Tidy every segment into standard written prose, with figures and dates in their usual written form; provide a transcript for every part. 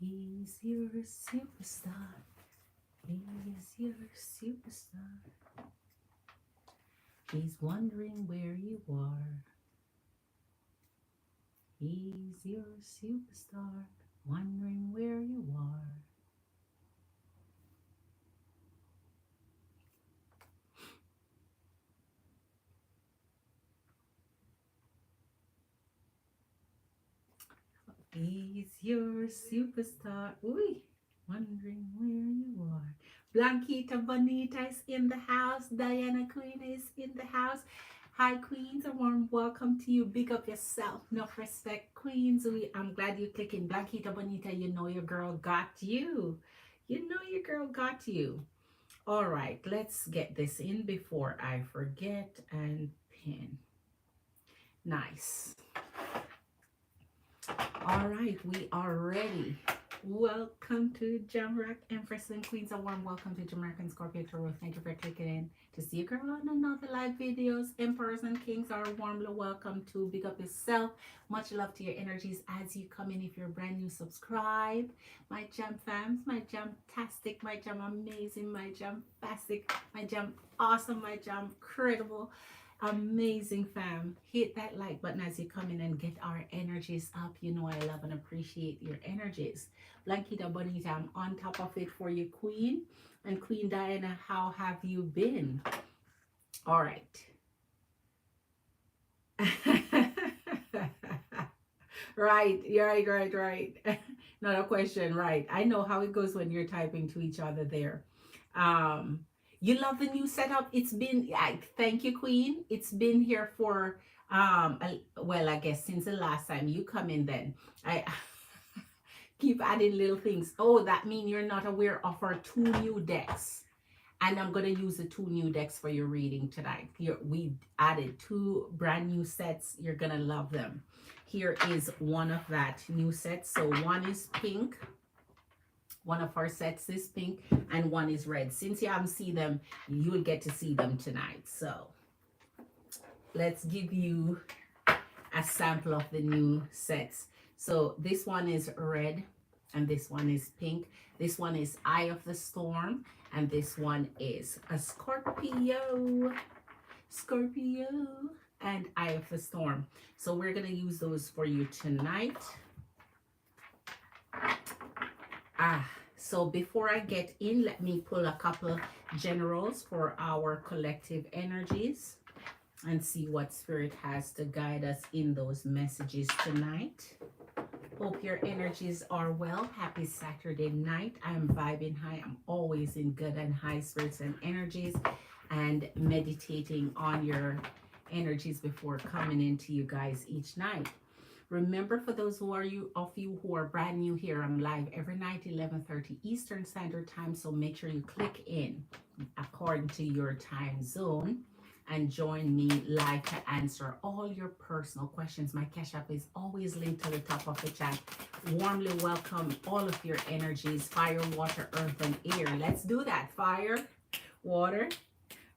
He's your superstar. He's your superstar. He's wondering where you are. He's your superstar, wondering where you are. He's your superstar. Ooh, wondering where you are. Blanquita Bonita is in the house. Diana Queen is in the house. Hi, Queens. A warm welcome to you. Big up yourself. Enough respect, Queens. I'm glad you're clicking. Blanquita Bonita, you know your girl got you. You know your girl got you. All right, let's get this in before I forget and pin. Nice. All right, we are ready. Welcome to Jamrock Empress and Queens. A warm welcome to Jamerican Scorpio Tarot. Thank you for clicking in to see a girl on another live videos. Emperors and Kings are warmly welcome to. Big up yourself. Much love to your energies as you come in. If you're brand new, subscribe. My Jam fams, my Jam-tastic, my Jam amazing, my Jam-fastic, my Jam awesome, my Jam credible. Amazing fam. Hit that like button as you come in and get our energies up. You know I love and appreciate your energies. Blanquita Bonita, I'm on top of it for you, Queen. And Queen Diana, how have you been? All right. Right. Not a question, right. I know how it goes when you're typing to each other there. You love the new setup. It's been, thank you, Queen. It's been here for, well, I guess since the last time you come in then. I keep adding little things. Oh, that means you're not aware of our 2 new decks. And I'm going to use the 2 new decks for your reading tonight. We added 2 brand new sets. You're going to love them. Here is one of that new set. So one is pink. One of our sets is pink and one is red. Since you haven't seen them, you'll get to see them tonight. So let's give you a sample of the new sets. So this one is red and this one is pink. This one is Eye of the Storm and this one is a Scorpio. Scorpio and Eye of the Storm. So we're going to use those for you tonight. So before I get in, let me pull a couple generals for our collective energies and see what Spirit has to guide us in those messages tonight. Hope your energies are well. Happy Saturday night. I'm vibing high. I'm always in good and high spirits and energies and meditating on your energies before coming into you guys each night. Remember, for those of you who are brand new here, I'm live every night, 11:30 Eastern Standard Time. So make sure you click in according to your time zone and join me live to answer all your personal questions. My Cash App is always linked to the top of the chat. Warmly welcome all of your energies, fire, water, earth, and air. Let's do that. Fire, water,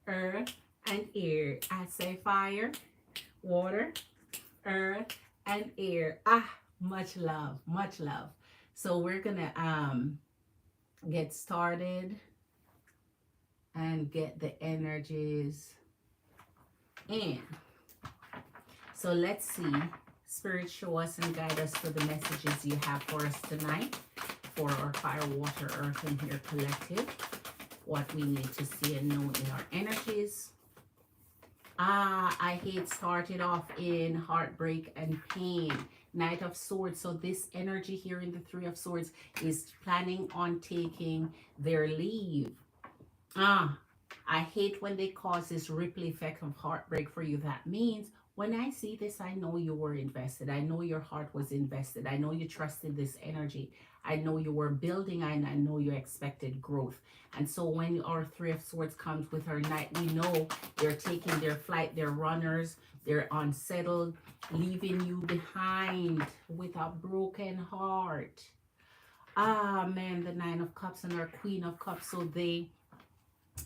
earth, and air. I say fire, water, earth, and air. Much love, much love. So we're gonna get started and get the energies in. So let's see, Spirit, show us and guide us for the messages you have for us tonight for our fire, water, earth, and air collective. What we need to see and know in our energies. I hate started off in heartbreak and pain. Knight of Swords. So this energy here in the Three of Swords is planning on taking their leave. I hate when they cause this ripple effect of heartbreak for you. That means when I see this, I know you were invested. I know your heart was invested. I know you trusted this energy. I know you were building and I know you expected growth. And so when our Three of Swords comes with our Knight, we know they're taking their flight, they're runners, they're unsettled, leaving you behind with a broken heart. Man, the Nine of Cups and our Queen of Cups. So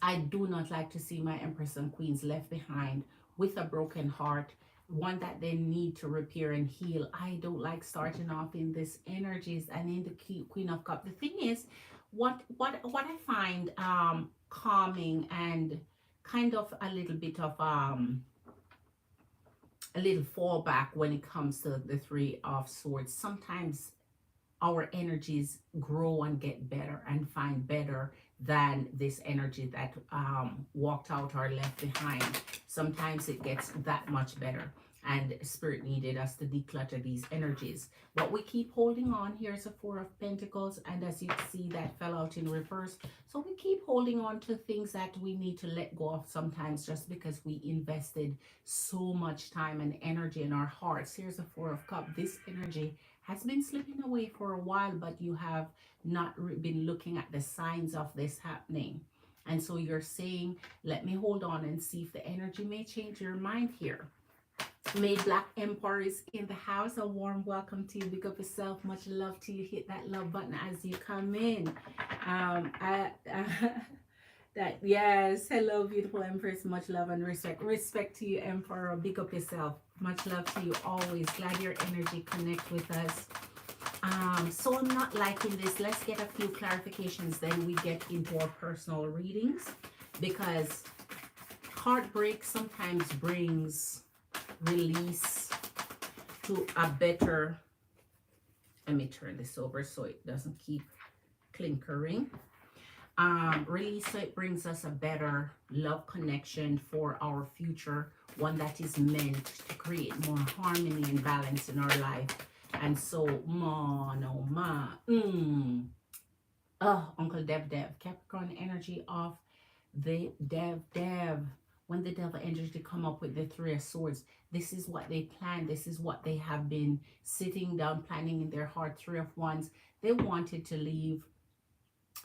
I do not like to see my Empress and Queens left behind with a broken heart one that they need to repair and heal. I don't like starting off in this energies and in the Queen of Cup. The thing is, what I find calming and kind of a little bit of a little fallback when it comes to the Three of Swords. Sometimes our energies grow and get better and find better than this energy that walked out or left behind. Sometimes it gets that much better, and Spirit needed us to declutter these energies. But we keep holding on. Here's a Four of Pentacles, and as you see, that fell out in reverse. So we keep holding on to things that we need to let go of sometimes, just because we invested so much time and energy in our hearts. Here's a Four of Cups. This energy has been slipping away for a while, but you have not been looking at the signs of this happening. And so you're saying, let me hold on and see if the energy may change your mind here. May Black Empire is in the house. A warm welcome to you. Big up yourself. Much love to you. Hit that love button as you come in. That, yes, hello beautiful Empress, much love and respect to you, Emperor. Big up yourself, much love to you always. Glad your energy connect with us. So I'm not liking this. Let's get a few clarifications, then we get into our personal readings, because heartbreak sometimes brings release to a better, let me turn this over so it doesn't keep clinkering. Release, so it brings us a better love connection for our future, one that is meant to create more harmony and balance in our life. And so, Uncle Dev, Capricorn energy of the Dev. When the devil energy come up with the Three of Swords, this is what they plan. This is what they have been sitting down planning in their heart. Three of Wands, they wanted to leave.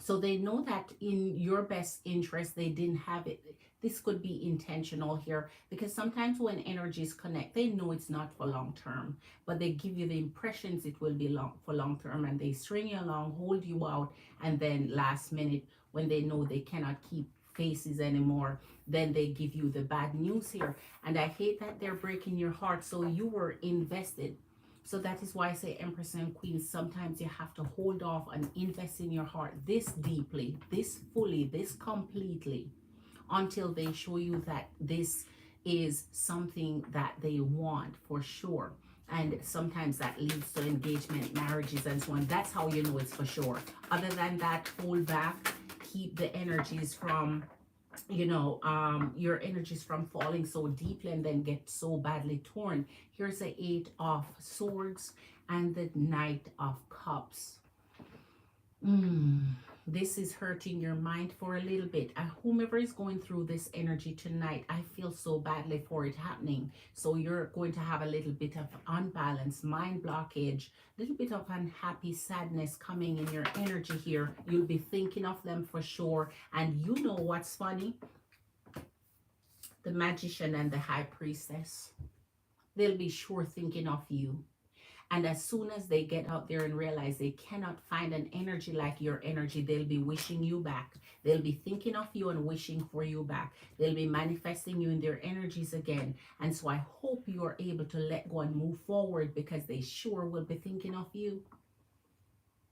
So they know that in your best interest, they didn't have it. This could be intentional here, because sometimes when energies connect, they know it's not for long term, but they give you the impressions it will be for long term, and they string you along, hold you out, and then last minute, when they know they cannot keep faces anymore, then they give you the bad news here. And I hate that they're breaking your heart. So you were invested. So that is why I say, Empress and Queen, sometimes you have to hold off and invest in your heart this deeply, this fully, this completely, until they show you that this is something that they want for sure. And sometimes that leads to engagement, marriages, and so on. That's how you know it's for sure. Other than that, hold back, keep the energies from, your energies from falling so deeply and then get so badly torn. Here's the Eight of Swords and the Knight of Cups. This is hurting your mind for a little bit. And whomever is going through this energy tonight, I feel so badly for it happening. So you're going to have a little bit of unbalanced mind blockage, a little bit of unhappy sadness coming in your energy here. You'll be thinking of them for sure. And you know what's funny? The Magician and the High Priestess, they'll be sure thinking of you. And as soon as they get out there and realize they cannot find an energy like your energy, they'll be wishing you back. They'll be thinking of you and wishing for you back. They'll be manifesting you in their energies again. And so I hope you are able to let go and move forward, because they sure will be thinking of you.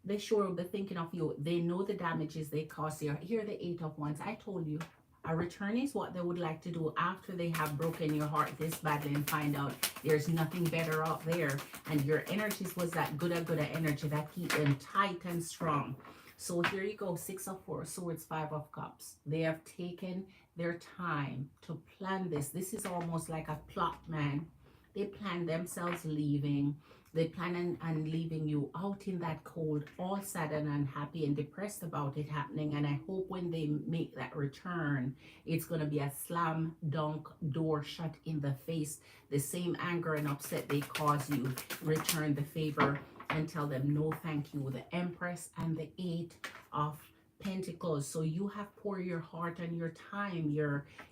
They sure will be thinking of you. They know the damages they caused here. Here are the Eight of Wands. I told you. A return is what they would like to do after they have broken your heart this badly and find out there's nothing better out there. And your energies was that good energy that keep them tight and strong. So here you go. Six of Swords, Five of Cups. They have taken their time to plan this. This is almost like a plot, man. They plan themselves leaving. They plan on leaving you out in that cold, all sad and unhappy and depressed about it happening. And I hope when they make that return, it's going to be a slam dunk door shut in the face. The same anger and upset they cause you, return the favor and tell them no thank you. The Empress and the Eight of Pentacles. So you have poured your heart and your time.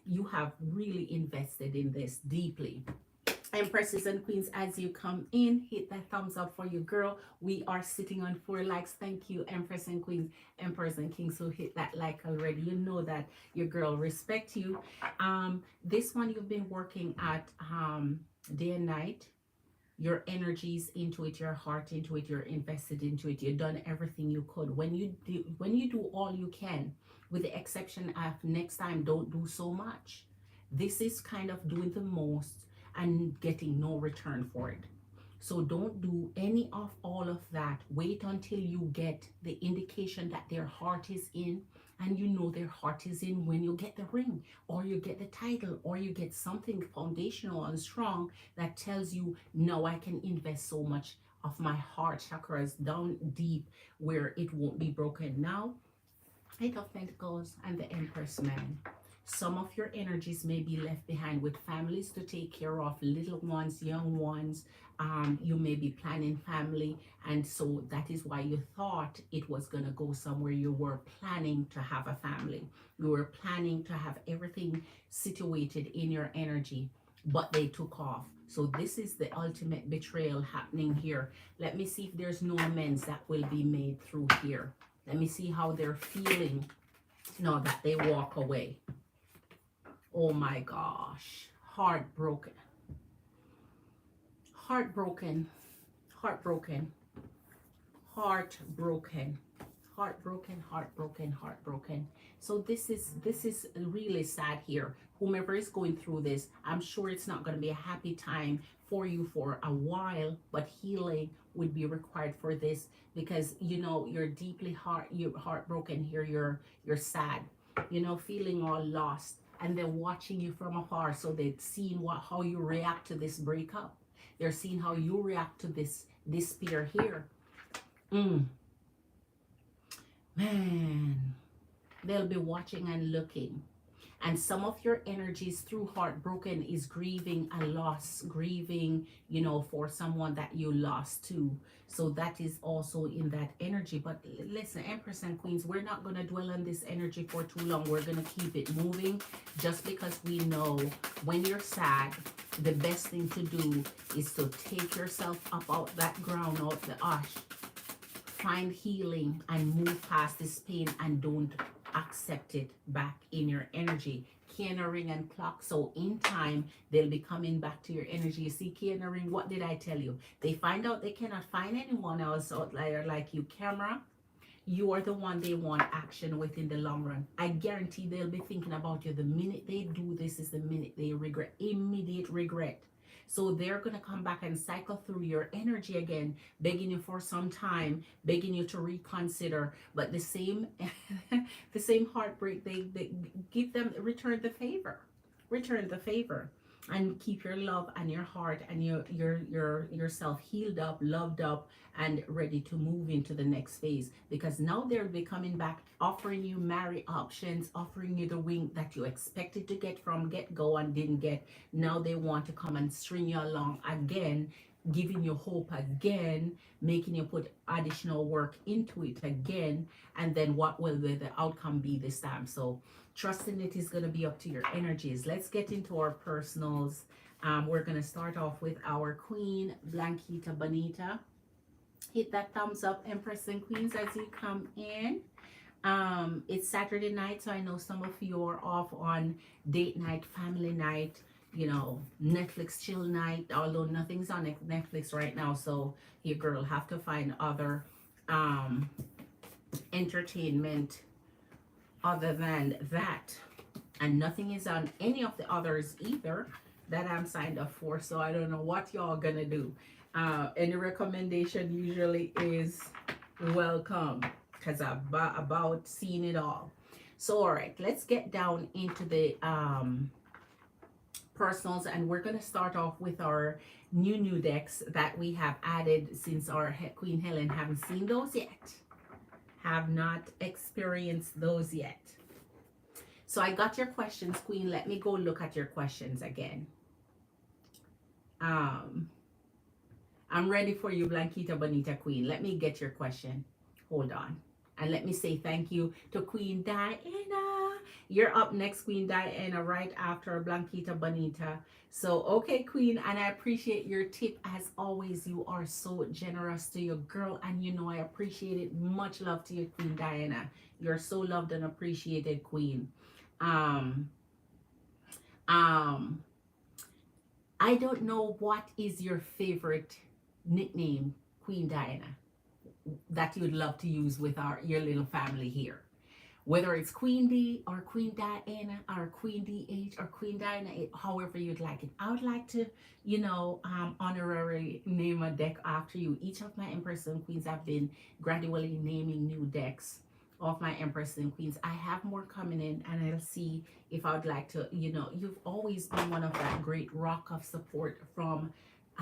You have really invested in this deeply. Empresses and Queens, as you come in, hit that thumbs up for your girl. We are sitting on 4 likes. Thank you, Empress and Queens, Emperors and Kings who hit that like already. You know that your girl respect you. This one you've been working at day and night. Your energies into it, your heart into it, you're invested into it. You've done everything you could. When you do all you can, with the exception of next time don't do so much. This is kind of doing the most and getting no return for it. So don't do any of all of that. Wait until you get the indication that their heart is in, and you know their heart is in when you get the ring, or you get the title, or you get something foundational and strong that tells you, no, I can invest so much of my heart chakras down deep where it won't be broken. Now, Eight of Pentacles and the Empress man. Some of your energies may be left behind with families to take care of, little ones, young ones. You may be planning family, and so that is why you thought it was going to go somewhere. You were planning to have a family. You were planning to have everything situated in your energy, but they took off. So this is the ultimate betrayal happening here. Let me see if there's no amends that will be made through here. Let me see how they're feeling now that they walk away. Oh my gosh. Heartbroken. Heartbroken. Heartbroken. Heartbroken. Heartbroken, heartbroken, heartbroken. So this is really sad here. Whomever is going through this, I'm sure it's not going to be a happy time for you for a while, but healing would be required for this, because you know you're deeply you're heartbroken here. You're sad, you know, feeling all lost, and they're watching you from afar. So they're seeing how you react to this breakup. They're seeing how you react to this despair here. Man, they'll be watching and looking. And some of your energies through heartbroken is grieving a loss, grieving, you know, for someone that you lost to. So that is also in that energy. But listen, Empress and Queens, we're not going to dwell on this energy for too long. We're going to keep it moving, just because we know when you're sad, the best thing to do is to take yourself up out that ground, out the ash, find healing and move past this pain, and don't accept it back in your energy. Key ring and clock. So in time, they'll be coming back to your energy. You see, key ring, what did I tell you? They find out they cannot find anyone else out there like you. Camera, you are the one they want action with in the long run. I guarantee they'll be thinking about you. The minute they do this is the minute they regret. Immediate regret. So they're going to come back and cycle through your energy again, begging you for some time, begging you to reconsider. But the same the same heartbreak, they give them, return the favor. Return the favor. And keep your love and your heart and yourself healed up, loved up, and ready to move into the next phase, because now they'll be coming back offering you marry options, offering you the wing that you expected to get from get-go and didn't get. Now they want to come and string you along again, giving you hope again, making you put additional work into it again. And then what will the outcome be this time? So trusting it is going to be up to your energies. Let's get into our personals. We're going to start off with our queen, Blanquita Bonita. Hit that thumbs up, Empress and Queens, as you come in. It's Saturday night, so I know some of you are off on date night, family night, you know, Netflix chill night, although nothing's on Netflix right now, so your girl have to find other entertainment other than that. And nothing is on any of the others either that I'm signed up for, so I don't know what y'all gonna do. Any recommendation usually is welcome, because I'm about seeing it all. So all right, let's get down into the personals, and we're going to start off with our new decks that we have added since our Queen Helen. Haven't seen those yet, have not experienced those yet. So I got your questions, Queen. Let me go look at your questions again. I'm ready for you, Blanquita Bonita Queen. Let me get your question. Hold on. And let me say thank you to Queen Diana. You're up next, Queen Diana, right after Blanquita Bonita. So, okay, Queen, and I appreciate your tip. As always, you are so generous to your girl, and you know I appreciate it. Much love to you, Queen Diana. You're so loved and appreciated, Queen. I don't know what is your favorite nickname, Queen Diana, that you'd love to use with your little family here. Whether it's Queen D or Queen Diana or Queen DH or Queen Diana, however you'd like it. I would like to, honorary name a deck after you. Each of my Empress and Queens have been gradually naming new decks of my Empress and Queens. I have more coming in, and I'll see if I would like to, you've always been one of that great rock of support from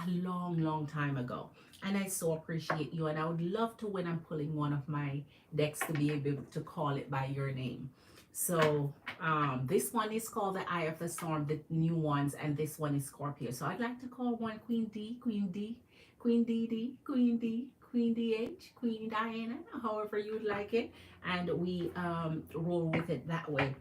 a long, long time ago. And I so appreciate you. And I would love to, when I'm pulling one of my decks, to be able to call it by your name. So this one is called the Eye of the Storm, the new ones, and this one is Scorpio. So I'd like to call one Queen D, Queen D, Queen DD, Queen D, Queen DH, Queen Diana, however you would like it. And we roll with it that way.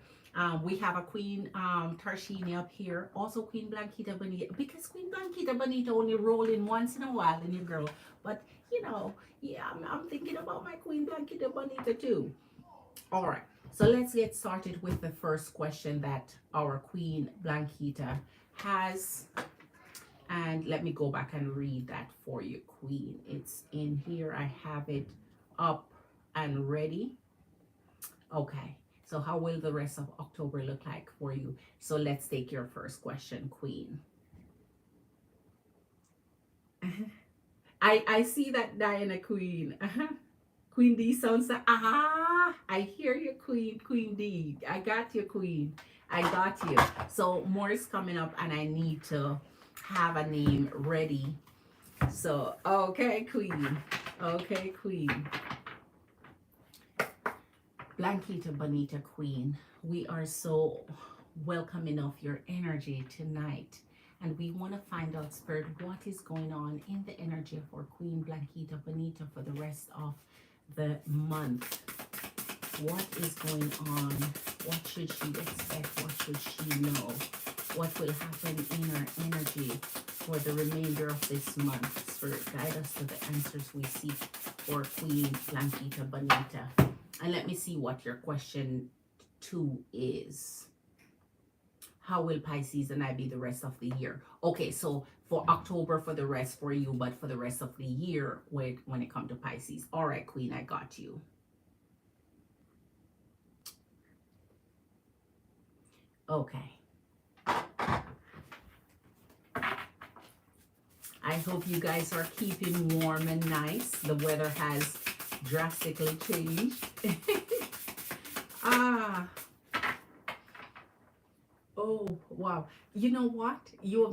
We have a Queen Tarshini up here. Also Queen Blanquita Bonita. Because Queen Blanquita Bonita only roll in once in a while in your girl. But, yeah, I'm thinking about my Queen Blanquita Bonita too. All right. So let's get started with the first question that our Queen Blanquita has. And let me go back and read that for you, Queen. It's in here. I have it up and ready. Okay. So how will the rest of October look like for you? So let's take your first question, Queen. I see that, Diana, Queen. Queen D sounds like, I hear you, Queen. Queen D. I got you, Queen. I got you. So more is coming up, and I need to have a name ready. So, okay, Queen. Okay, Queen. Blanquita Bonita, Queen, we are so welcoming of your energy tonight, and we want to find out, Spirit, what is going on in the energy of our Queen Blanquita Bonita for the rest of the month. What is going on? What should she expect? What should she know? What will happen in her energy for the remainder of this month? Spirit, guide us to the answers we seek for Queen Blanquita Bonita. And let me see what your question 2 is. How will Pisces and I be the rest of the year? Okay, so for October for the rest for you, but for the rest of the year when it comes to Pisces. All right, Queen, I got you. Okay. I hope you guys are keeping warm and nice. The weather has drastically changed. Oh wow. You know what? You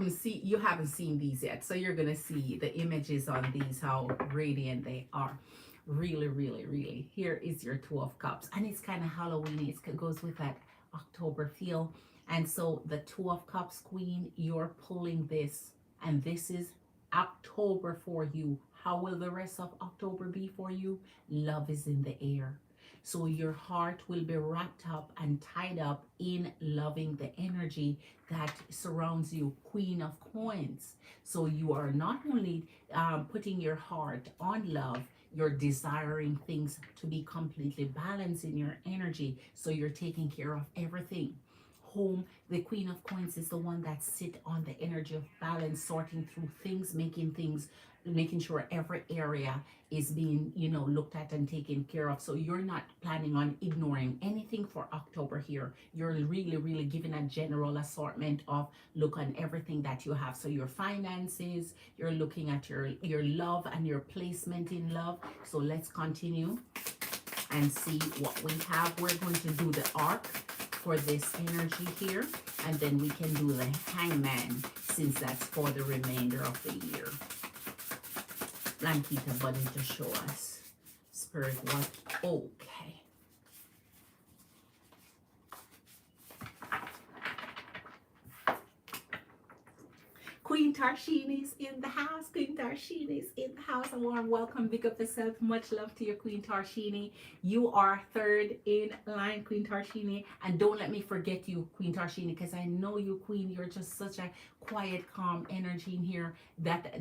haven't seen these yet. So you're gonna see the images on these, how radiant they are. Really, really, really. Here is your 2 of Cups. And it's kind of Halloweeny. It goes with that October feel. And so the 2 of Cups, Queen, you're pulling this. And this is October for you. How will the rest of October be for you? Love is in the air. So your heart will be wrapped up and tied up in loving the energy that surrounds you, Queen of Coins. So you are not only putting your heart on love, you're desiring things to be completely balanced in your energy. So you're taking care of everything. Home, the Queen of Coins is the one that sit on the energy of balance, sorting through things, making sure every area is being, looked at and taken care of. So you're not planning on ignoring anything for October here. You're really, really giving a general assortment of look on everything that you have. So your finances, you're looking at your love and your placement in love. So let's continue and see what we have. We're going to do the arc for this energy here, and then we can do the Hangman, since that's for the remainder of the year. Blanquita Bonita, show us, Spirit, what? Okay. Queen Tarshini's in the house. Queen Tarshini's in the house. A warm welcome. Big up yourself. Much love to your Queen Tarshini. You are 3rd in line, Queen Tarshini. And don't let me forget you, Queen Tarshini, because I know you, Queen. You're just such a quiet, calm energy in here that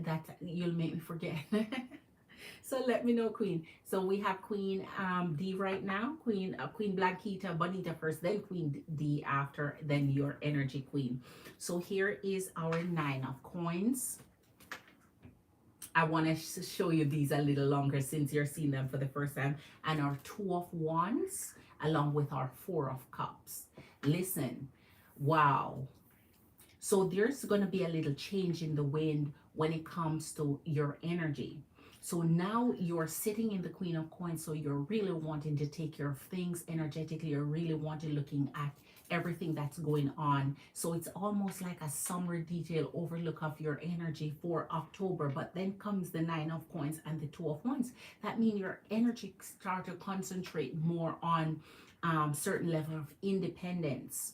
you'll make me forget. So let me know, Queen. So we have Queen D right now, Queen Blanquita, Bonita first, then Queen D after, then your energy queen. So here is our 9 of coins. I want to show you these a little longer since you're seeing them for the first time. And our 2 of wands along with our 4 of cups. Listen, wow. So there's going to be a little change in the wind when it comes to your energy. So now you're sitting in the Queen of Coins. So you're really wanting to take care of things energetically. You're really wanting looking at everything that's going on. So it's almost like a summer detail overlook of your energy for October. But then comes the 9 of coins and the 2 of wands. That means your energy start to concentrate more on certain level of independence.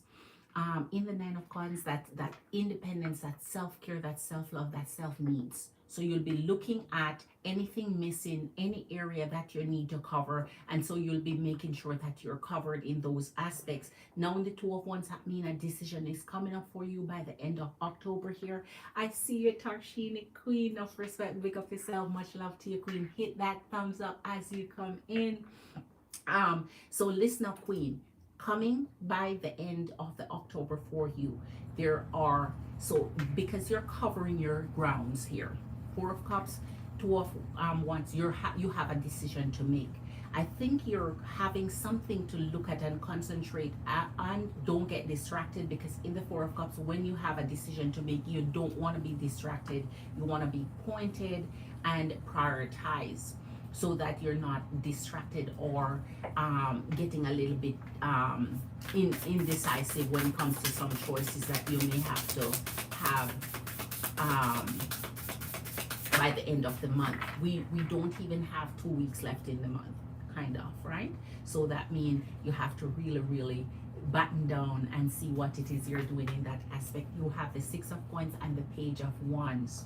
In the 9 of coins, that independence, that self-care, that self-love, that self-needs. So you'll be looking at anything missing, any area that you need to cover, and so you'll be making sure that you're covered in those aspects. Now in the 2 of wands, that means a decision is coming up for you by the end of October here. I see you, Tarshini, Queen of Respect. Big up yourself. Much love to you, Queen. Hit that thumbs up as you come in. So listen up, Queen. Coming by the end of the October for you, there are, so because you're covering your grounds here, 4 of cups, 2 of wands, you have a decision to make. I think you're having something to look at and concentrate on. Don't get distracted, because in the 4 of cups, when you have a decision to make, you don't want to be distracted. You want to be pointed and prioritize, so that you're not distracted or getting a little bit indecisive when it comes to some choices that you may have to have by the end of the month. We don't even have 2 weeks left in the month, kind of, right? So that means you have to really button down and see what it is you're doing in that aspect. You have the 6 of coins and the Page of Wands.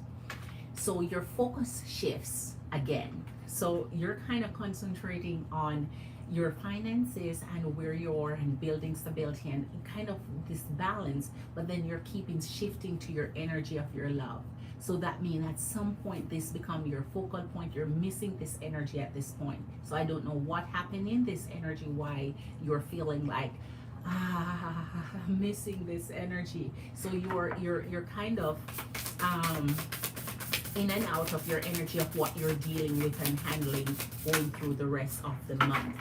So your focus shifts again. So you're kind of concentrating on your finances and where you're and building stability and kind of this balance, but then you're shifting to your energy of your love. So that means at some point this become your focal point. You're missing this energy at this point. So I don't know what happened in this energy, why you're feeling like missing this energy. So you're kind of in and out of your energy of what you're dealing with and handling going through the rest of the month.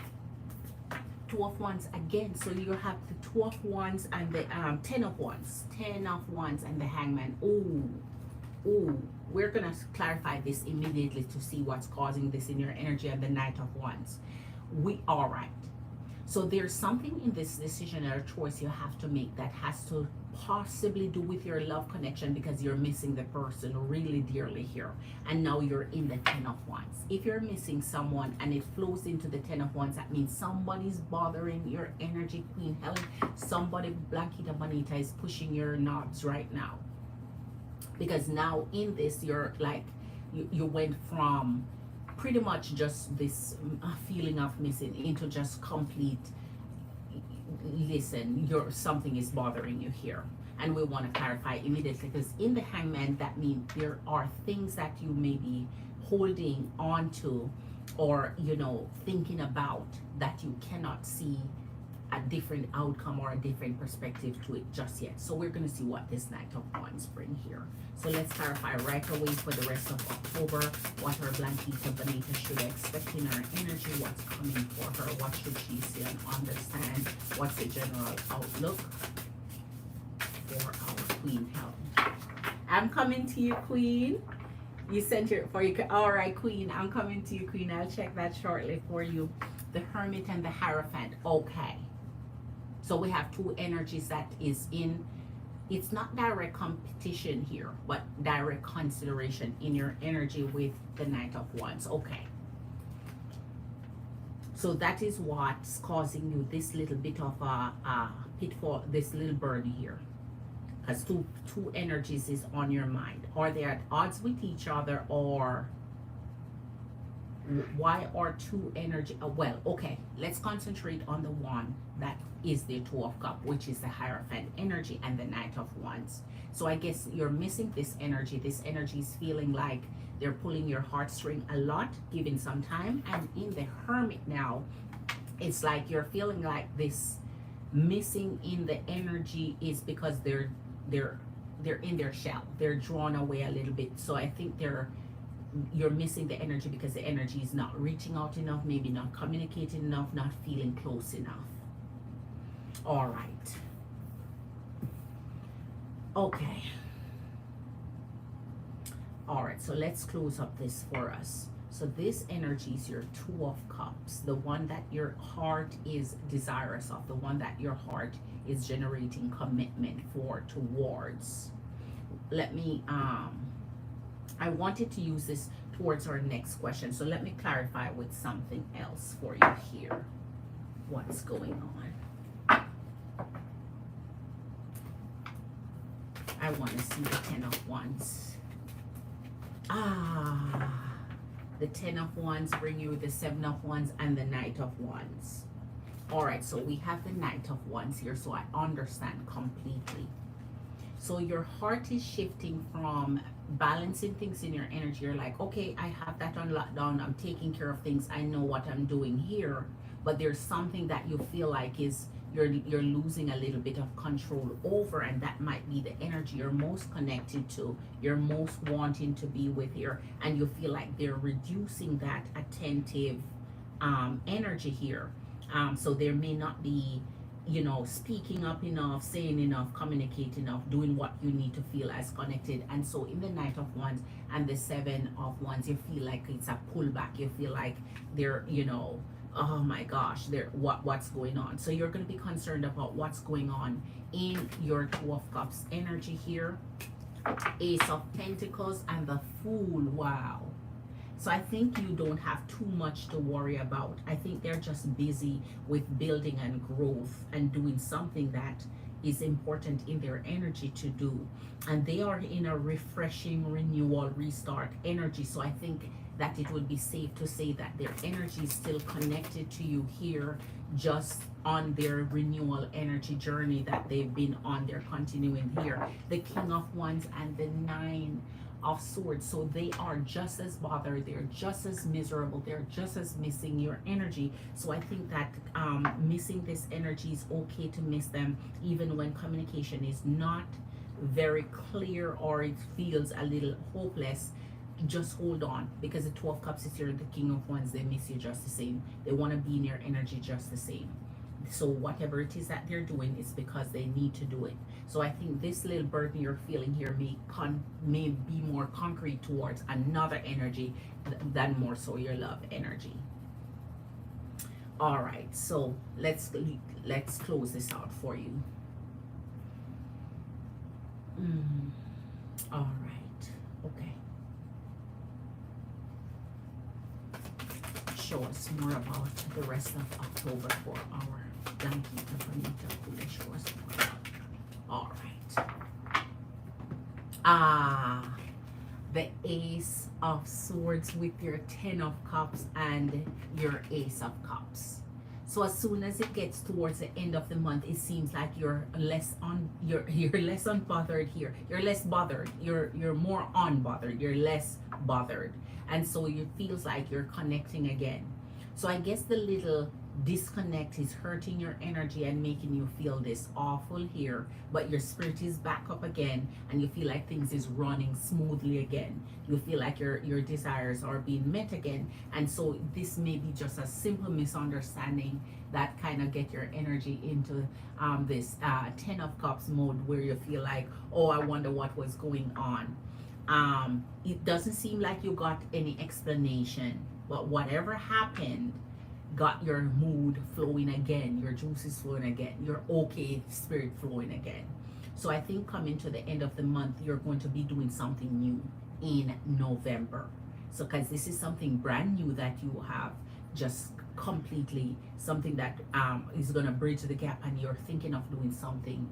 2 of wands again. So you have the 2 of wands and the 10 of wands. 10 of wands and the Hangman. Oh, we're gonna clarify this immediately to see what's causing this in your energy. And the Knight of Wands. All right. So there's something in this decision or choice you have to make that has to possibly do with your love connection, because you're missing the person really dearly here. And now you're in the 10 of wands. If you're missing someone and it flows into the 10 of wands, that means somebody's bothering your energy, Queen Helen. Somebody, Blanquita Bonita, is pushing your knobs right now. Because now in this, you're like, you went from pretty much just this feeling of missing into just complete, listen, something is bothering you here. And we want to clarify immediately, because in the Hangman, that means there are things that you may be holding on to or thinking about that you cannot see a different outcome or a different perspective to it just yet. So we're going to see what this Knight of Wands bring here. So let's clarify right away for the rest of October what her Blanquita Bonita should expect in her energy, what's coming for her, what should she see and understand, what's the general outlook for our Queen Helen. I'm coming to you, Queen. You sent it for you. All right, Queen, I'm coming to you, Queen. I'll check that shortly for you. The Hermit and the Hierophant. Okay. So we have 2 energies that is in, it's not direct competition here, but direct consideration in your energy with the Knight of Wands. Okay. So that is what's causing you this little bit of a pitfall, this little burden here. Because two energies is on your mind. Are they at odds with each other, or why are 2 energy? Well, okay, let's concentrate on the one that is the 2 of Cups, which is the Hierophant energy and the Knight of Wands. So I guess you're missing this energy. This energy is feeling like They're pulling your heartstring a lot, giving some time. And in the Hermit now, it's like you're feeling like this missing in the energy is because they're in their shell. They're drawn away a little bit. So I think you're missing the energy because the energy is not reaching out enough, maybe not communicating enough, not feeling close enough. All right. Okay. All right, so let's close up this for us. So this energy is your Two of Cups, the one that your heart is desirous of, the one that your heart is generating commitment for, towards. Let me I wanted to use this towards our next question, so let me clarify with something else for you here. What's going on? I want to see the Ten of Wands. The Ten of Wands bring you the Seven of Wands and the Knight of Wands. All right, so we have the Knight of Wands here, so I understand completely. So your heart is shifting from balancing things in your energy. You're like, okay, I have that on lockdown. I'm taking care of things. I know what I'm doing here. But there's something that you feel like is you're losing a little bit of control over, and that might be the energy you're most connected to, you're most wanting to be with here, and you feel like they're reducing that attentive energy here. So there may not be, you know, speaking up enough, saying enough, communicating enough, doing what you need to feel as connected. And so in the Knight of Wands and the Seven of Wands, you feel like it's a pullback. You feel like they're, you know, oh my gosh, what's going on. So you're going to be concerned about what's going on in your Two of Cups energy here. Ace of Pentacles and the Fool. Wow. So I think you don't have too much to worry about. I think they're just busy with building and growth and doing something that is important in their energy to do. And they are in a refreshing, renewal, restart energy. So I think that it would be safe to say that their energy is still connected to you here, just on their renewal energy journey that they've been on. They're continuing here. The King of Wands and the Nine of Swords. So they are just as bothered, they're just as miserable, they're just as missing your energy. So I think that missing this energy is okay to miss them, even when communication is not very clear or it feels a little hopeless. Just hold on, because the Two of Cups is here, the King of Wands, they miss you just the same. They want to be in your energy just the same. So whatever it is that they're doing is because they need to do it. So I think this little burden you're feeling here may be more concrete towards another energy than more so your love energy. All right, so let's close this out for you. All right, okay. Show us more about the rest of October for our Blanquita Bonita. Who they show us more about. All right. The Ace of Swords with your Ten of Cups and your Ace of Cups. So as soon as it gets towards the end of the month, it seems like you're less unbothered here. You're less bothered. You're more unbothered. You're less bothered. And so it feels like you're connecting again. So I guess the little disconnect is hurting your energy and making you feel this awful here, but your spirit is back up again and you feel like things is running smoothly again. You feel like your desires are being met again. And so this may be just a simple misunderstanding that kind of get your energy into this Ten of Cups mode, where you feel like, oh, I wonder what was going on. It doesn't seem like you got any explanation, but whatever happened got your mood flowing again, your juices flowing again, your okay spirit flowing again. So I think coming to the end of the month, you're going to be doing something new in November. So because this is something brand new that you have just completely, something that is going to bridge the gap, and you're thinking of doing something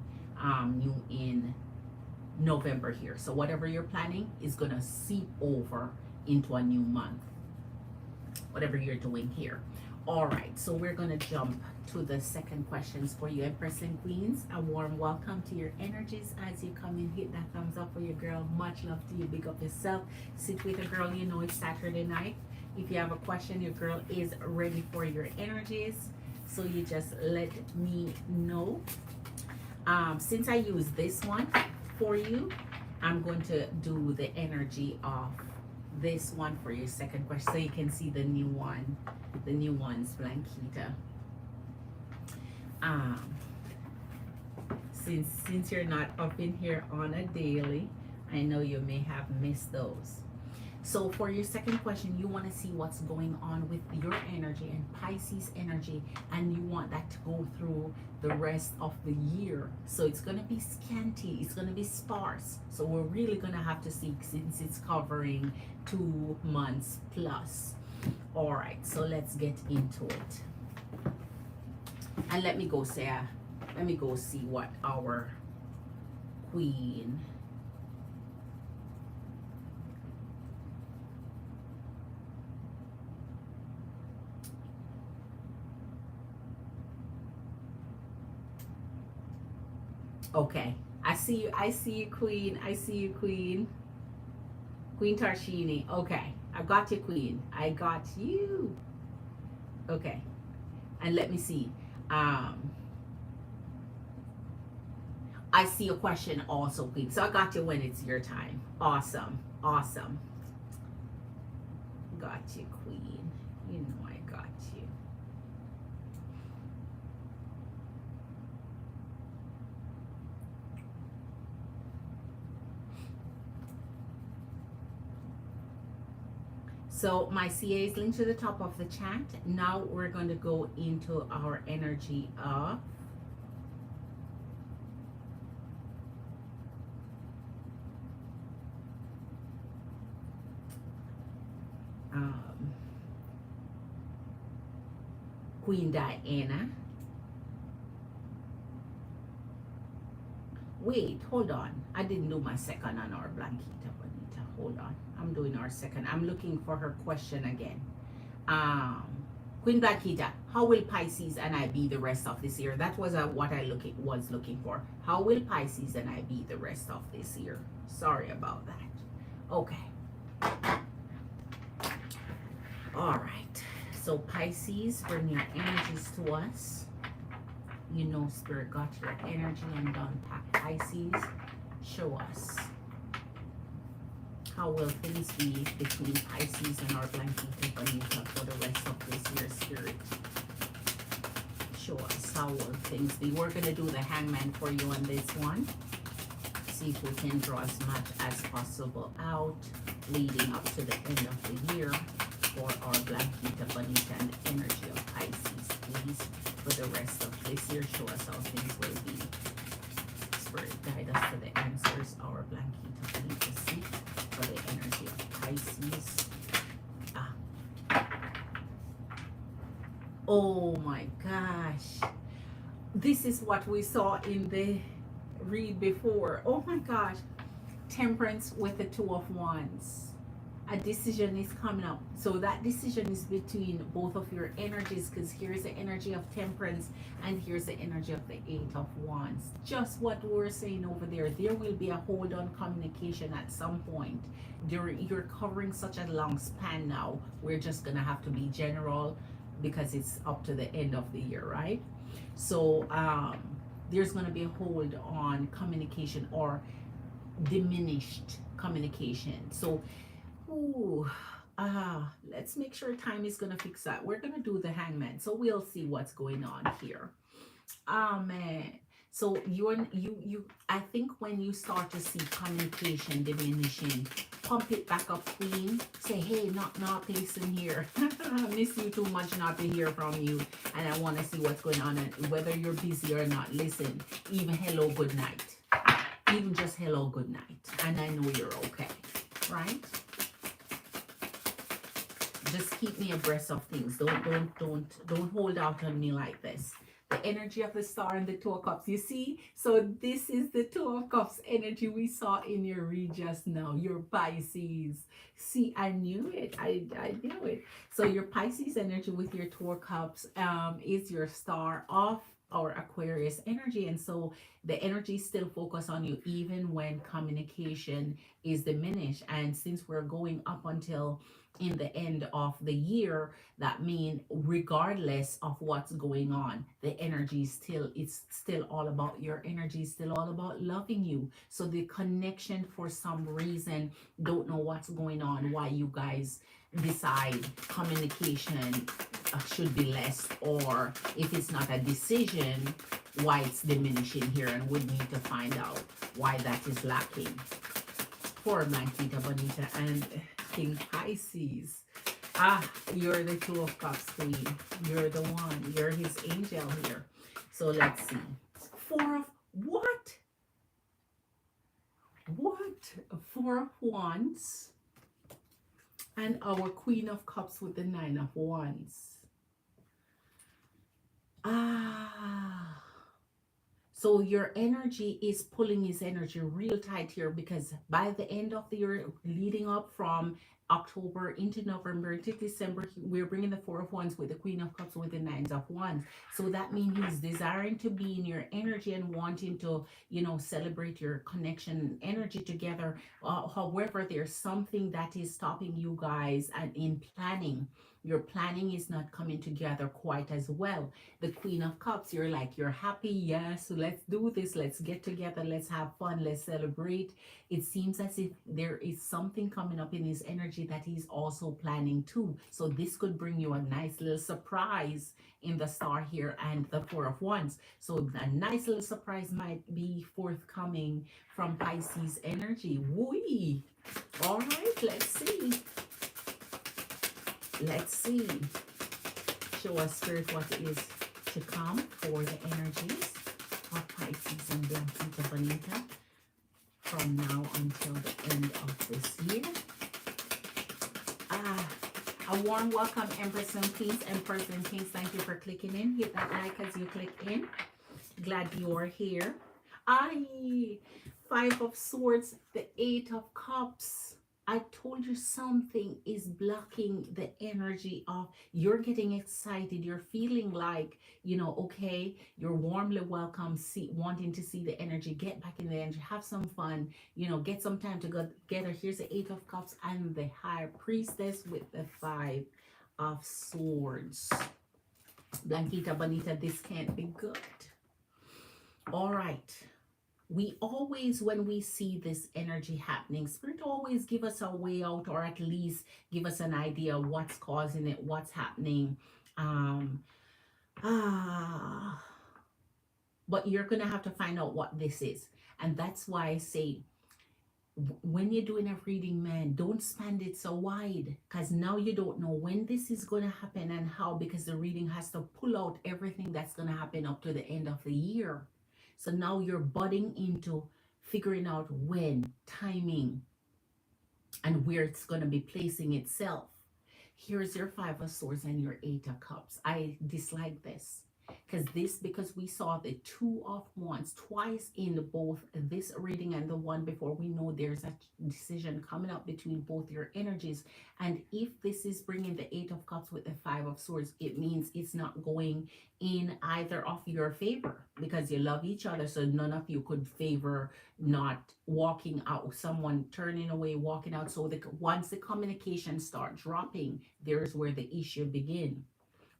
new in November here. So whatever you're planning is going to seep over into a new month, whatever you're doing here. All right, so we're gonna jump to the second questions for you, Empress and Queens. A warm welcome to your energies as you come in. Hit that thumbs up for your girl. Much love to you. Big up yourself. Sit with a girl. You know it's Saturday night. If you have a question, your girl is ready for your energies. So you just let me know. Since I use this one for you, I'm going to do the energy of this one for your second question so you can see the new one, the new one's Blanquita. Since you're not up in here on a daily, I know you may have missed those. So for your second question, you want to see what's going on with your energy and Pisces energy, and you want that to go through the rest of the year. So it's going to be scanty, it's going to be sparse. So we're really going to have to see, since it's covering 2 months plus. All right, so let's get into it. And let me go see what our queen okay. I see you, Queen. I see you, Queen. Queen Tarshini. Okay. I got you, Queen. I got you. Okay. And let me see. I see a question also, Queen. So I got you when it's your time. Awesome. Awesome. Got you, Queen. You know I got you. So my CA is linked to the top of the chat. Now we're going to go into our energy of Queen Diana. Wait, hold on. I didn't do my second on our Blanquita Bonita. Hold on. I'm doing our second. I'm looking for her question again. Queen Blanquita, how will Pisces and I be the rest of this year? That was what I was looking for. How will Pisces and I be the rest of this year? Sorry about that. Okay. All right. So Pisces, bring your energies to us. You know Spirit got your energy and done pack. Pisces, show us. How will things be between Pisces and our Blanquita Bonita for the rest of this year, Spirit? Show us how will things be. We're going to do the Hangman for you on this one. See if we can draw as much as possible out leading up to the end of the year for our Blanquita Bonita and the energy of Pisces, please. For the rest of this year, show us how things will be. Spirit, guide us to the answers our Blanquita Bonita seek for the energy of Pisces. Oh my gosh. This is what we saw in the read before. Oh my gosh. Temperance with the 2 of Wands. A decision is coming up. So that decision is between both of your energies, because here's the energy of Temperance and here's the energy of the 8 of Wands. Just what we're saying over there. There will be a hold on communication at some point. You're covering such a long span now. We're just going to have to be general because it's up to the end of the year, right? So there's going to be a hold on communication or diminished communication. So let's make sure time is gonna fix that. We're gonna do the Hangman, so we'll see what's going on here. Man. So you I think when you start to see communication diminishing, pump it back up, Queen. Say, hey, knock, listen here. I miss you too much not to hear from you, and I want to see what's going on, and whether you're busy or not. Listen, even hello, good night, even just hello, good night, and I know you're okay, right? Just keep me abreast of things. Don't hold out on me like this. The energy of the star and the two of cups. You see? So this is the two of cups energy we saw in your read just now. Your Pisces. See, I knew it. I knew it. So your Pisces energy with your two of cups is your star of our Aquarius energy. And so the energy still focus on you even when communication is diminished. And since we're going up until in the end of the year, that mean regardless of what's going on, the energy still, it's still all about your energy, still all about loving you. So the connection, for some reason, don't know what's going on, why you guys decide communication should be less, or if it's not a decision, why it's diminishing here, and we need to find out why that is lacking. Poor Blanquita Bonita and King Pisces. Ah, you're the two of cups queen. You're the one. You're his angel here. So let's see. Four of what? What? Four of wands. And our queen of cups with the nine of wands. Ah. So your energy is pulling his energy real tight here, because by the end of the year, leading up from October into November into December, we're bringing the four of wands with the queen of cups with the nines of wands. So that means he's desiring to be in your energy and wanting to, you know, celebrate your connection energy together. However, there's something that is stopping you guys, and in planning, your planning is not coming together quite as well. The queen of cups, you're like, you're happy, yes, so let's do this, let's get together, let's have fun, let's celebrate. It seems as if there is something coming up in his energy that he's also planning too. So this could bring you a nice little surprise in the star here and the four of wands. So a nice little surprise might be forthcoming from Pisces energy. Woo! All right, let's see. Let's see. Show us, Spirit, what is to come for the energies of Pisces and Blanquita Bonita from now until the end of this year. A warm welcome, Empress and Queens, Empress and Kings. Thank you for clicking in. Hit that like as you click in. Glad you're here. Five of Swords, the Eight of Cups. I told you something is blocking the energy of, you're getting excited, you're feeling like, you know, okay, you're warmly welcome, wanting to see the energy, get back in the energy, have some fun, you know, get some time to go together. Here's the Eight of Cups and the High Priestess with the Five of Swords. Blanquita Bonita, this can't be good. All right. We always, when we see this energy happening, Spirit always give us a way out, or at least give us an idea of what's causing it, what's happening. But you're going to have to find out what this is. And that's why I say, when you're doing a reading, man, don't span it so wide, because now you don't know when this is going to happen and how, because the reading has to pull out everything that's going to happen up to the end of the year. So now you're budding into figuring out when, timing, and where it's going to be placing itself. Here's your Five of Swords and your Eight of Cups. I dislike this. Because we saw the Two of Wands twice in both this reading and the one before, we know there's a decision coming up between both your energies. And if this is bringing the Eight of Cups with the Five of Swords, it means it's not going in either of your favor, because you love each other. So none of you could favor not walking out, someone turning away, walking out. So once the communication start dropping, there's where the issue begin.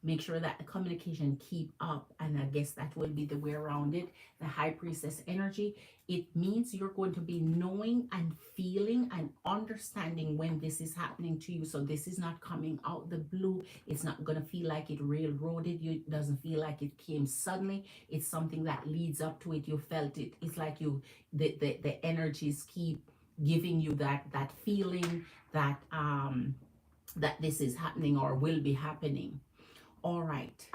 Make sure that the communication keep up, and I guess that will be the way around it. The High Priestess energy, it means you're going to be knowing and feeling and understanding when this is happening to you. So this is not coming out the blue. It's not going to feel like it railroaded you. It doesn't feel like it came suddenly. It's something that leads up to it. You felt it. It's like the energies keep giving you that feeling that that this is happening or will be happening. All right.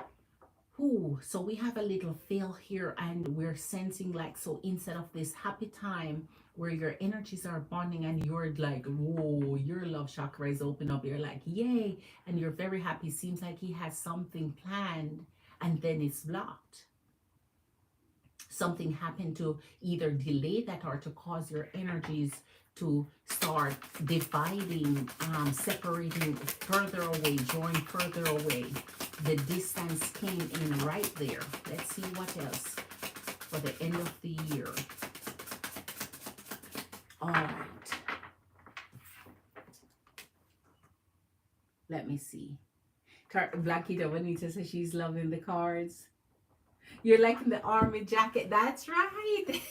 So we have a little fail here, and we're sensing like, so instead of this happy time where your energies are bonding and you're like, whoa, your love chakra is open up, you're like, yay, and you're very happy. Seems like he has something planned, and then it's blocked. something happened to either delay that or to cause your energies to start dividing, separating further away, drawing further away. The distance came in right there. Let's see what else for the end of the year. All right. Let me see. Blackita Bonita says she's loving the cards. You're liking the army jacket. That's right.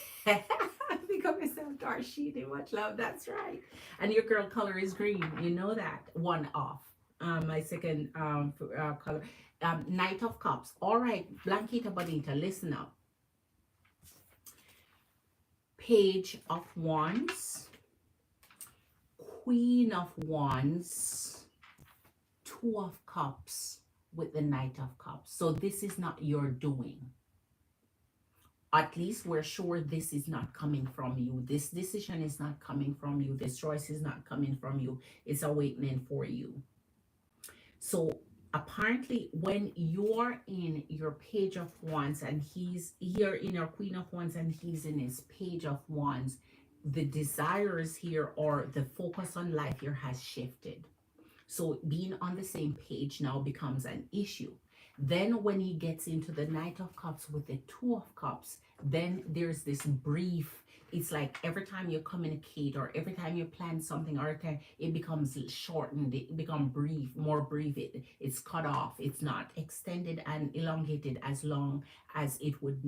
Think of yourself, Darshini. Much love. That's right. And your girl color is green. You know that. One off. My second color. Knight of Cups. All right. Blanquita Bonita. Listen up. Page of Wands. Queen of Wands. Two of Cups with the Knight of Cups. So this is not your doing. At least we're sure this is not coming from you. This decision is not coming from you. This choice is not coming from you. It's awakening for you. So apparently when you're in your Page of Wands and he's here in your Queen of Wands and he's in his Page of Wands, the desires here or the focus on life here has shifted. So being on the same page now becomes an issue. Then when he gets into the Knight of Cups with the Two of Cups, then there's this brief, it's like every time you communicate or every time you plan something or it becomes shortened, it becomes brief, more brief, it's cut off, it's not extended and elongated as long as it would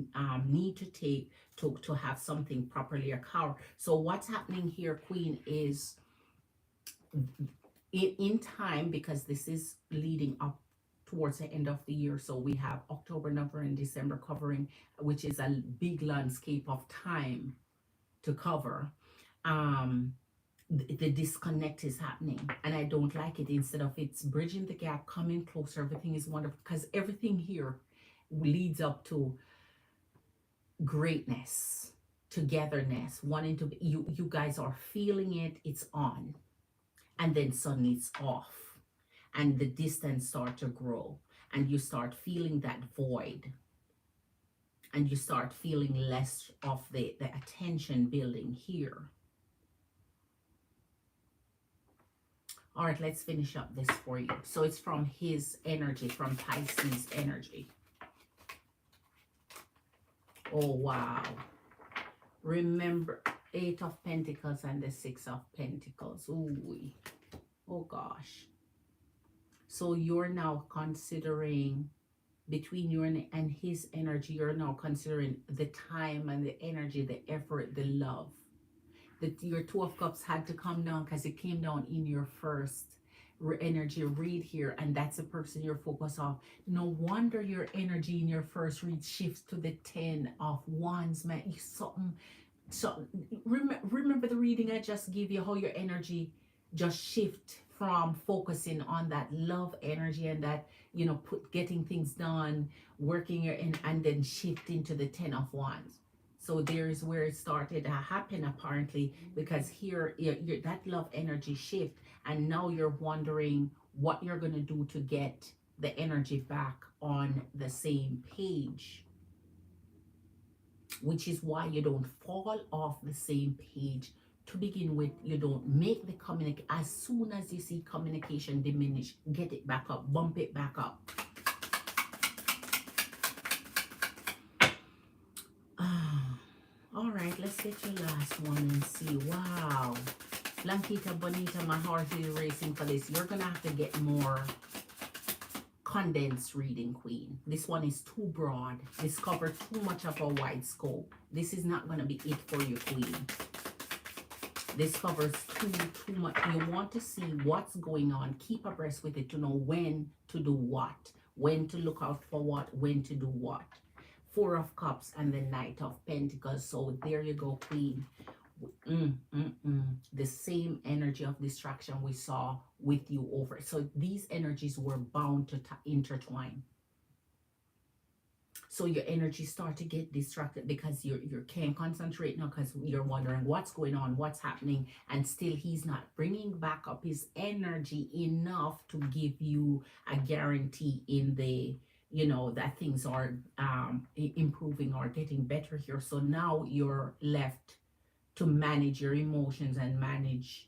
need to take to have something properly occur. So what's happening here, Queen, is in time, because this is leading up towards the end of the year. So we have October, November, and December covering, which is a big landscape of time to cover. The disconnect is happening and I don't like it. Instead of it's bridging the gap, coming closer, everything is wonderful because everything here leads up to greatness, togetherness, wanting to be, you guys are feeling it, it's on, and then suddenly it's off. And the distance start to grow and you start feeling that void and you start feeling less of the attention building here. All right, let's finish up this for you. So it's from his energy, from Pisces energy. Oh, wow. Remember, 8 of Pentacles and the 6 of Pentacles. Ooh. Oh, gosh. So you're now considering, between you and his energy, you're now considering the time and the energy, the effort, the love. That your Two of Cups had to come down because it came down in your first energy read here, and that's the person you're focused on. No wonder your energy in your first read shifts to the 10 of Wands, man. Remember the reading I just gave you, how your energy just shift from focusing on that love energy and that, you know, getting things done, working your and then shifting to the 10 of Wands. So there's where it started to happen apparently, because here that love energy shift, and now you're wondering what you're going to do to get the energy back on the same page, which is why you don't fall off the same page to begin with. You don't make the communication. As soon as you see communication diminish, get it back up, bump it back up. All right, let's get your last one and see. Wow. Blanquita Bonita, my heart is racing for this. You're going to have to get more condensed reading, Queen. This one is too broad. This covers too much of a wide scope. This is not going to be it for you, Queen. This covers too much. You want to see what's going on. Keep abreast with it to know when to do what, when to look out for what, when to do what. 4 of Cups and the Knight of Pentacles. So there you go, Queen. The same energy of distraction we saw with you over. So these energies were bound to intertwine. So your energy start to get distracted because you can't concentrate now because you're wondering what's going on, what's happening, and still he's not bringing back up his energy enough to give you a guarantee in the you know, that things are improving or getting better here. So now you're left to manage your emotions and manage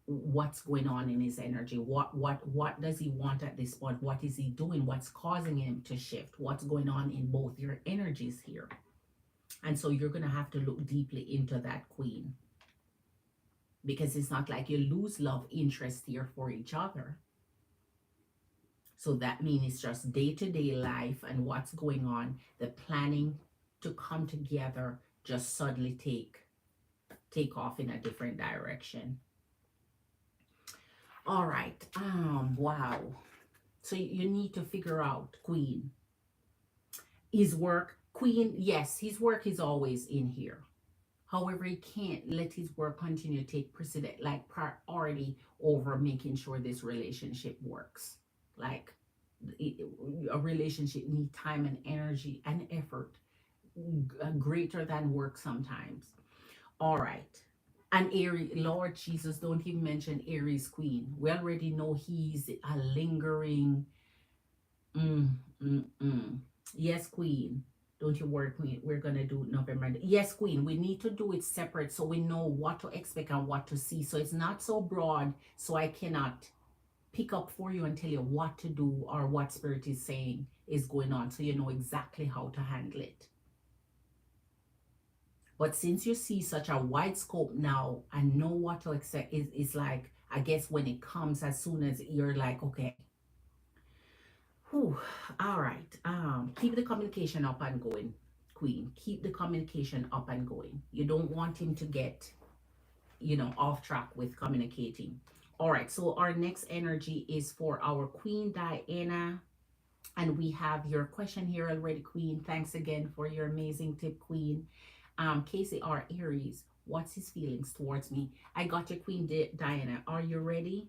what's going on in his energy. What does he want at this point? What is he doing? What's causing him to shift? What's going on in both your energies here? And so you're going to have to look deeply into that, Queen, because it's not like you lose love interest here for each other. So that means it's just day-to-day life and what's going on. The planning to come together just suddenly take off in a different direction. All right. Wow. So you need to figure out, Queen, his work. Queen, yes, his work is always in here. However, he can't let his work continue to take precedent, like priority over making sure this relationship works. Like a relationship needs time and energy and effort greater than work sometimes. All right. And Aries, Lord Jesus, don't even mention Aries Queen. We already know he's a lingering. Mm, mm, mm. Yes, Queen. Don't you worry, Queen. We're going to do November. Yes, Queen. We need to do it separate so we know what to expect and what to see. So it's not so broad, so I cannot pick up for you and tell you what to do or what Spirit is saying is going on, so you know exactly how to handle it. But since you see such a wide scope now and know what to expect, it's like, I guess when it comes, as soon as you're like, okay, whew, all right, keep the communication up and going, Queen. Keep the communication up and going. You don't want him to get, you know, off track with communicating. All right, so our next energy is for our Queen Diana. And we have your question here already, Queen. Thanks again for your amazing tip, Queen. KCR Aries, what's his feelings towards me? I got your Queen Diana. Are you ready?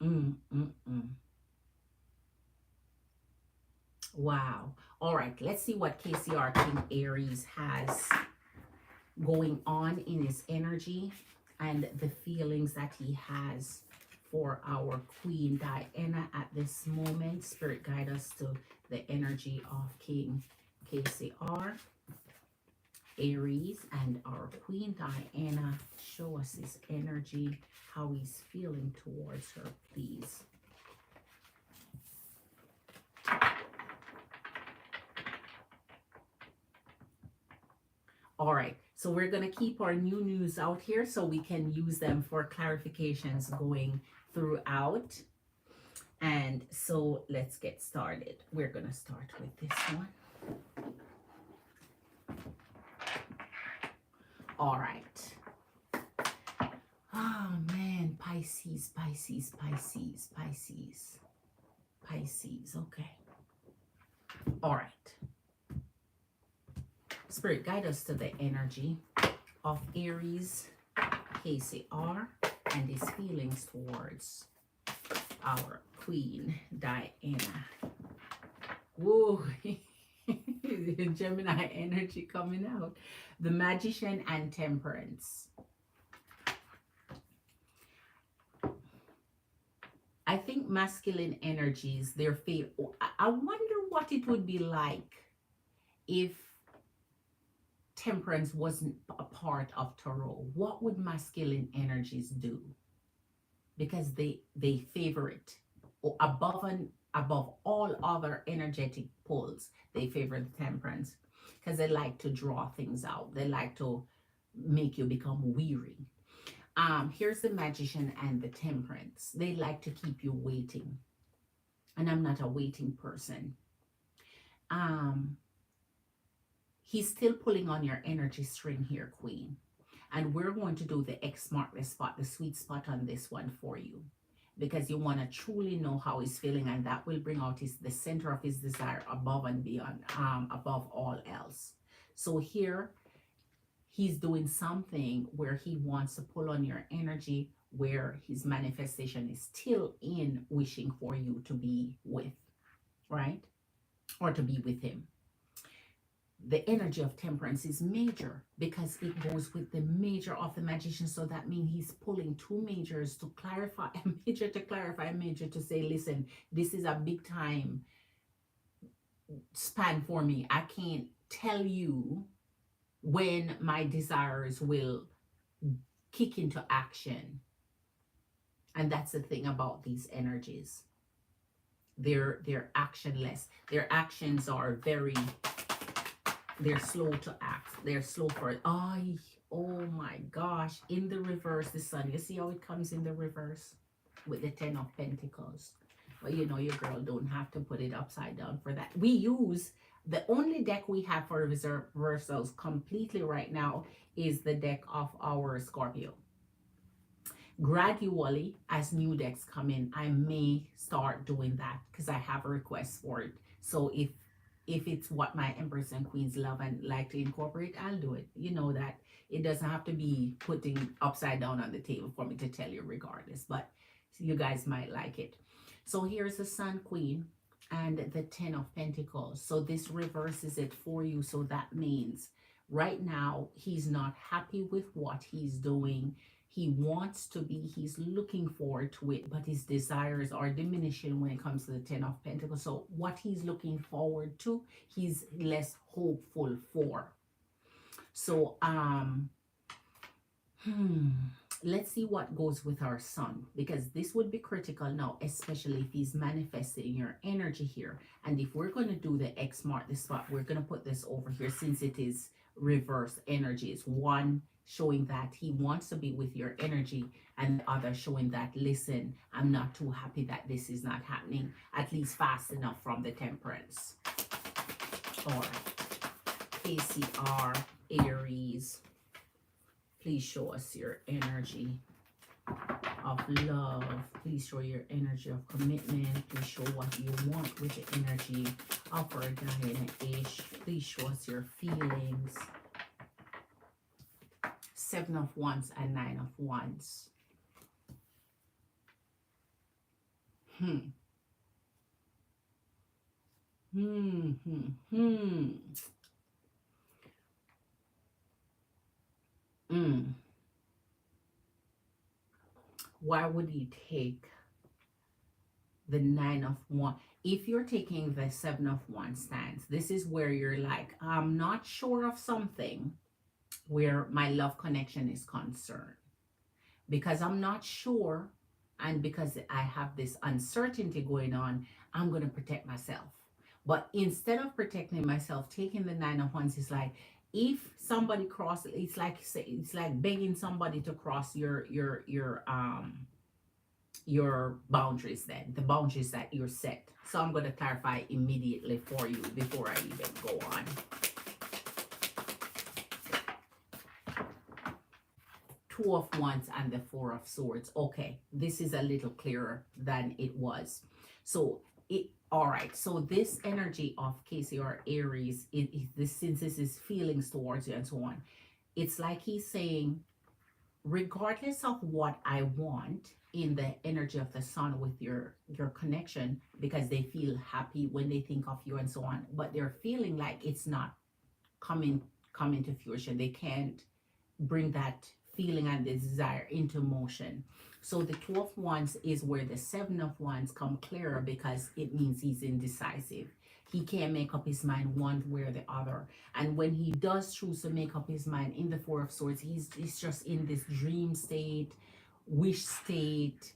Mm, mm, mm. Wow. All right, let's see what KCR King Aries has going on in his energy and the feelings that he has for our Queen Diana at this moment. Spirit, guide us to the energy of King KCR Aries and our Queen Diana. Show us his energy, how he's feeling towards her, please. All right, so we're going to keep our new news out here so we can use them for clarifications going throughout. And so let's get started. We're going to start with this one. All right. Oh man, Pisces, Pisces, Pisces, Pisces, Pisces. Okay. All right. Spirit, guide us to the energy of Aries, KCR, and his feelings towards our Queen Diana. Whoa. Gemini energy coming out. The Magician and Temperance. I think masculine energies, their fate. I wonder what it would be like if Temperance wasn't a part of Tarot. What would masculine energies do? Because they favor it above all other energetic poles. They favor the Temperance because they like to draw things out. They like to make you become weary. Here's the Magician and the Temperance. They like to keep you waiting, and I'm not a waiting person. He's still pulling on your energy string here, Queen. And we're going to do the X mark the spot, the sweet spot on this one for you, because you want to truly know how he's feeling, and that will bring out the center of his desire above and beyond, above all else. So here, he's doing something where he wants to pull on your energy, where his manifestation is still in wishing for you to be with, right? Or to be with him. the energy of temperance is major because it goes with the major of the magician. So that means he's pulling two majors to clarify a major, to clarify a major, to say, listen, this is a big time span for me. I can't tell you when my desires will kick into action. And that's the thing about these energies. They're actionless. Their actions are very, they're slow to act. They're slow for it. Oh my gosh. In the reverse, the sun. You see how it comes in the reverse with the 10 of Pentacles. But you know, your girl don't have to put it upside down for that. We use the only deck we have for reversals completely right now is the deck of our Scorpio. Gradually, as new decks come in, I may start doing that because I have a request for it. So if it's what my Empress and Queens love and like to incorporate, I'll do it. You know that it doesn't have to be putting upside down on the table for me to tell you regardless, but you guys might like it. So here's the Sun, Queen, and the 10 of Pentacles. So this reverses it for you. So that means right now he's not happy with what he's doing. He wants to be, he's looking forward to it, but his desires are diminishing when it comes to the 10 of Pentacles. So what he's looking forward to, he's less hopeful for. So, let's see what goes with our Sun, because this would be critical now, especially if he's manifesting your energy here. And if we're going to do the X mark the spot, we're going to put this over here since it is reverse energy. It's one showing that he wants to be with your energy, and the other showing that, listen, I'm not too happy that this is not happening, at least fast enough, from the Temperance. Or KCR, Aries, please show us your energy of love. Please show your energy of commitment. Please show what you want with the energy of our Diana-ish. Please show us your feelings. 7 of Wands and 9 of Wands. Why would he take the 9 of Wands? If you're taking the 7 of Wands stance, this is where you're like, I'm not sure of something where my love connection is concerned, because I'm not sure, and because I have this uncertainty going on, I'm going to protect myself. But instead of protecting myself, taking the 9 of Wands is like, if somebody crosses, it's like begging somebody to cross your boundaries, then the boundaries that you're set. So I'm going to clarify immediately for you before I even go on. Two of Wands and the 4 of Swords. Okay, this is a little clearer than it was. So all right, so this energy of KCR Aries, since this is feelings towards you and so on, it's like he's saying, regardless of what I want in the energy of the Sun with your connection, because they feel happy when they think of you and so on, but they're feeling like it's not coming to fruition. They can't bring that feeling and the desire into motion. So the 2 of Wands is where the 7 of Wands come clearer, because it means he's indecisive. He can't make up his mind one way or the other. And when he does choose to make up his mind in the 4 of Swords, he's just in this dream state, wish state,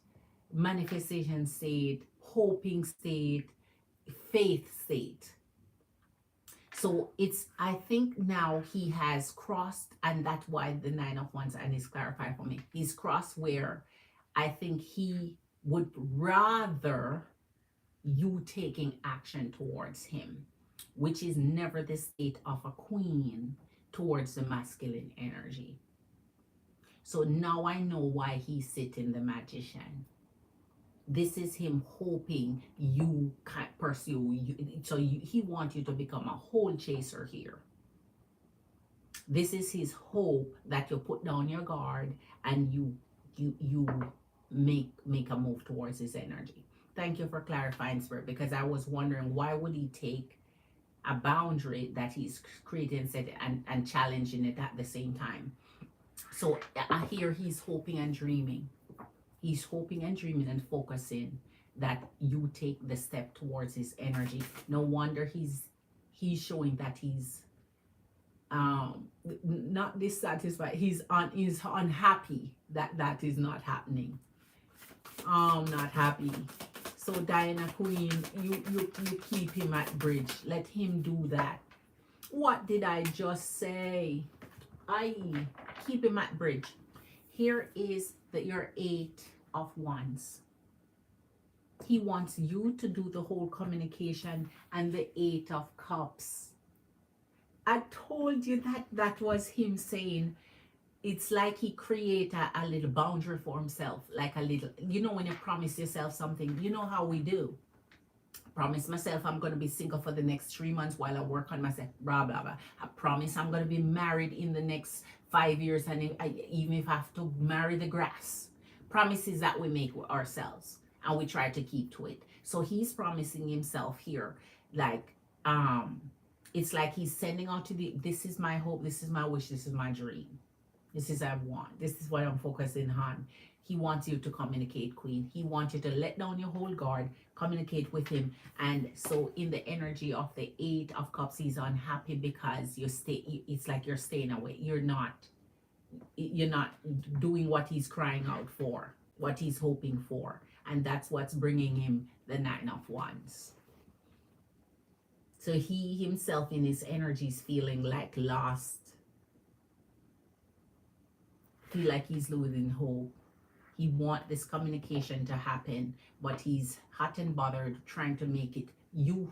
manifestation state, hoping state, faith state. So it's, I think now he has crossed, and that's why the 9 of Wands, and it's clarified for me, he's crossed where I think he would rather you taking action towards him, which is never the state of a queen towards the masculine energy. So now I know why he's sitting the Magician. This is him hoping you can pursue you. So he wants you to become a whole chaser here. This is his hope that you put down your guard and you make a move towards his energy. Thank you for clarifying, Spirit, because I was wondering, why would he take a boundary that he's creating set and challenging it at the same time. So here he's hoping and dreaming. He's hoping and dreaming and focusing that you take the step towards his energy. No wonder he's showing that he's not dissatisfied. He's unhappy that that is not happening. Not happy. So Diana Queen, you keep him at bridge. Let him do that. What did I just say? I keep him at bridge. Here is your 8 of Wands. He wants you to do the whole communication, and the 8 of Cups. I told you that was him saying, it's like he create a little boundary for himself, like a little, you know, when you promise yourself something, you know how we do. Promise myself I'm going to be single for the next 3 months while I work on myself, blah, blah, blah. I promise I'm going to be married in the next 5 years, and even if I have to marry the grass. Promises that we make with ourselves, and we try to keep to it. So he's promising himself here, like, it's like he's sending out to this is my hope, this is my wish, this is my dream. This is what I want. This is what I'm focusing on. He wants you to communicate, Queen. He wants you to let down your whole guard, communicate with him. And so in the energy of the 8 of Cups, he's unhappy because it's like you're staying away. You're not doing what he's crying out for, what he's hoping for. And that's what's bringing him the 9 of Wands. So he himself in his energy is feeling like lost. Feel like he's losing hope. He wants this communication to happen, but he's hot and bothered trying to make it you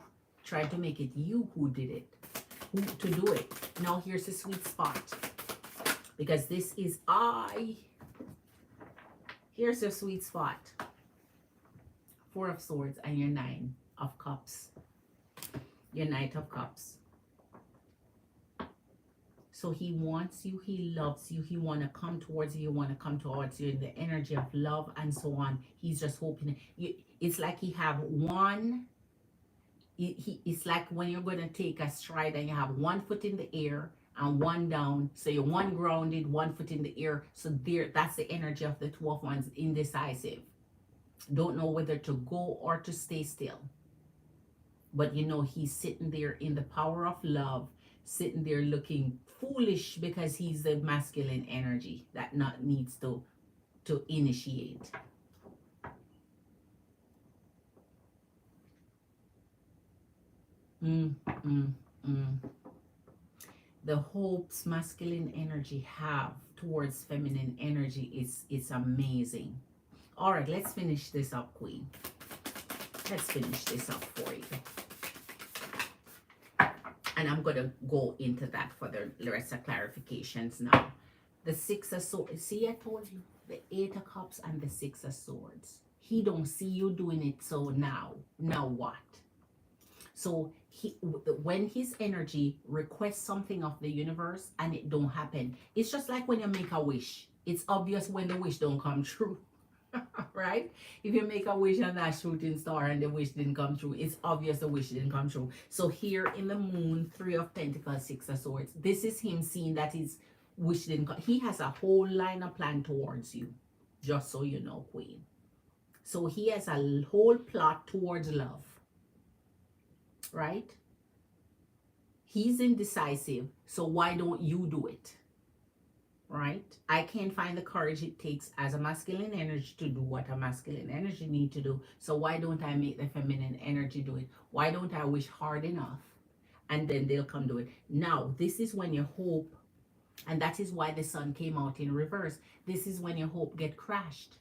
who did it, who to do it. Now here's the sweet spot, because this is here's the sweet spot. 4 of Swords and your 9 of Cups, your Knight of Cups. So he wants you, he loves you, he want to come towards you, in the energy of love and so on. He's just hoping. It's like he have one, it's like when you're going to take a stride and you have 1 foot in the air and 1 down. So you're 1 grounded, 1 foot in the air. So that's the energy of the 2 of Wands, indecisive. Don't know whether to go or to stay still. But you know, he's sitting there in the power of love, sitting there looking foolish because he's the masculine energy that needs to initiate. The hopes masculine energy have towards feminine energy is amazing. All right, let's finish this up, Queen. Let's finish this up for you. And I'm going to go into that for the rest of clarifications now. The 6 of Swords. See, I told you. The 8 of Cups and the 6 of Swords. He don't see you doing it, so now what? So when his energy requests something of the universe and it don't happen, it's just like when you make a wish. It's obvious when the wish don't come true. Right? If you make a wish on that shooting star and the wish didn't come true, it's obvious the wish didn't come true. So here in the Moon, 3 of Pentacles, 6 of Swords, this is him seeing that his wish didn't come. He has a whole line of plan towards you, just so you know, Queen. So he has a whole plot towards love, right? He's indecisive, so why don't you do it? Right? I can't find the courage it takes as a masculine energy to do what a masculine energy need to do. So why don't I make the feminine energy do it? Why don't I wish hard enough? And then they'll come do it. Now, this is when your hope, and that is why the Sun came out in reverse. This is when your hope get crashed.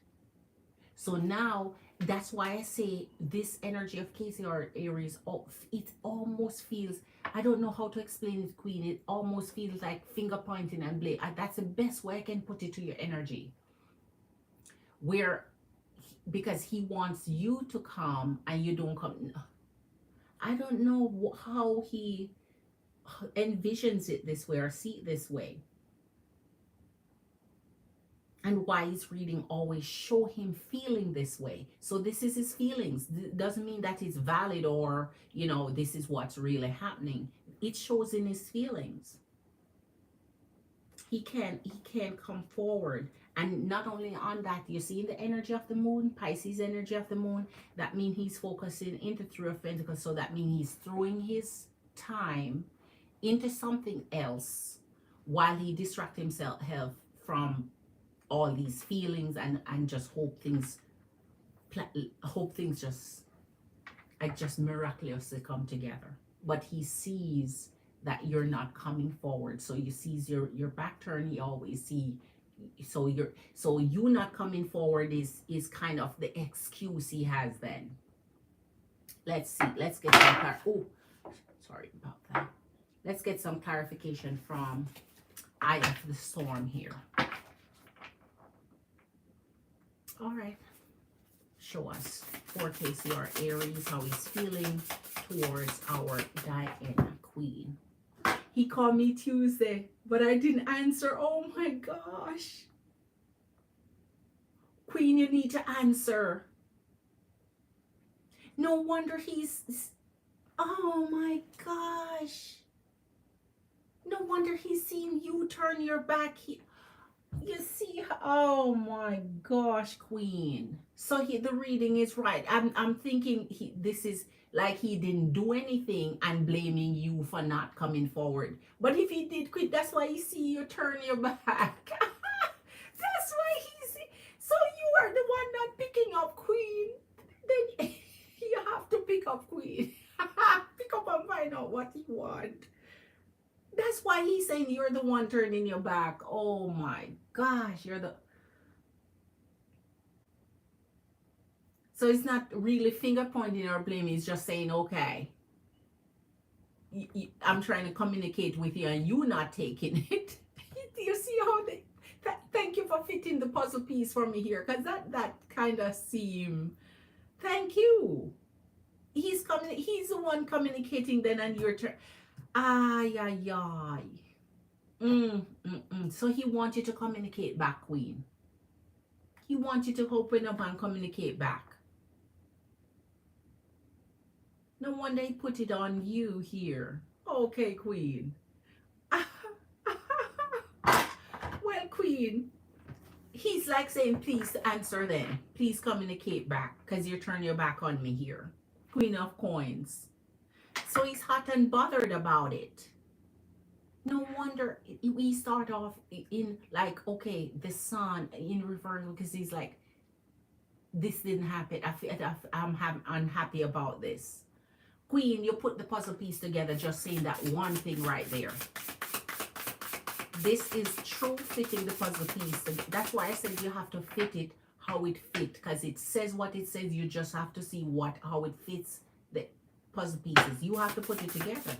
So now, that's why I say this energy of Casey or Aries, it almost feels, I don't know how to explain it, Queen. It almost feels like finger pointing and blame. That's the best way I can put it to your energy. Because he wants you to come and you don't come. I don't know how he envisions it this way or see it this way. And why is reading always show him feeling this way? So this is his feelings. Doesn't mean that it's valid or, you know, this is what's really happening. It shows in his feelings. He can come forward. And not only on that, you see in the energy of the moon, Pisces energy of the moon, that means he's focusing into Three of Pentacles. So that means he's throwing his time into something else while he distracts himself from all these feelings and just hope things just miraculously come together. But he sees that you're not coming forward, so you sees your back turn. He always see, so you not coming forward is kind of the excuse he has. Then let's see, let's get some sorry about that. Let's get some clarification from Eye of the Storm here. All right, show us for Casey or Aries how he's feeling towards our Diana Queen. He called me Tuesday, but I didn't answer. Oh my gosh. Queen, you need to answer. No wonder he's, oh my gosh. No wonder he's seeing you turn your back. You see, oh my gosh, Queen. So the reading is right. I'm thinking this is like he didn't do anything and blaming you for not coming forward. But if he did quit, that's why he see you turn your back. That's why he see. So you are the one not picking up, Queen. Then you have to pick up, Queen. Pick up and find out what you want. That's why he's saying you're the one turning your back. Oh my gosh, you're the... So it's not really finger pointing or blaming. It's just saying, okay, I'm trying to communicate with you and you not taking it. You see how they... Thank you for fitting the puzzle piece for me here. Because that kind of seem... Thank you. He's the one communicating then, and you're... Ay, ay, ay. So he wants you to communicate back, Queen. He wants you to open up and communicate back. No wonder he put it on you here. Okay, Queen. Well, Queen, he's like saying, please answer then. Please communicate back, because you turn your back on me here. Queen of Coins. So he's hot and bothered about it. No wonder we start off in like, okay, the Sun in reverse, because he's like, this didn't happen. I'm unhappy about this. Queen, you put the puzzle piece together just saying that one thing right there. This is true fitting the puzzle piece. That's why I said you have to fit it how it fit, because it says what it says. You just have to see how it fits the puzzle pieces. You have to put it together,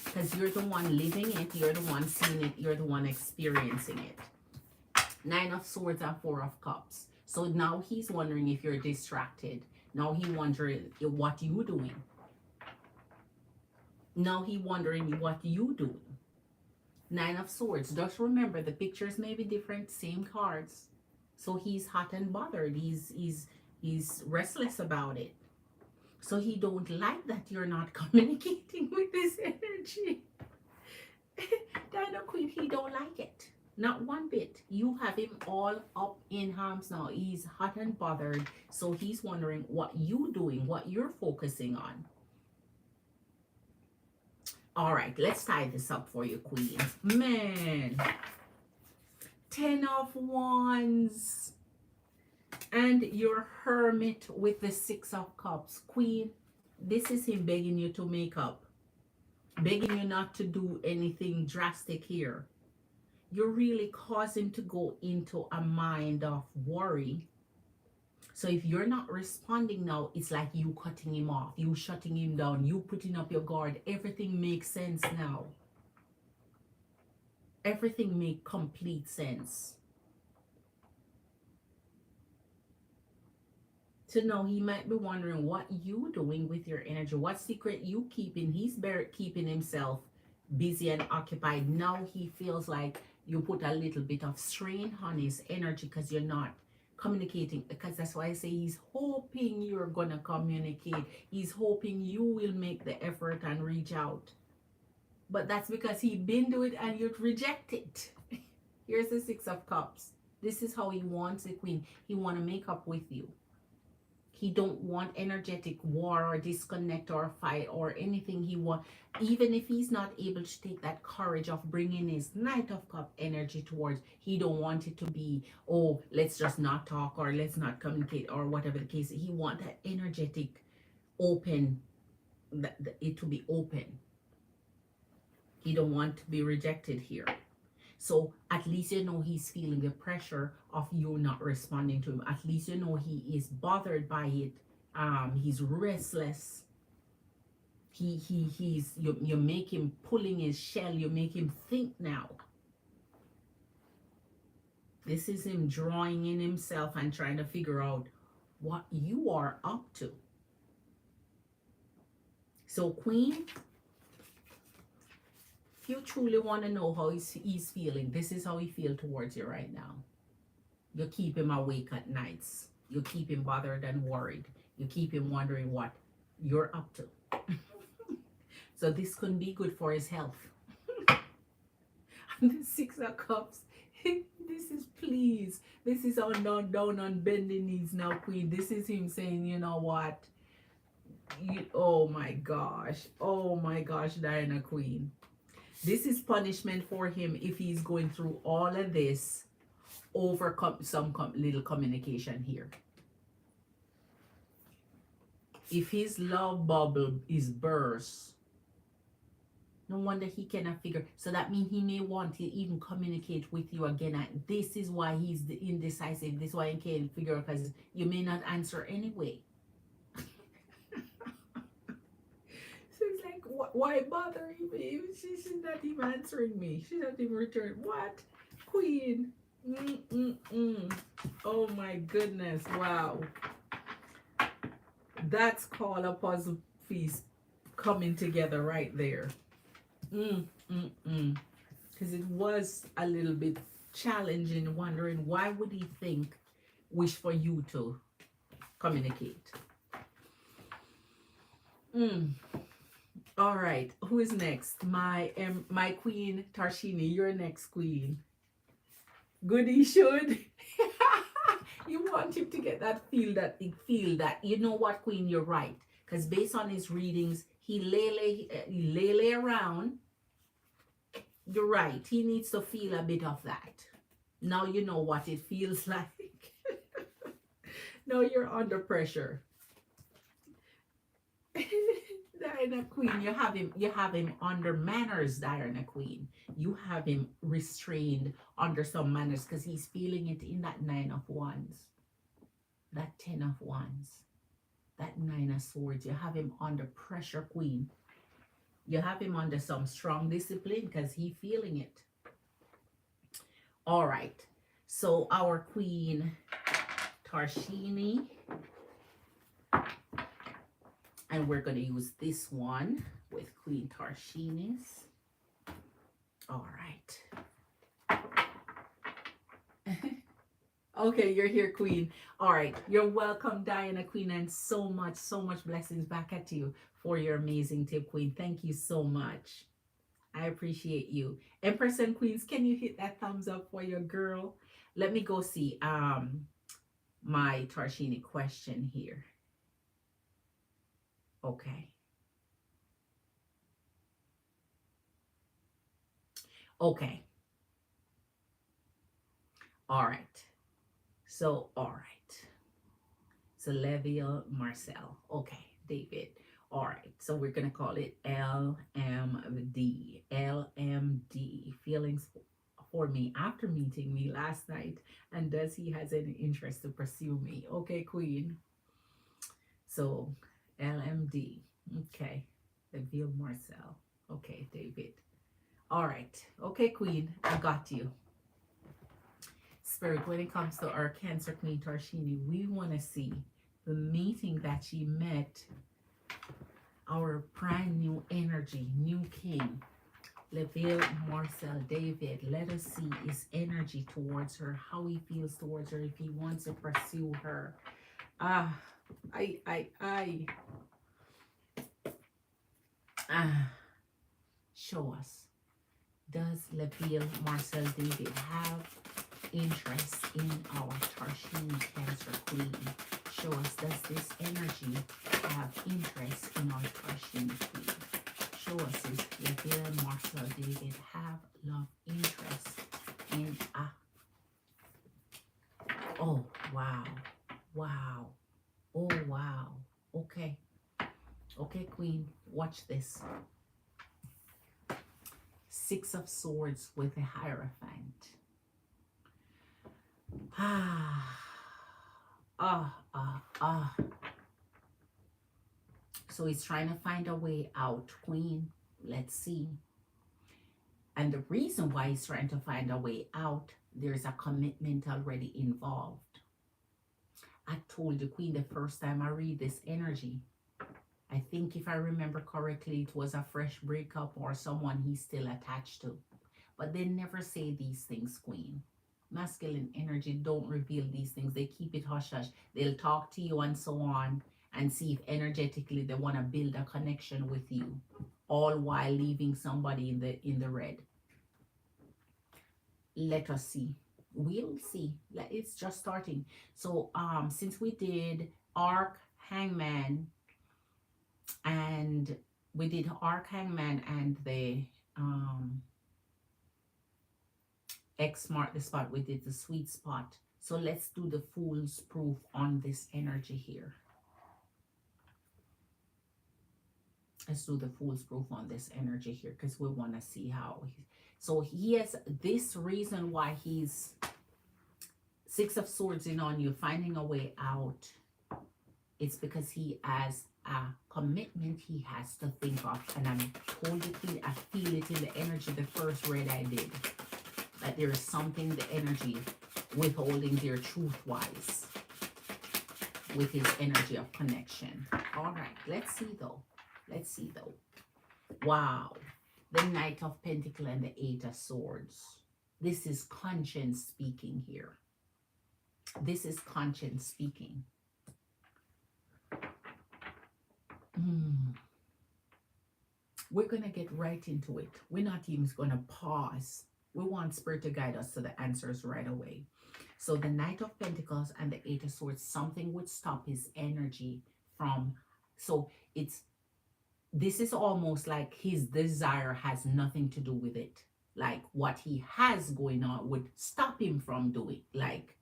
because you're the one living it, you're the one seeing it, you're the one experiencing it. Nine of Swords and Four of Cups. So now he's wondering if you're distracted. Now he wondering what you doing. Now he wondering what you doing. Nine of Swords. Just remember, the pictures may be different, same cards. So he's hot and bothered. He's restless about it. So he don't like that you're not communicating with this energy. Dino Queen, he don't like it. Not one bit. You have him all up in arms now. He's hot and bothered. So he's wondering what you doing, what you're focusing on. All right, let's tie this up for you, Queen. Man. 10 of Wands. And your Hermit with the 6 of Cups. Queen, this is him begging you to make up. Begging you not to do anything drastic here. You're really causing to go into a mind of worry. So if you're not responding now, it's like you cutting him off. You shutting him down. You putting up your guard. Everything makes sense now. Everything makes complete sense. So now he might be wondering what you doing with your energy. What secret you keeping? He's keeping himself busy and occupied. Now he feels like you put a little bit of strain on his energy because you're not communicating. Because that's why I say he's hoping you're gonna communicate. He's hoping you will make the effort and reach out. But that's because he been do it and you'd reject it. Here's the Six of Cups. This is how he wants the Queen. He want to make up with you. He don't want energetic war or disconnect or fight or anything. He want, even if he's not able to take that courage of bringing his Knight of Cup energy towards, he don't want it to be, oh, let's just not talk or let's not communicate or whatever the case. He want that energetic open, it to be open. He don't want to be rejected here. So at least you know he's feeling the pressure of you not responding to him. At least you know he is bothered by it. He's restless. You make him pulling his shell. You make him think now. This is him drawing in himself and trying to figure out what you are up to. So Queen, if you truly want to know how he's feeling, this is how he feels towards you right now. You keep him awake at nights. You keep him bothered and worried. You keep him wondering what you're up to. So this couldn't be good for his health. And the Six of Cups, this is please. This is on down on bending knees now, Queen. This is him saying, you know what? Oh my gosh, Diana Queen. This is punishment for him if he's going through all of this over some little communication here. If his love bubble is burst, no wonder he cannot figure. So that means he may want to even communicate with you again. And this is why he's indecisive. This is why he can't figure out, because you may not answer anyway. Why bother me? She's not even answering me. She's not even returning. What? Queen. Oh my goodness. Wow. That's called a puzzle piece coming together right there. Because it was a little bit challenging, wondering why would he wish for you to communicate. All right, who is next? My Queen Tarshini, you're next, Queen. Good, he should. You want him to get that feel that you know what, Queen, you're right. Because based on his readings, he lay around. You're right. He needs to feel a bit of that. Now you know what it feels like. Now you're under pressure. Diana Queen, you have him under manners, Diana Queen. You have him restrained under some manners because he's feeling it in that 9 of Wands, that 10 of Wands, that 9 of Swords. You have him under pressure, Queen. You have him under some strong discipline because he's feeling it. All right. So our Queen Tarshini. And we're going to use this one with Queen Tarshini's. All right. Okay, you're here, Queen. All right. You're welcome, Diana Queen, and so much blessings back at you for your amazing tip, Queen. Thank you so much. I appreciate you. Empress and Queens, can you hit that thumbs up for your girl? Let me go see my Tarshini question here. Okay. Okay. All right. So, all right. So, Leviel Marcel. Okay, David. All right. So, we're going to call it LMD. LMD. Feelings for me after meeting me last night. And does he has any interest to pursue me? Okay, Queen. So, LMD. Okay. Leviel Marcel. Okay, David. All right. Okay, Queen. I got you. Spirit, when it comes to our Cancer Queen Tarshini, we want to see the meeting that she met our brand new energy, new king. Laville Marcel David, let us see his energy towards her, how he feels towards her, if he wants to pursue her. Ah, I. Ah, show us. Does Laville Marcel David have interest in our Tarshini Cancer Queen? Show us, does this energy have interest in our Tarshini Queen? Show us, is Laville Marcel David have love interest in oh wow, wow, oh wow, okay, okay, Queen, watch this. Six of Swords with a Hierophant. So he's trying to find a way out, Queen. Let's see. And the reason why he's trying to find a way out, there's a commitment already involved. I told you, Queen, the first time I read this energy, I think if I remember correctly, it was a fresh breakup or someone he's still attached to. But they never say these things, Queen. Masculine energy don't reveal these things. They keep it hush hush. They'll talk to you and so on and see if energetically they want to build a connection with you, all while leaving somebody in the red. Let us see. We'll see. It's just starting. So since we did Arc, Hangman, and we did Arc, Hangman, and the X mark the spot, we did the sweet spot. So let's do the fool's proof on this energy here. Let's do the fool's proof on this energy here, because we want to see how so he has this reason why he's Six of Swords in on you, finding a way out. It's because he has a commitment he has to think of. And I'm told you, I feel it in the energy, the first read I did, that there is something, the energy withholding there truth-wise with his energy of connection. All right, let's see though. Let's see though. Wow. The Knight of Pentacles and the Eight of Swords. This is conscience speaking here. This is conscience speaking. We're going to get right into it. We're not even going to pause. We want Spirit to guide us to the answers right away. So the Knight of Pentacles and the Eight of Swords, something would stop his energy from, so this is almost like his desire has nothing to do with it. Like what he has going on would stop him from doing, like,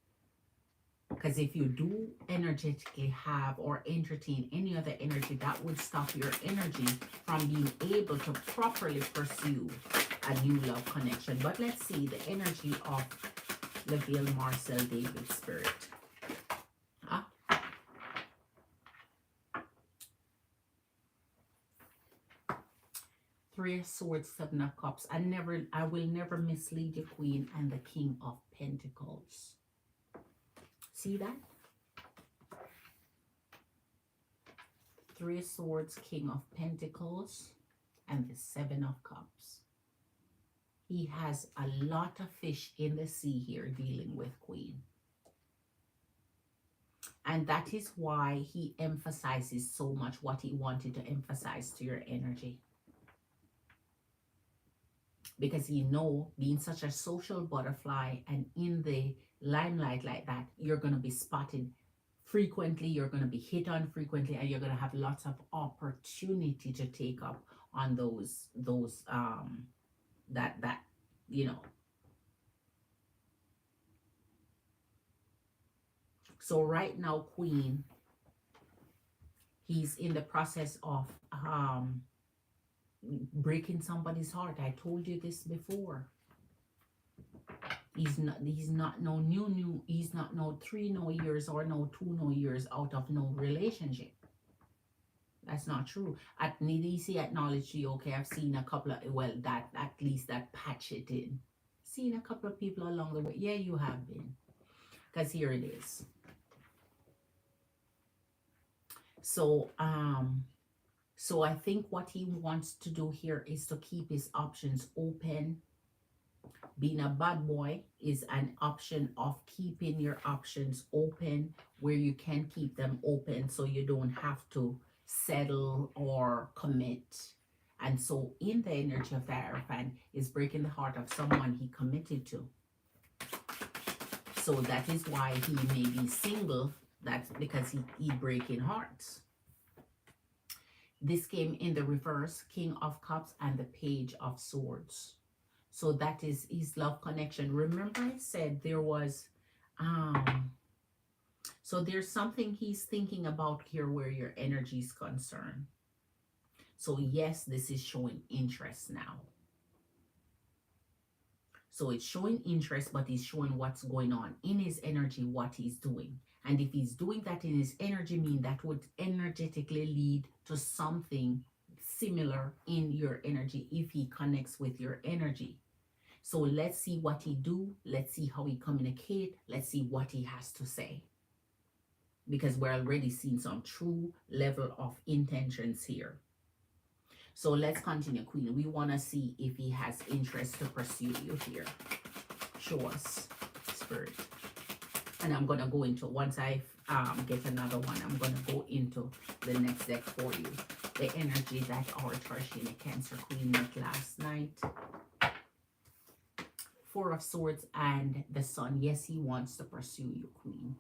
because if you do energetically have or entertain any other energy, that would stop your energy from being able to properly pursue a new love connection. But let's see the energy of Laville Marcel David Spirit. Three of Swords, Seven of Cups. I will never mislead you, Queen, and the King of Pentacles. See that? Three of Swords, King of Pentacles, and the Seven of Cups. He has a lot of fish in the sea here dealing with, Queen. And that is why he emphasizes so much what he wanted to emphasize to your energy. Because you know, being such a social butterfly and in the limelight like that, you're going to be spotted frequently, you're going to be hit on frequently, and you're going to have lots of opportunity to take up on those that you know. So right now, Queen, he's in the process of breaking somebody's heart. I told you this before. He's not no new, he's not no 3 no years or no 2 no years out of no relationship. That's not true. At Nidisi acknowledged you, okay, I've seen a couple of, well, that at least that patch it in. Seen a couple of people along the way. Yeah, you have been. Because here it is. So I think what he wants to do here is to keep his options open. Being a bad boy is an option of keeping your options open, where you can keep them open so you don't have to settle or commit. And so in the energy of the Hierophant is breaking the heart of someone he committed to. So that is why he may be single. That's because he breaking hearts. This came in the reverse, King of Cups and the Page of Swords. So that is his love connection. Remember I said there was, so there's something he's thinking about here where your energy is concerned. So yes, this is showing interest now. So it's showing interest, but he's showing what's going on in his energy, what he's doing. And if he's doing that in his energy, mean that would energetically lead to something similar in your energy if he connects with your energy. So let's see what he do. Let's see how he communicate. Let's see what he has to say. Because we're already seeing some true level of intentions here. So let's continue, Queen. We want to see if he has interest to pursue you here. Show us, Spirit. And I'm going to go into, once I get another one, I'm going to go into the next deck for you. The energy that our Tarshina Cancer Queen met last night. Four of Swords and the Sun. Yes, he wants to pursue you, Queen.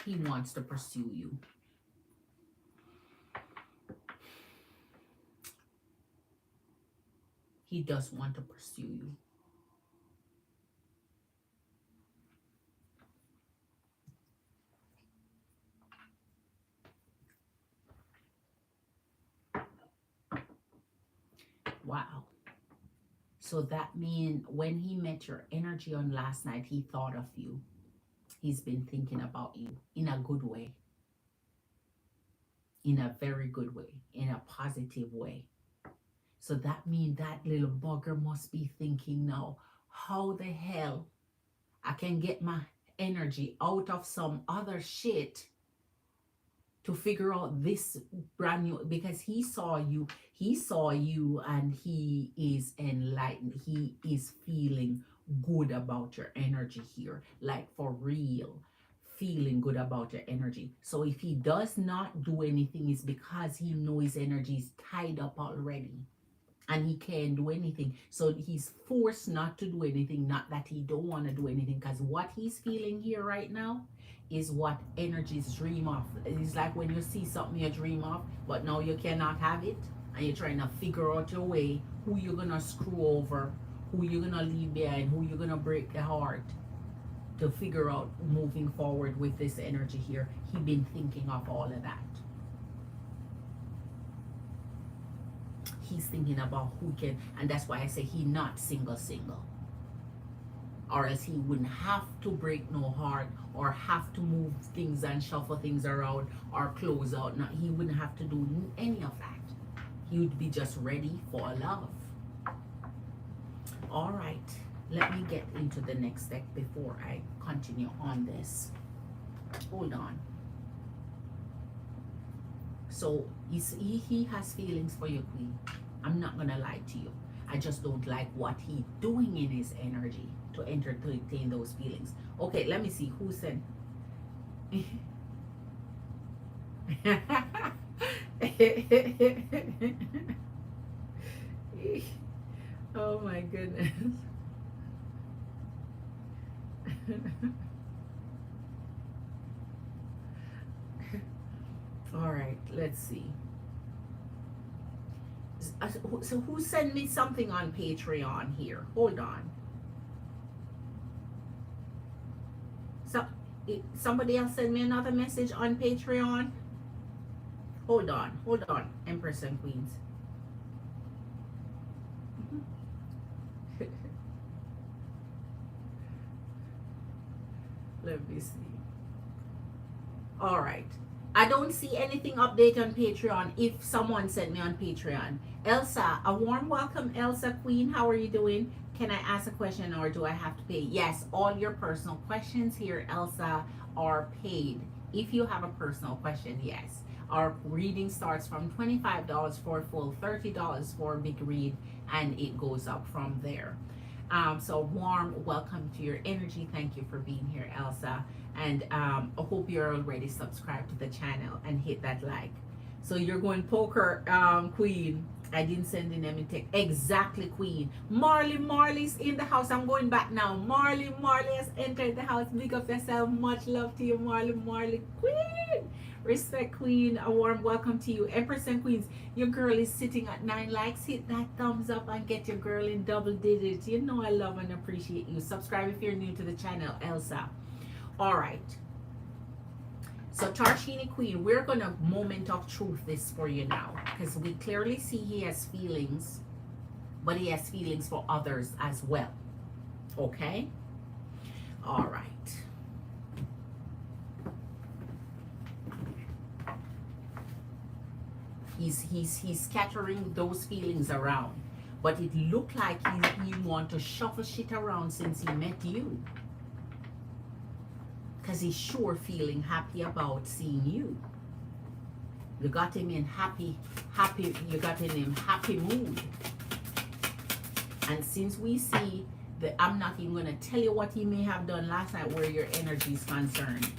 He wants to pursue you. He does want to pursue you. Wow. So that means when he met your energy on last night, he thought of you. He's been thinking about you in a good way. In a very good way. In a positive way. So that means that little bugger must be thinking now, how the hell I can get my energy out of some other shit to figure out this brand new, because he saw you and he is enlightened. He is feeling good about your energy here, like for real, feeling good about your energy. So if he does not do anything, it's because he knows his energy is tied up already and he can't do anything. So he's forced not to do anything, not that he don't want to do anything, because what he's feeling here right now is what energies dream of. It's like when you see something you dream of, but now you cannot have it, and you're trying to figure out your way, who you're gonna screw over, who you're gonna leave behind, who you're gonna break the heart, to figure out moving forward with this energy here. He's been thinking of all of that. He's thinking about who can, and that's why I say he not single, or else he wouldn't have to break no heart or have to move things and shuffle things around or close out. No, he wouldn't have to do any of that. He would be just ready for love. All right, let me get into the next deck before I continue on this. Hold on. So he has feelings for you, Queen. I'm not gonna lie to you. I just don't like what he's doing in his energy to entertain those feelings. Okay, let me see who said. Oh my goodness. All right, let's see. So who sent me something on Patreon here? Hold on. So somebody else sent me another message on Patreon. Hold on, Empress and Queens. Let me see. All right. I don't see anything update on Patreon if someone sent me on Patreon. Elsa, a warm welcome, Elsa Queen. How are you doing? Can I ask a question or do I have to pay? Yes, all your personal questions here, Elsa, are paid. If you have a personal question, yes. Our reading starts from $25 for full, $30 for a big read, and it goes up from there. So warm welcome to your energy. Thank you for being here, Elsa. And I hope you're already subscribed to the channel and hit that like. So you're going poker, Queen. I didn't send in any text. Exactly, Queen. Marley's in the house. I'm going back now. Marley has entered the house. Big up yourself. Much love to you, Marley. Queen. Respect, Queen. A warm welcome to you. Empress and Queens, your girl is sitting at 9 likes. Hit that thumbs up and get your girl in double digits. You know I love and appreciate you. Subscribe if you're new to the channel, Elsa. All right. So Tarshini Queen, we're going to moment of truth this for you now, because we clearly see he has feelings, but he has feelings for others as well. Okay? All right. He's scattering those feelings around, but it looked like he want to shuffle shit around since he met you. Because he's sure feeling happy about seeing you. You got him in happy, you got him in happy mood. And since we see that, I'm not even going to tell you what he may have done last night where your energy is concerned.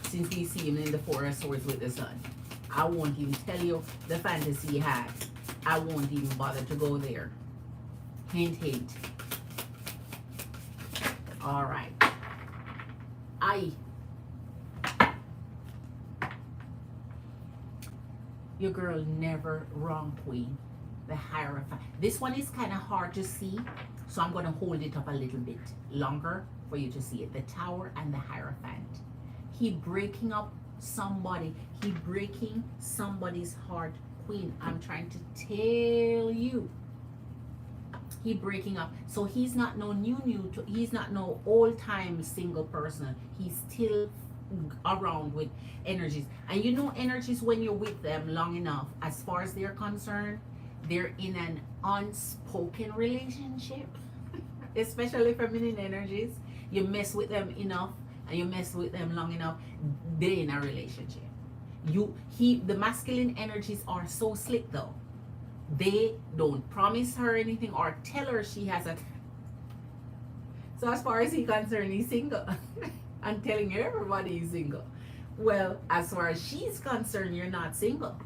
Since we see him in the Four of Swords with the Sun. I won't even tell you the fantasy he had. I won't even bother to go there. Hint, hint. All right. Your girl never wrong, Queen. The Hierophant. This one is kind of hard to see, so I'm going to hold it up a little bit longer for you to see it. The Tower and the Hierophant. He breaking up somebody. He breaking somebody's heart, Queen. I'm trying to tell you. He breaking up. So he's not no he's not no old-time single person. He's still around with energies. And you know energies, when you're with them long enough, as far as they're concerned, they're in an unspoken relationship. Especially feminine energies. You mess with them enough and you mess with them long enough, they're in a relationship. The masculine energies are so slick though. They don't promise her anything or tell her she has a... So as far as he's concerned, he's single. I'm telling everybody he's single. Well, as far as she's concerned, you're not single.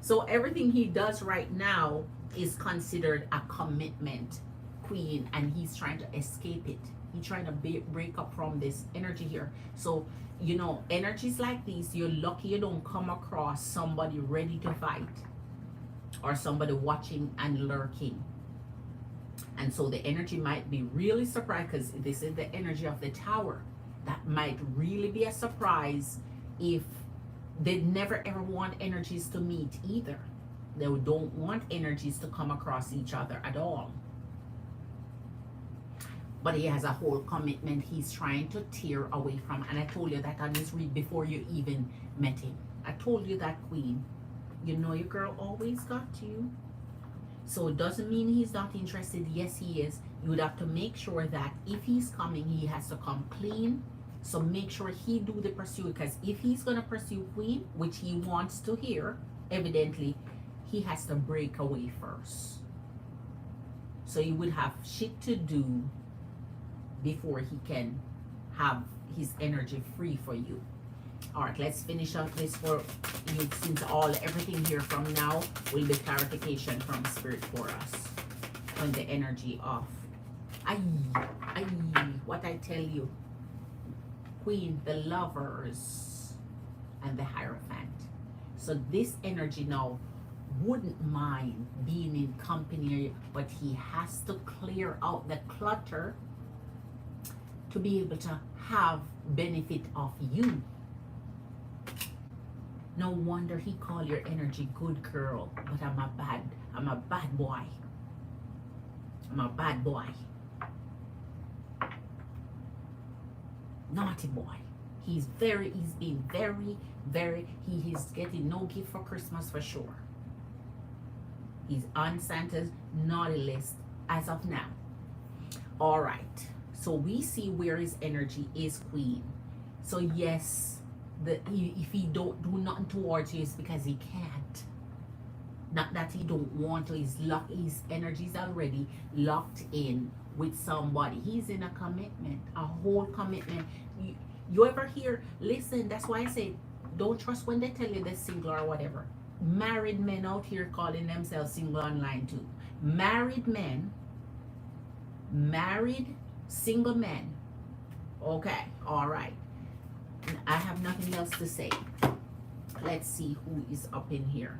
So everything he does right now is considered a commitment, Queen, and he's trying to escape it. He's trying to break up from this energy here. So, you know, energies like these, you're lucky you don't come across somebody ready to fight or somebody watching and lurking. And so the energy might be really surprised, because this is the energy of the Tower. That might really be a surprise if they never ever want energies to meet either. They don't want energies to come across each other at all. But he has a whole commitment he's trying to tear away from. And I told you that on this read before you even met him. I told you that, Queen. You know your girl always got you. So it doesn't mean he's not interested. Yes, he is. You would have to make sure that if he's coming, he has to come clean. So make sure he do the pursuit. Because if he's going to pursue Queen, which he wants to hear, evidently, he has to break away first. So you would have shit to do before he can have his energy free for you. All right, let's finish up this for you, since everything here from now will be clarification from Spirit for us on the energy of what I tell you, Queen, the Lovers and the Hierophant. So this energy now wouldn't mind being in company, but he has to clear out the clutter to be able to have benefit of you. No wonder he call your energy good girl, but I'm a bad boy. I'm a bad boy. Naughty boy. He's being very, he is getting no gift for Christmas for sure. He's on Santa's naughty list as of now. All right. So we see where his energy is, Queen. So yes, if he don't do nothing towards you, it's because he can't. Not that he don't want to. His energy's already locked in with somebody. He's in a commitment, a whole commitment. You ever hear? Listen, that's why I say don't trust when they tell you they're single or whatever. Married men out here calling themselves single online too. Married men, married single men. Okay, all right. I have nothing else to say. Let's see who is up in here.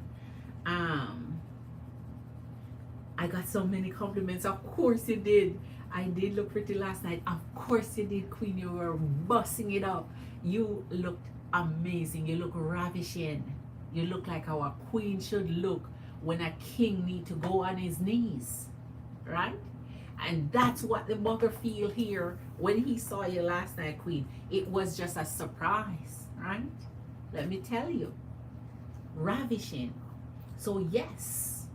I got so many compliments. Of course you did. I did look pretty last night. Of course you did, Queen. You were busting it up. You looked amazing. You look ravishing. You look like how a queen should look when a king need to go on his knees, right? And that's what the mother feel here when he saw you last night, Queen. It was just a surprise, right? Let me tell you, ravishing. So yes,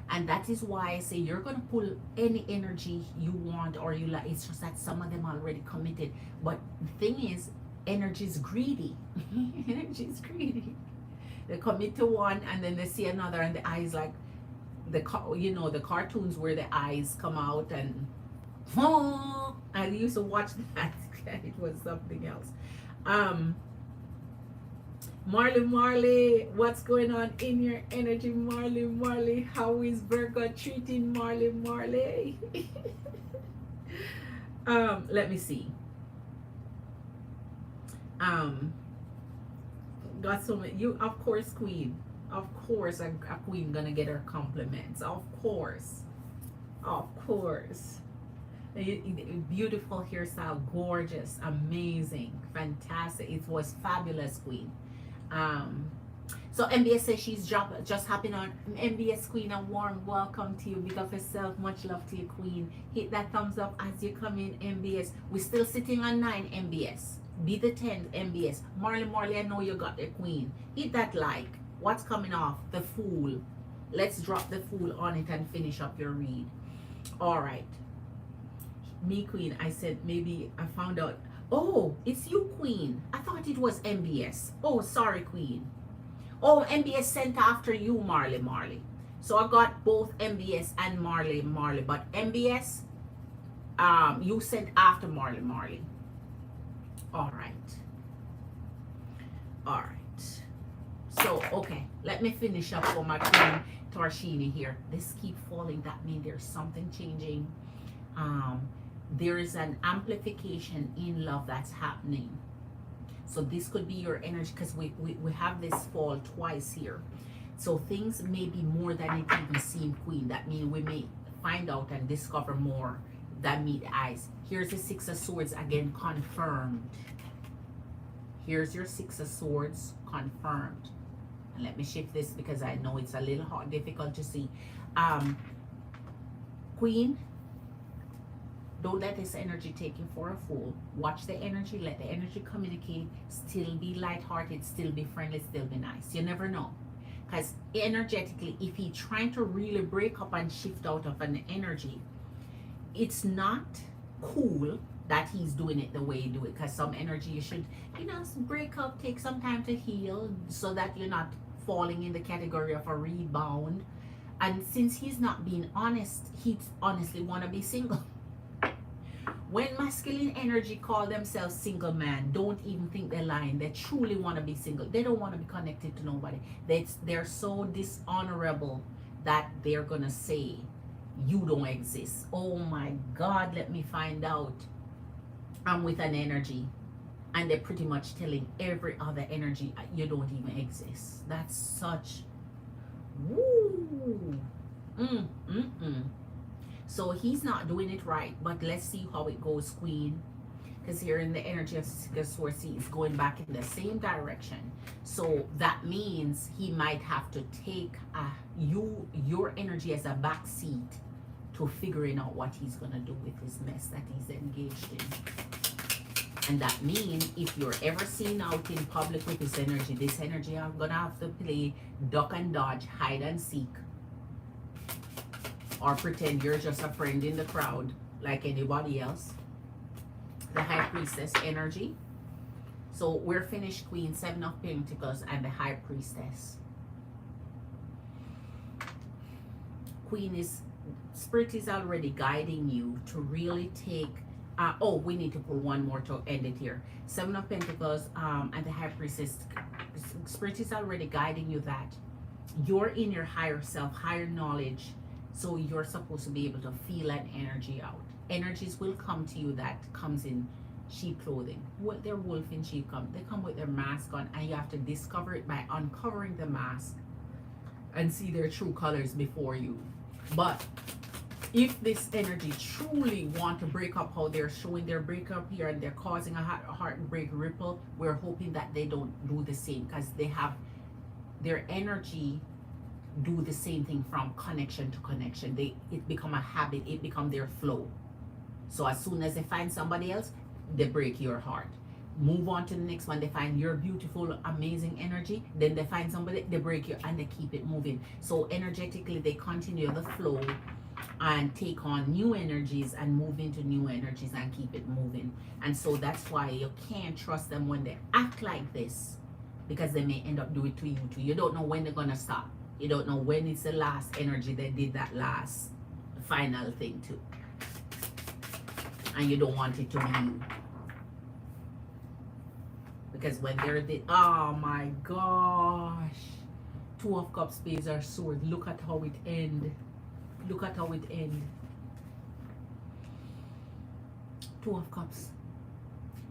and that is why I say you're gonna pull any energy you want or you like. It's just that some of them are already committed. But the thing is, energy is greedy. Energy is greedy. They commit to one and then they see another, and the eyes like the cartoons where the eyes come out and I used to watch that. It was something else. Marley, what's going on in your energy, Marley? How is Virgo treating Marley? Let me see. Got so many. You, of course, Queen. Of course, a queen gonna get her compliments. Of course. Beautiful hairstyle, gorgeous, amazing, fantastic. It was fabulous, Queen. So MBS says she's just hopping on. MBS Queen, a warm welcome to you. Big up yourself. Much love to you, Queen. Hit that thumbs up as you come in, MBS. We're still sitting on 9, MBS. Be the 10th, MBS. Marley, I know you got the Queen. Hit that like. What's coming off? The Fool. Let's drop the Fool on it and finish up your read. All right. Me, Queen, I said maybe I found out. Oh, it's you, Queen. I thought it was MBS. Oh, sorry, Queen. Oh, MBS sent after you, Marley. So I got both MBS and Marley. But MBS, you sent after Marley. All right. So, okay, let me finish up for my Queen Tarshini here. This keep falling. That means there's something changing. There is an amplification in love that's happening. So this could be your energy, because we have this fall twice here. So things may be more than it even seemed, Queen. That means we may find out and discover more than meet the eyes. Here's the Six of Swords again, confirmed. Here's your Six of Swords, confirmed. And let me shift this because I know it's a little hard, difficult to see. Queen, don't let this energy take you for a fool. Watch the energy, let the energy communicate. Still be lighthearted, still be friendly, still be nice. You never know. Because energetically, if he's trying to really break up and shift out of an energy, it's not cool that he's doing it the way you do it. Because some energy you should, break up, take some time to heal so that you're not falling in the category of a rebound. And since he's not being honest, he honestly want to be single. When masculine energy call themselves single man, don't even think they're lying. They truly want to be single. They don't want to be connected to nobody. They're so dishonorable that they're going to say, you don't exist. Oh my God, let me find out. I'm with an energy. And they're pretty much telling every other energy, you don't even exist. That's such... Woo! So he's not doing it right, but let's see how it goes, Queen. Because here in the energy of Swords, he's going back in the same direction. So that means he might have to take your energy as a back seat to figuring out what he's going to do with this mess that he's engaged in. And that means if you're ever seen out in public with this energy are going to have to play duck and dodge, hide and seek. Or pretend you're just a friend in the crowd like anybody else. The High Priestess energy. So we're finished, Queen. Seven of Pentacles and the High Priestess. Queen is, Spirit is already guiding you to really take, oh, we need to pull one more to end it here. Seven of Pentacles and the High Priestess. Spirit is already guiding you that you're in your higher self, higher knowledge. So you're supposed to be able to feel an energy out. Energies will come to you that comes in sheep clothing. What they're wolf in sheep come. They come with their mask on, and you have to discover it by uncovering the mask and see their true colors before you. But if this energy truly want to break up how they're showing their breakup here and they're causing a heartbreak ripple, we're hoping that they don't do the same, because they have their energy do the same thing from connection to connection. It become a habit, it become their flow. So as soon as they find somebody else, they break your heart. Move on to the next one. They find your beautiful, amazing energy. Then they find somebody, they break you, and they keep it moving. So energetically, they continue the flow and take on new energies and move into new energies and keep it moving. And so that's why you can't trust them when they act like this, because they may end up doing it to you too. You don't know when they're gonna stop. You don't know when it's the last energy they did that last final thing to. And you don't want it to be you. Because when they're oh my gosh. Two of Cups, Spades, or Sword. Look at how it end. Look at how it end. Two of Cups.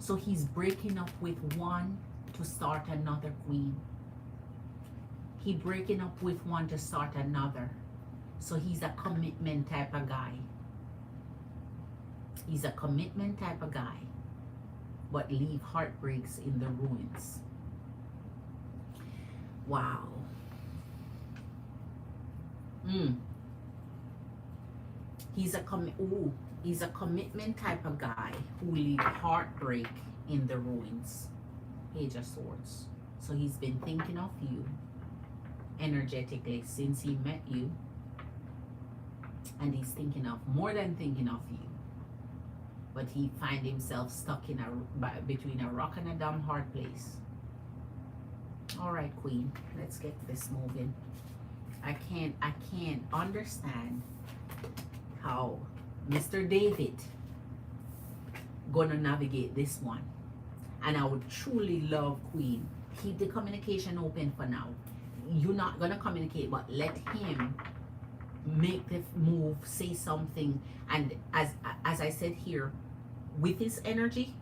So he's breaking up with one to start another, Queen. He breaking up with one to start another. So he's a commitment type of guy. He's a commitment type of guy, but leave heartbreaks in the ruins. Wow. He's a commitment type of guy who leave heartbreak in the ruins. Page of Swords. So he's been thinking of you energetically since he met you, and he's thinking of more than thinking of you. But he find himself stuck in between a rock and a damn hard place. All right, Queen, let's get this moving. I can't understand how Mr. David gonna navigate this one. And I would truly love, Queen, keep the communication open for now. You're not gonna communicate, but let him make the move, say something. And as I said here, with his energy,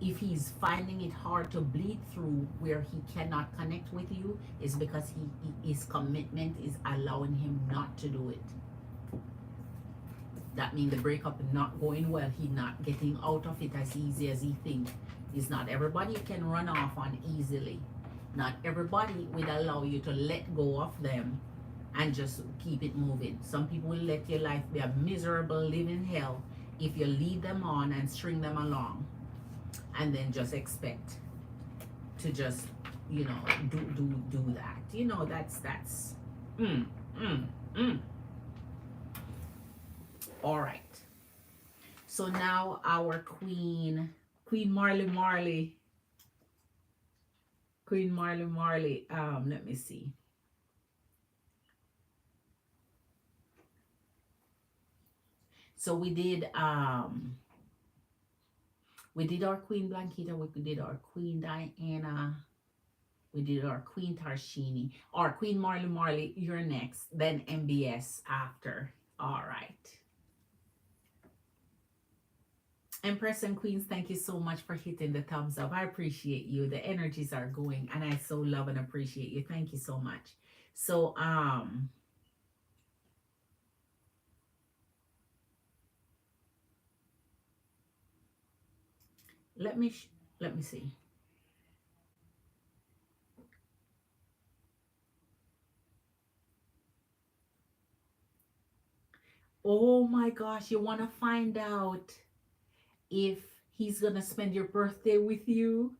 if he's finding it hard to bleed through where he cannot connect with you, is because his commitment is allowing him not to do it. That means the breakup is not going well. He's not getting out of it as easy as he thinks. It's not everybody you can run off on easily. Not everybody will allow you to let go of them and just keep it moving. Some people will let your life be a miserable living hell if you lead them on and string them along, and then just expect to just, you know, do that. You know, that's All right. So now our Queen Marley. Let me see. So we did our Queen Blanquita, we did our Queen Diana, we did our Queen Tarshini, our Queen Marley, you're next, then MBS after. All right. Empress and Queens, thank you so much for hitting the thumbs up. I appreciate you. The energies are going, and I so love and appreciate you. Thank you so much. So let me see. Oh my gosh, you want to find out if he's going to spend your birthday with you?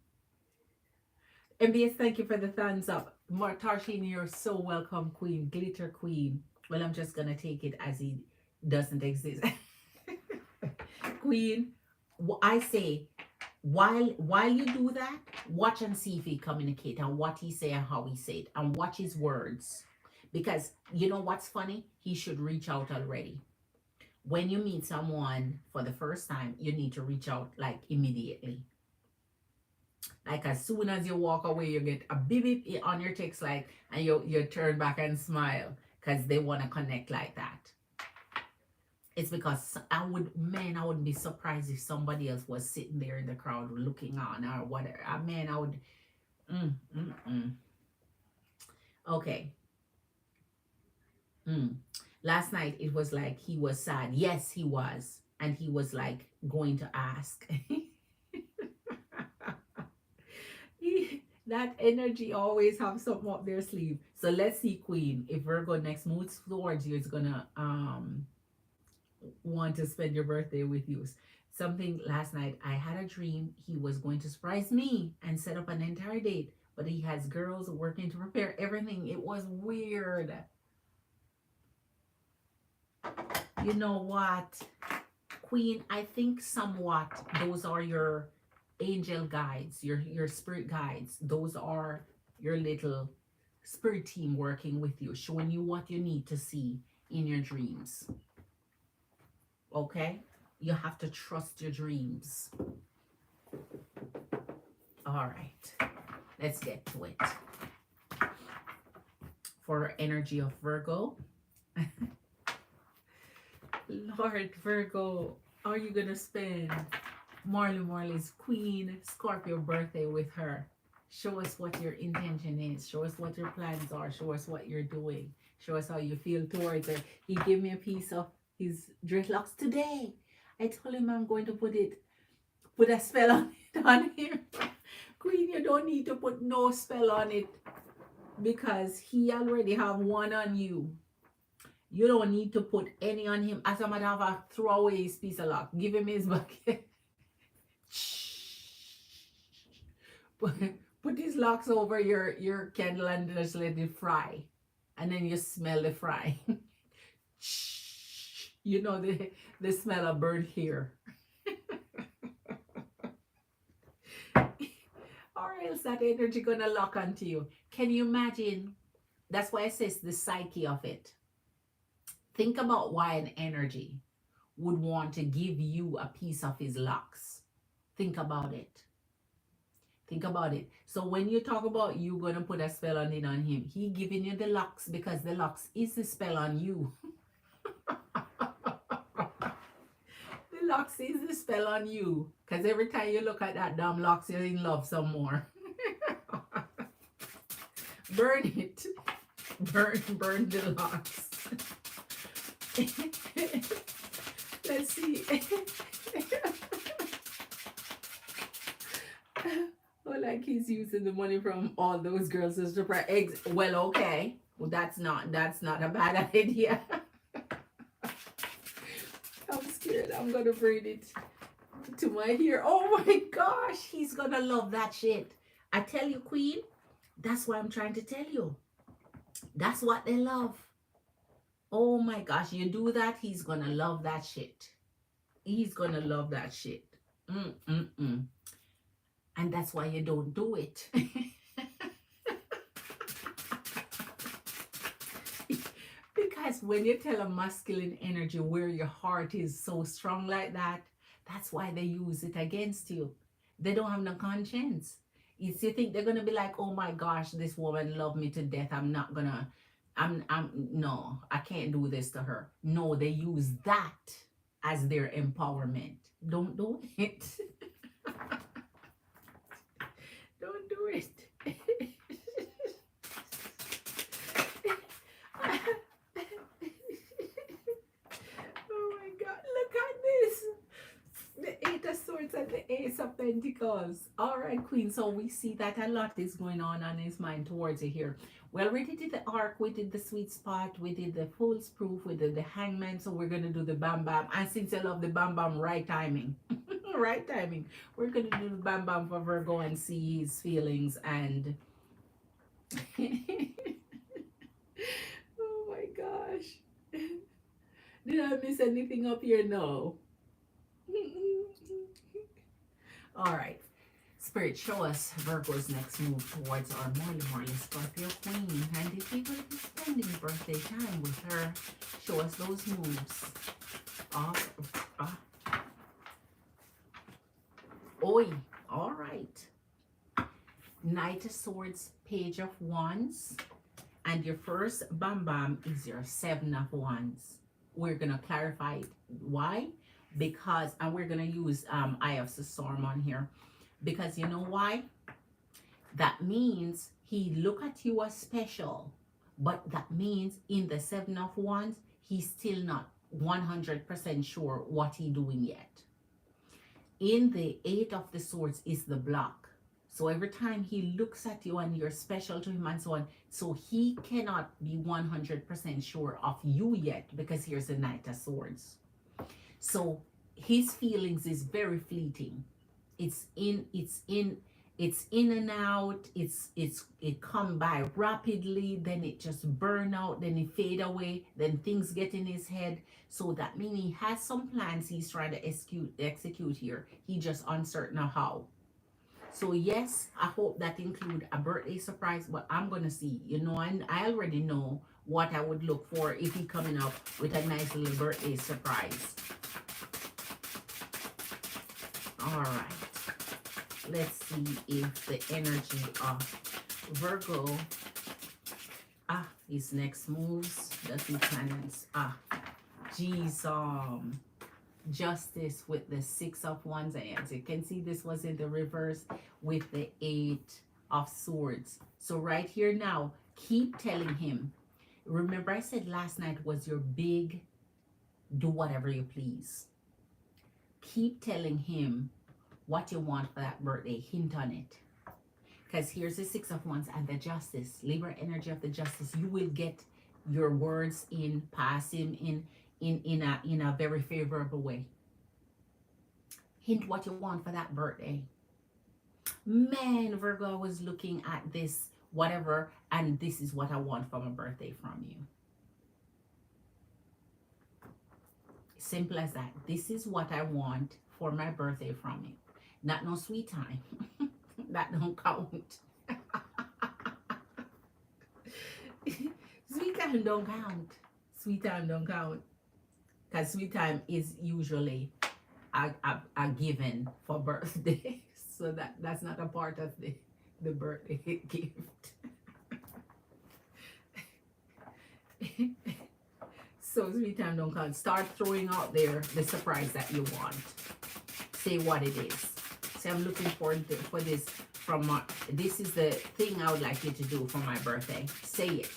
MBS, thank you for the thumbs up. Tarshini, you're so welcome, Queen. Glitter Queen. Well, I'm just going to take it as he doesn't exist. Queen, I say, While you do that, watch and see if he communicate and what he say and how he say it, and watch his words. Because you know what's funny? He should reach out already. When you meet someone for the first time, you need to reach out like immediately. Like as soon as you walk away, you get a beep beep on your text, like, and you turn back and smile because they want to connect like that. It's because I wouldn't be surprised if somebody else was sitting there in the crowd looking on or whatever. Man, I would. Mm, mm, mm. Okay. Mm. Last night it was like he was sad. Yes, he was, and he was like going to ask. That energy always have something up their sleeve. So let's see, Queen. If Virgo next moves towards you, it's gonna want to spend your birthday with you. Something last night, I had a dream he was going to surprise me and set up an entire date, but he has girls working to prepare everything. It was weird. You know what, Queen? I think somewhat those are your angel guides, your spirit guides. Those are your little spirit team working with you, showing you what you need to see in your dreams. Okay? You have to trust your dreams. All right. Let's get to it. For energy of Virgo. Lord Virgo, are you going to spend Marley's Queen Scorpio birthday with her? Show us what your intention is. Show us what your plans are. Show us what you're doing. Show us how you feel towards her. He gave me a piece of his dreadlocks today. I told him I'm going to put a spell on him. Queen, you don't need to put no spell on it because he already have one on you. You don't need to put any on him. As a matter of fact, throw away his piece of lock. Give him his bucket. Put his locks over your candle and just let it fry. And then you smell the fry. You know the smell of burnt hair. Or else that energy gonna lock onto you. Can you imagine? That's why it says the psyche of it. Think about why an energy would want to give you a piece of his locks. Think about it. Think about it. So when you talk about you gonna put a spell on it on him, he giving you the locks because the locks is the spell on you. The locks is the spell on you. Because every time you look at that damn locks, you're in love some more. Burn it. Burn the locks. Let's see. Oh, like he's using the money from all those girls to surprise eggs. Well, okay. Well, that's not a bad idea. I'm scared. I'm gonna bring it to my ear. Oh my gosh, he's gonna love that shit. I tell you, Queen, that's what I'm trying to tell you. That's what they love. Oh my gosh, you do that, he's gonna love that shit. He's gonna love that shit. Mm-mm-mm. And that's why you don't do it. Because when you tell a masculine energy where your heart is so strong like that, that's why they use it against you. They don't have no conscience. You think they're gonna be like, oh my gosh, this woman loved me to death. No, I can't do this to her. No, they use that as their empowerment. Don't do it. Don't do it. Oh my God, look at this. The Eight of Swords and the Ace of Pentacles. All right, Queen. So we see that a lot is going on his mind towards you here. We already did the arc, we did the sweet spot, we did the fool's proof, we did the hangman. So we're going to do the bam bam. And since I love the bam bam, right timing. Right timing. We're going to do the bam bam for Virgo and see his feelings and... Oh my gosh. Did I miss anything up here? No. All right. Spirit, show us Virgo's next move towards our Morley Scorpio Queen. And if we're going to be spending birthday time with her, show us those moves. Oi. All right. Knight of Swords, Page of Wands. And your first bam bam is your Seven of Wands. We're going to clarify why. Because, and we're going to use Eye of the Storm on here. Because you know why? That means he look at you as special. But that means in the Seven of Wands, he's still not 100% sure what he's doing yet. In the Eight of the Swords is the block. So every time he looks at you and you're special to him and so on, so he cannot be 100% sure of you yet because here's the Knight of Swords. So his feelings is very fleeting. It's in and out. It come by rapidly, then it just burn out, then it fade away, then things get in his head. So that means he has some plans he's trying to execute here. He just uncertain of how. So yes, I hope that include a birthday surprise, but I'm gonna see, and I already know what I would look for if he coming up with a nice little birthday surprise. All right, let's see if the energy of Virgo, his next moves, the two planets, geez, Justice with the Six of Wands, and as you can see, this was in the reverse with the Eight of Swords. So right here now, keep telling him. Remember I said last night was your big do whatever you please. Keep telling him what you want for that birthday. Hint on it. Because here's the Six of Wands and the Justice. Libra energy of the Justice. You will get your words in, pass him in a very favorable way. Hint what you want for that birthday. Man, Virgo, I was looking at this, whatever, and this is what I want for my birthday from you. Simple as that. This is what I want for my birthday from you. Not no sweet time. That don't count. Sweet time don't count. Sweet time don't count. Because sweet time is usually a given for birthday. So that's not a part of the birthday gift. So sweet time don't count. Start throwing out there the surprise that you want. Say what it is. Say I'm looking for this from this is the thing I would like you to do for my birthday. Say it.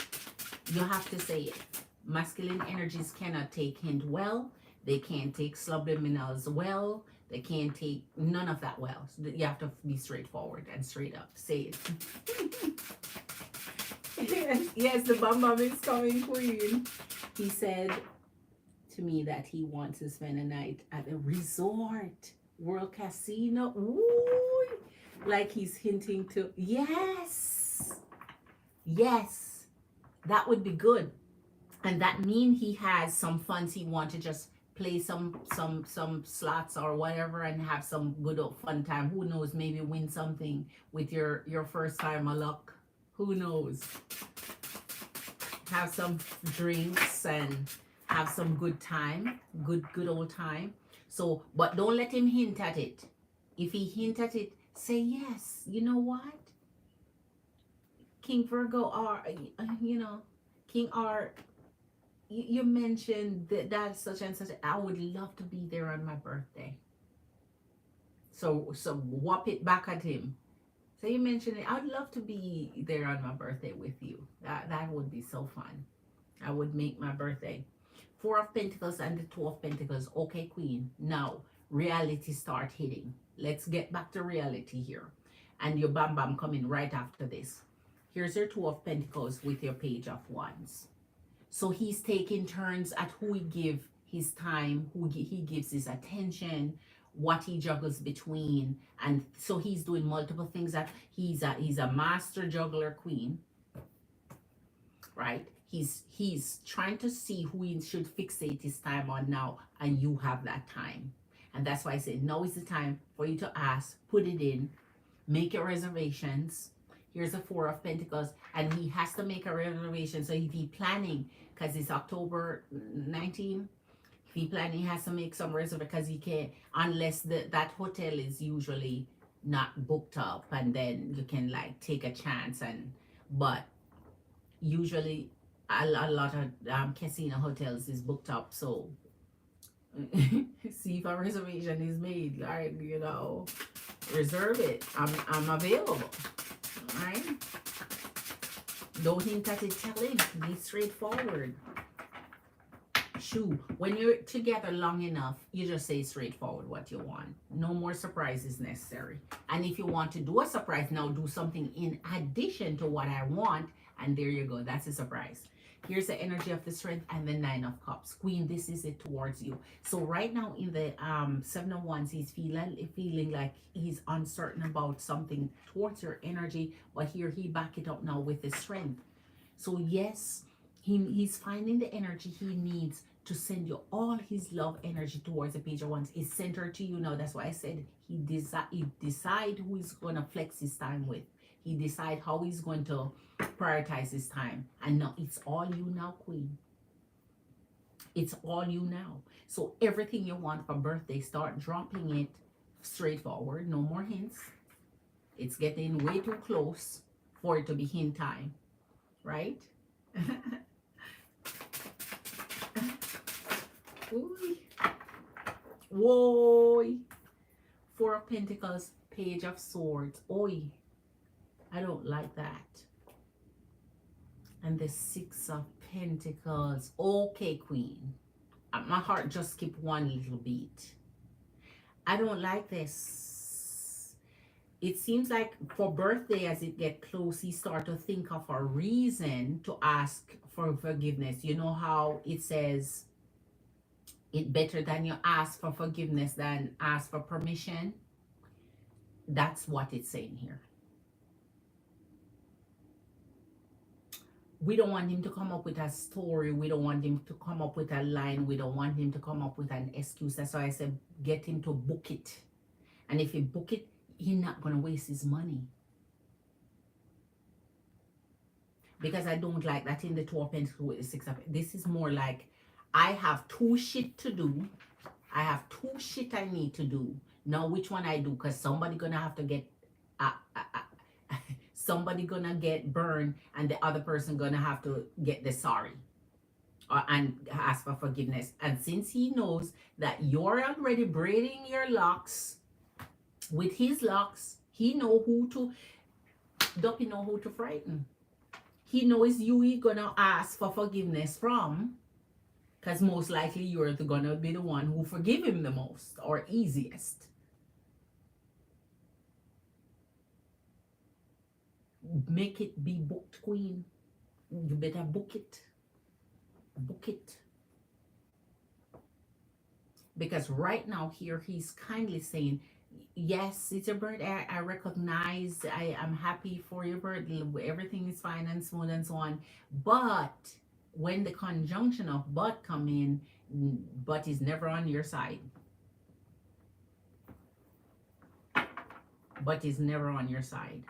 You have to say it. Masculine energies cannot take hint well. They can't take subliminals well. They can't take none of that well. So you have to be straightforward and straight up. Say it. Yes, the bum bum is coming, Queen. He said to me that he wants to spend a night at a resort, World Casino. Ooh, like he's hinting to, yes, that would be good. And that means he has some funds he want to just play some slots or whatever and have some good old fun time. Who knows, maybe win something with your first time of luck. Who knows? Have some drinks and have some good time, good old time. So, but don't let him hint at it. If he hint at it, say yes. You know what? King Virgo or King R, you mentioned that such and such. I would love to be there on my birthday. So whop it back at him. So you mentioned it. I'd love to be there on my birthday with you. That would be so fun. I would make my birthday. Four of Pentacles and the Two of Pentacles. Okay, Queen. Now, reality start hitting. Let's get back to reality here. And your bam bam coming right after this. Here's your Two of Pentacles with your Page of Wands. So he's taking turns at who he give his time, who he gives his attention, what he juggles between. And so he's doing multiple things. That he's a master juggler, Queen. Right? He's trying to see who he should fixate his time on now, and you have that time. And that's why I said now is the time for you to ask, put it in, make your reservations. Here's a Four of Pentacles, and he has to make a reservation. So if he planning, because it's October 19th, if he planning, he has to make some reservation because he can't, unless that hotel is usually not booked up, and then you can like take a chance. And but usually a lot of casino hotels is booked up, so see if a reservation is made, like, you know, reserve it. I'm available. All right, don't hint at it, tell him, be straightforward. Shoo, when you're together long enough, you just say straightforward what you want. No more surprises necessary. And if you want to do a surprise, now do something in addition to what I want, and there you go, that's a surprise. Here's the energy of the Strength and the Nine of Cups. Queen, this is it towards you. So right now in the Seven of Wands, he's feeling like he's uncertain about something towards your energy, but here he back it up now with the Strength. So yes, he's finding the energy he needs to send you all his love energy towards the Page of Wands. It's centered to you now. That's why I said he decide who he's going to flex his time with. He decide how he's going to prioritize his time. And now it's all you now, Queen. It's all you now. So everything you want for birthday, start dropping it straightforward. No more hints. It's getting way too close for it to be hint time. Right? Whoa. Four of Pentacles, Page of Swords. Oi. I don't like that. And the Six of Pentacles. Okay, Queen. My heart just skipped one little beat. I don't like this. It seems like for birthday, as it get close, he start to think of a reason to ask for forgiveness. You know how it says it better than you ask for forgiveness than ask for permission? That's what it's saying here. We don't want him to come up with a story. We don't want him to come up with a line. We don't want him to come up with an excuse. That's why I said get him to book it. And if he book it, he's not going to waste his money. Because I don't like that in the Two of Pentacles with the Six of Pentacles. This is more like I have two shit to do. I have two shit I need to do. Now which one I do? Because somebody going to have to get... somebody gonna get burned and the other person gonna have to get the sorry and ask for forgiveness. And since he knows that you're already braiding your locks with his locks, he know who to Duppy know who to frighten. He knows you he gonna ask for forgiveness from, because most likely you're gonna be the one who forgive him the most or easiest. Make it be booked, Queen. You better book it. Book it. Because right now here he's kindly saying, yes, it's your birthday. I recognize. I am happy for your birthday. Everything is fine and smooth and so on. But when the conjunction of but come in, but is never on your side. But is never on your side.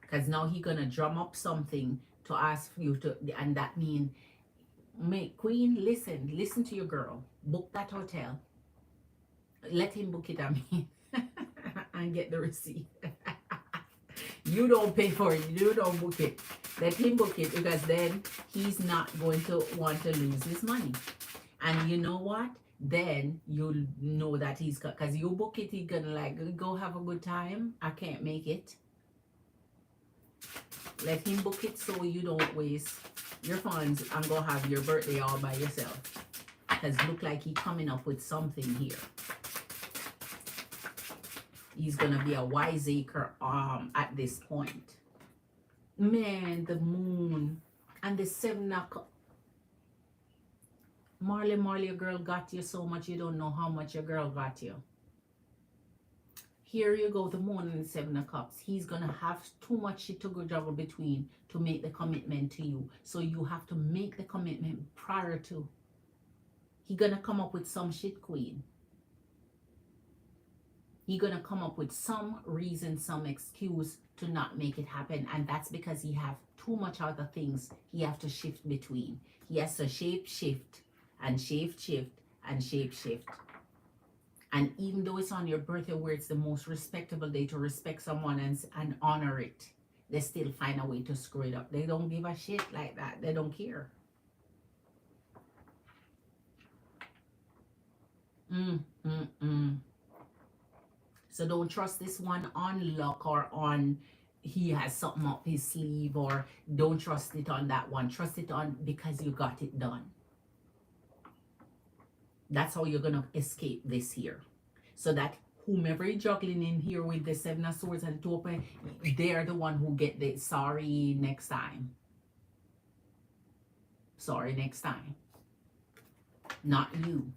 Because now he's going to drum up something to ask you to, and that means, Queen, listen to your girl. Book that hotel. Let him book it, I mean, and get the receipt. You don't pay for it. You don't book it. Let him book it, because then he's not going to want to lose his money. And you know what? Then you'll know that he's, because you book it, he's going to like, go have a good time. I can't make it. Let him book it so you don't waste your funds and go have your birthday all by yourself. Because look like he's coming up with something here. He's going to be a wiseacre at this point. Man, the moon and the Seven of Cups. Marley, your girl got you so much you don't know how much your girl got you. Here you go, the moon and the Seven of Cups. He's going to have too much shit to go juggle between to make the commitment to you. So you have to make the commitment prior to. He's going to come up with some shit, Queen. He's gonna come up with some reason, some excuse to not make it happen, and that's because he have too much other things he have to shift between. He has to shape shift and shape shift and shape shift. And even though it's on your birthday where it's the most respectable day to respect someone and honor it, they still find a way to screw it up. They don't give a shit like that. They don't care. So don't trust this one on luck or on he has something up his sleeve, or don't trust it on that one. Trust it on because you got it done. That's how you're gonna escape this here. So that whomever is juggling in here with the Seven of Swords and Two of Pentacles, they're the one who get the sorry next time. Sorry next time. Not you.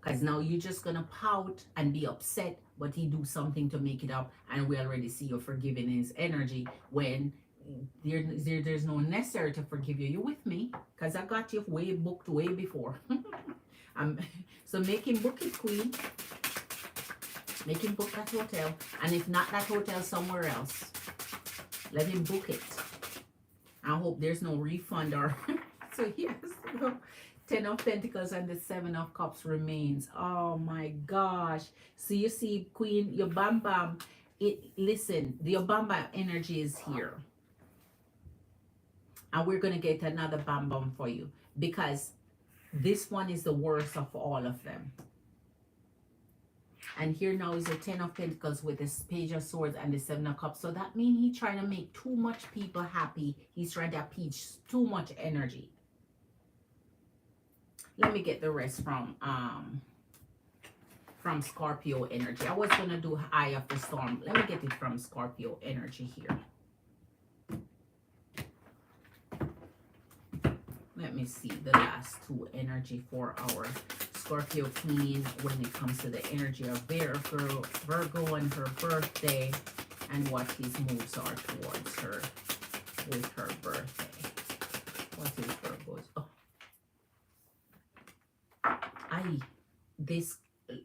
Because now you're just gonna pout and be upset, but he do something to make it up, and we already see you forgiving his energy when there's no necessary to forgive you. You with me? Because I got you way booked way before. So make him book it, Queen. Make him book that hotel, and if not that hotel, somewhere else. Let him book it. I hope there's no refund or so. Yes. Ten of Pentacles and the Seven of Cups remains. Oh my gosh. So you see, Queen, your bam bam. Listen, your bam bam energy is here. And we're going to get another bam bam for you. Because this one is the worst of all of them. And here now is the Ten of Pentacles with the Page of Swords and the Seven of Cups. So that means he's trying to make too much people happy. He's trying to appease too much energy. Let me get the rest from Scorpio energy. I was going to do Eye of the Storm. Let me get it from Scorpio energy here. Let me see the last two energy for our Scorpio Queen when it comes to the energy of Virgo and her birthday, and what his moves are towards her with her birthday. What is Virgo's? Oh.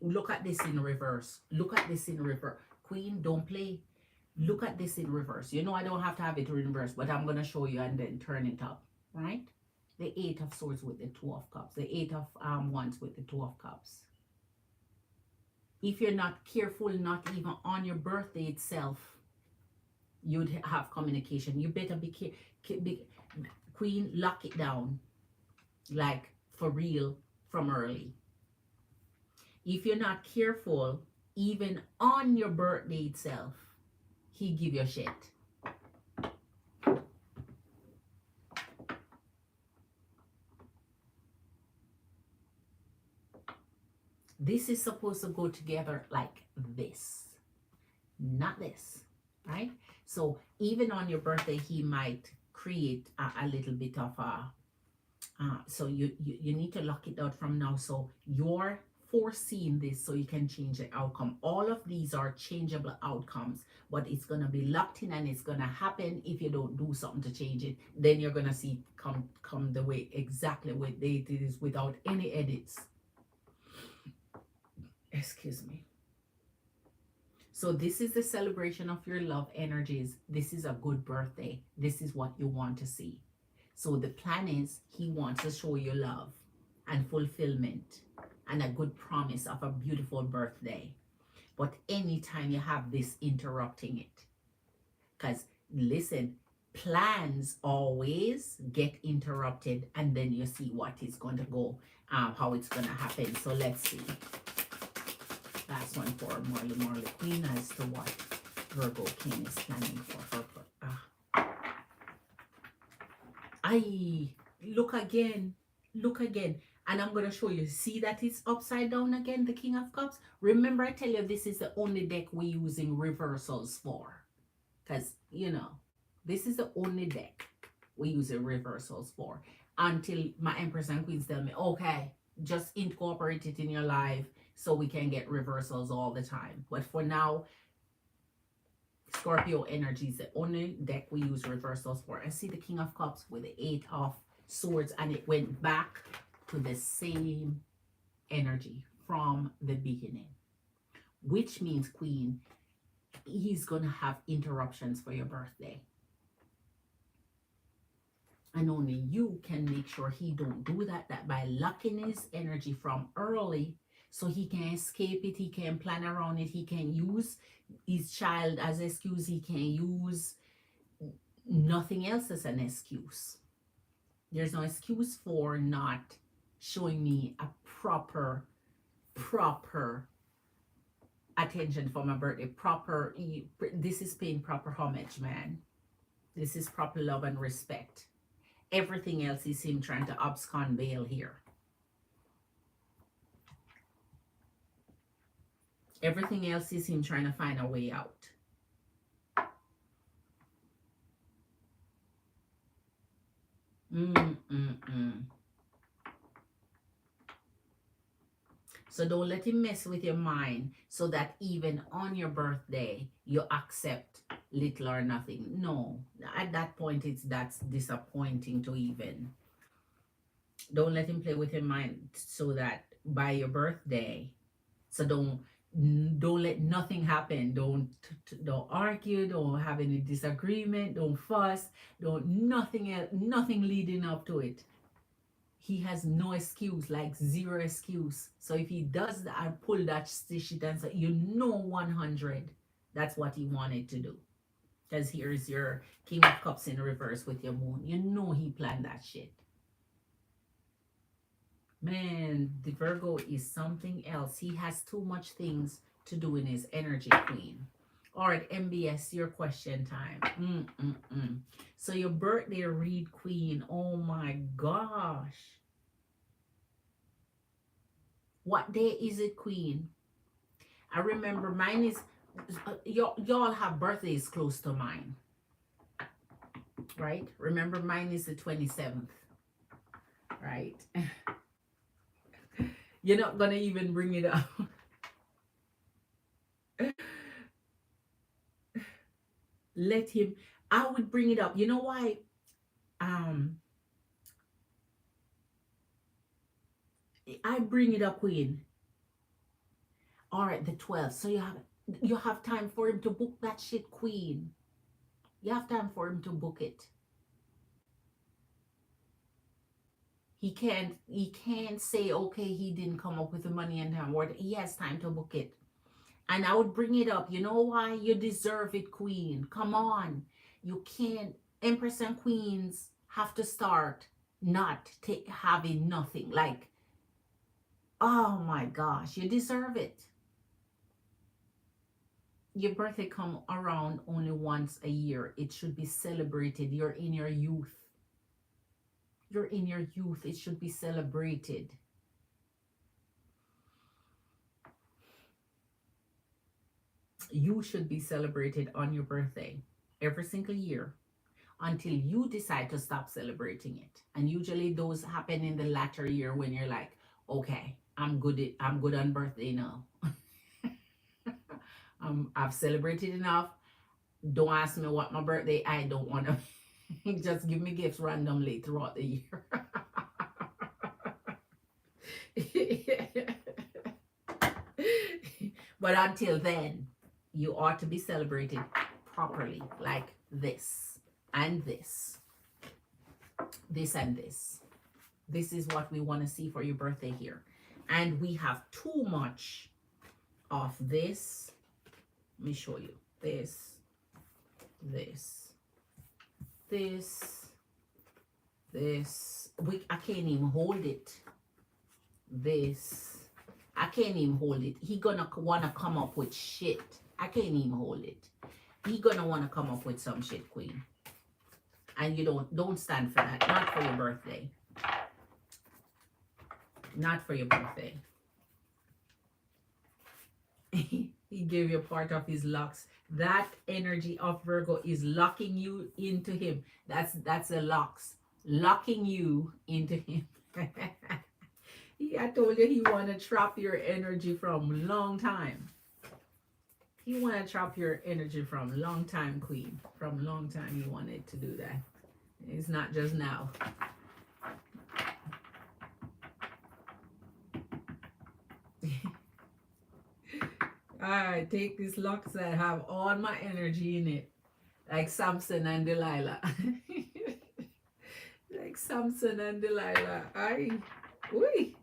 Look at this in reverse. Look at this in reverse. Queen, don't play. Look at this in reverse. You know I don't have to have it in reverse, but I'm going to show you and then turn it up, right? The Eight of Swords with the Two of Cups. The Eight of Wands with the Two of Cups. If you're not careful, not even on your birthday itself, you'd have communication. You better be careful. Queen, lock it down. Like, for real, from early. If you're not careful, even on your birthday itself, he give you shit. This is supposed to go together like this, not this, right? So even on your birthday, he might create a little bit of a, so you need to lock it out from now. So you're foreseeing this so you can change the outcome. All of these are changeable outcomes, but it's going to be locked in and it's going to happen if you don't do something to change it. Then you're going to see come the way exactly what it is without any edits. Excuse me. So this is the celebration of your love energies. This is a good birthday. This is what you want to see. So the plan is he wants to show you love and fulfillment and a good promise of a beautiful birthday. But anytime you have this interrupting it, because listen, plans always get interrupted, and then you see what is going to go, how it's going to happen. So let's see. Last one for Marley Queen as to what Virgo King is planning for her. Look again. Look again. And I'm going to show you. See that it's upside down again, the King of Cups? Remember, I tell you, this is the only deck we're using reversals for. Because, you know, this is the only deck we use reversals for. Until my Empress and Queens tell me, okay, just incorporate it in your life so we can get reversals all the time. But for now, Scorpio energy is the only deck we use reversals for. I see the King of Cups with the Eight of Swords, and it went back to the same energy from the beginning. which means, Queen, he's going to have interruptions for your birthday. And only you can make sure he don't do that by locking his energy from early, so he can escape it, he can plan around it, he can use his child as excuse, he can use nothing else as an excuse. There's no excuse for not showing me a proper attention for my birthday. This is paying proper homage, man. This is proper love and respect. Everything else is him trying to abscond bail here. Everything else is him trying to find a way out. So don't let him mess with your mind so that even on your birthday, you accept little or nothing. No, at that point, that's disappointing to even. Don't let him play with your mind so that by your birthday, so don't let nothing happen. Don't argue, don't have any disagreement, don't fuss, don't nothing else, nothing leading up to it. He has no excuse, like zero excuse. So if he does that and pull that shit and say, 100, that's what he wanted to do. Because here's your King of Cups in reverse with your moon. He planned that shit. Man, the Virgo is something else. He has too much things to do in his energy, Queen. All right, MBS, your question time. So your birthday read, Queen. Oh my gosh. What day is it, Queen? I remember mine is, y'all have birthdays close to mine, right? Remember mine is the 27th, right? You're not gonna even bring it up. Let him. I would bring it up. You know why? I bring it up, Queen. All right, the 12th. So you have time for him to book that shit, Queen. You have time for him to book it. He can't say, okay, he didn't come up with the money and time. He has time to book it. And I would bring it up. You know why? You deserve it, Queen. Come on. You can't. Empress and Queens have to start not having nothing. Like, oh my gosh, you deserve it. Your birthday come around only once a year. It should be celebrated. You're in your youth. You're in your youth. It should be celebrated. You should be celebrated on your birthday every single year until you decide to stop celebrating it. And usually those happen in the latter year when you're like, okay, I'm good on birthday now. I've celebrated enough. Don't ask me what my birthday. I don't want to. Just give me gifts randomly throughout the year. But until then, you ought to be celebrated properly, like this and this. This and this. This is what we want to see for your birthday here. And we have too much of this. Let me show you. This. I can't even hold it. This. I can't even hold it. He gonna wanna come up with shit. I can't even hold it. He gonna wanna come up with some shit, Queen. And you don't stand for that. Not for your birthday. Not for your birthday. He gave you part of his locks. That energy of Virgo is locking you into him. That's the locks. Locking you into him. I told you he want to trap your energy from long time. He want to trap your energy from long time, Queen. From long time he wanted to do that. It's not just now. I take these locks that have all my energy in it, like Samson and Delilah. Like Samson and Delilah. I, Uy.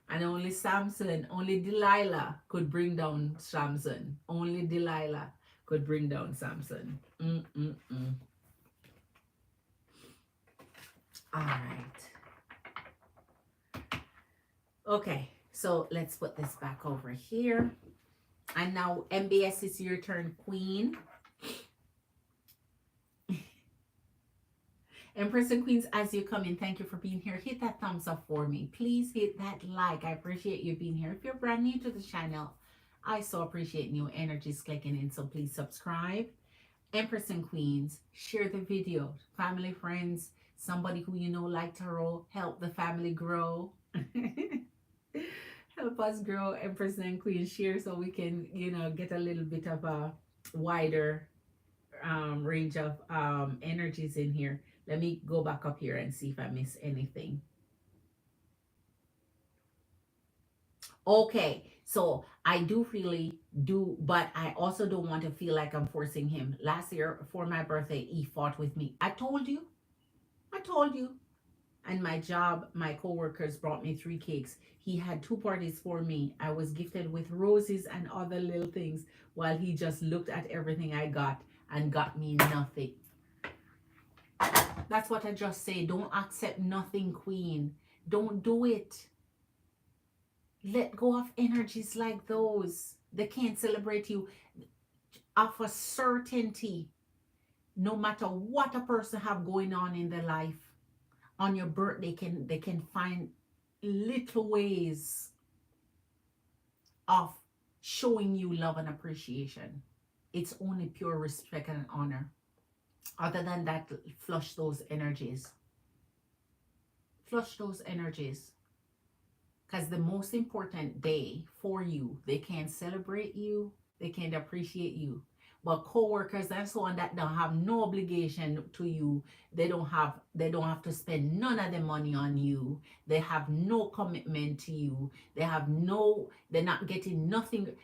And only Samson, only Delilah could bring down Samson. Only Delilah could bring down Samson. Mm-mm-mm. All right. Okay, so let's put this back over here. And now, MBS, it's your turn, Queen. Empress and Queens, as you come in, thank you for being here. Hit that thumbs up for me. Please hit that like. I appreciate you being here. If you're brand new to the channel, I so appreciate new energies clicking in, so please subscribe. Empress and Queens, share the video. Family, friends, somebody who you know like tarot, help the family grow. Help us grow, Empress and Queens. Share so we can, get a little bit of a wider range of energies in here. Let me go back up here and see if I miss anything. Okay, so I do really do, but I also don't want to feel like I'm forcing him. Last year for my birthday, he fought with me. I told you. And my job, my coworkers brought me 3 cakes. He had 2 parties for me. I was gifted with roses and other little things while he just looked at everything I got and got me nothing. That's what I just say. Don't accept nothing, Queen. Don't do it. Let go of energies like those. They can't celebrate you of a certainty. No matter what a person have going on in their life, on your birthday, they can find little ways of showing you love and appreciation. It's only pure respect and honor. Other than that, flush those energies. Flush those energies. Because the most important day for you, they can't celebrate you, they can't appreciate you. But co-workers and so on that don't have no obligation to you, they don't have to spend none of the money on you. They have no commitment to you. They're not getting nothing.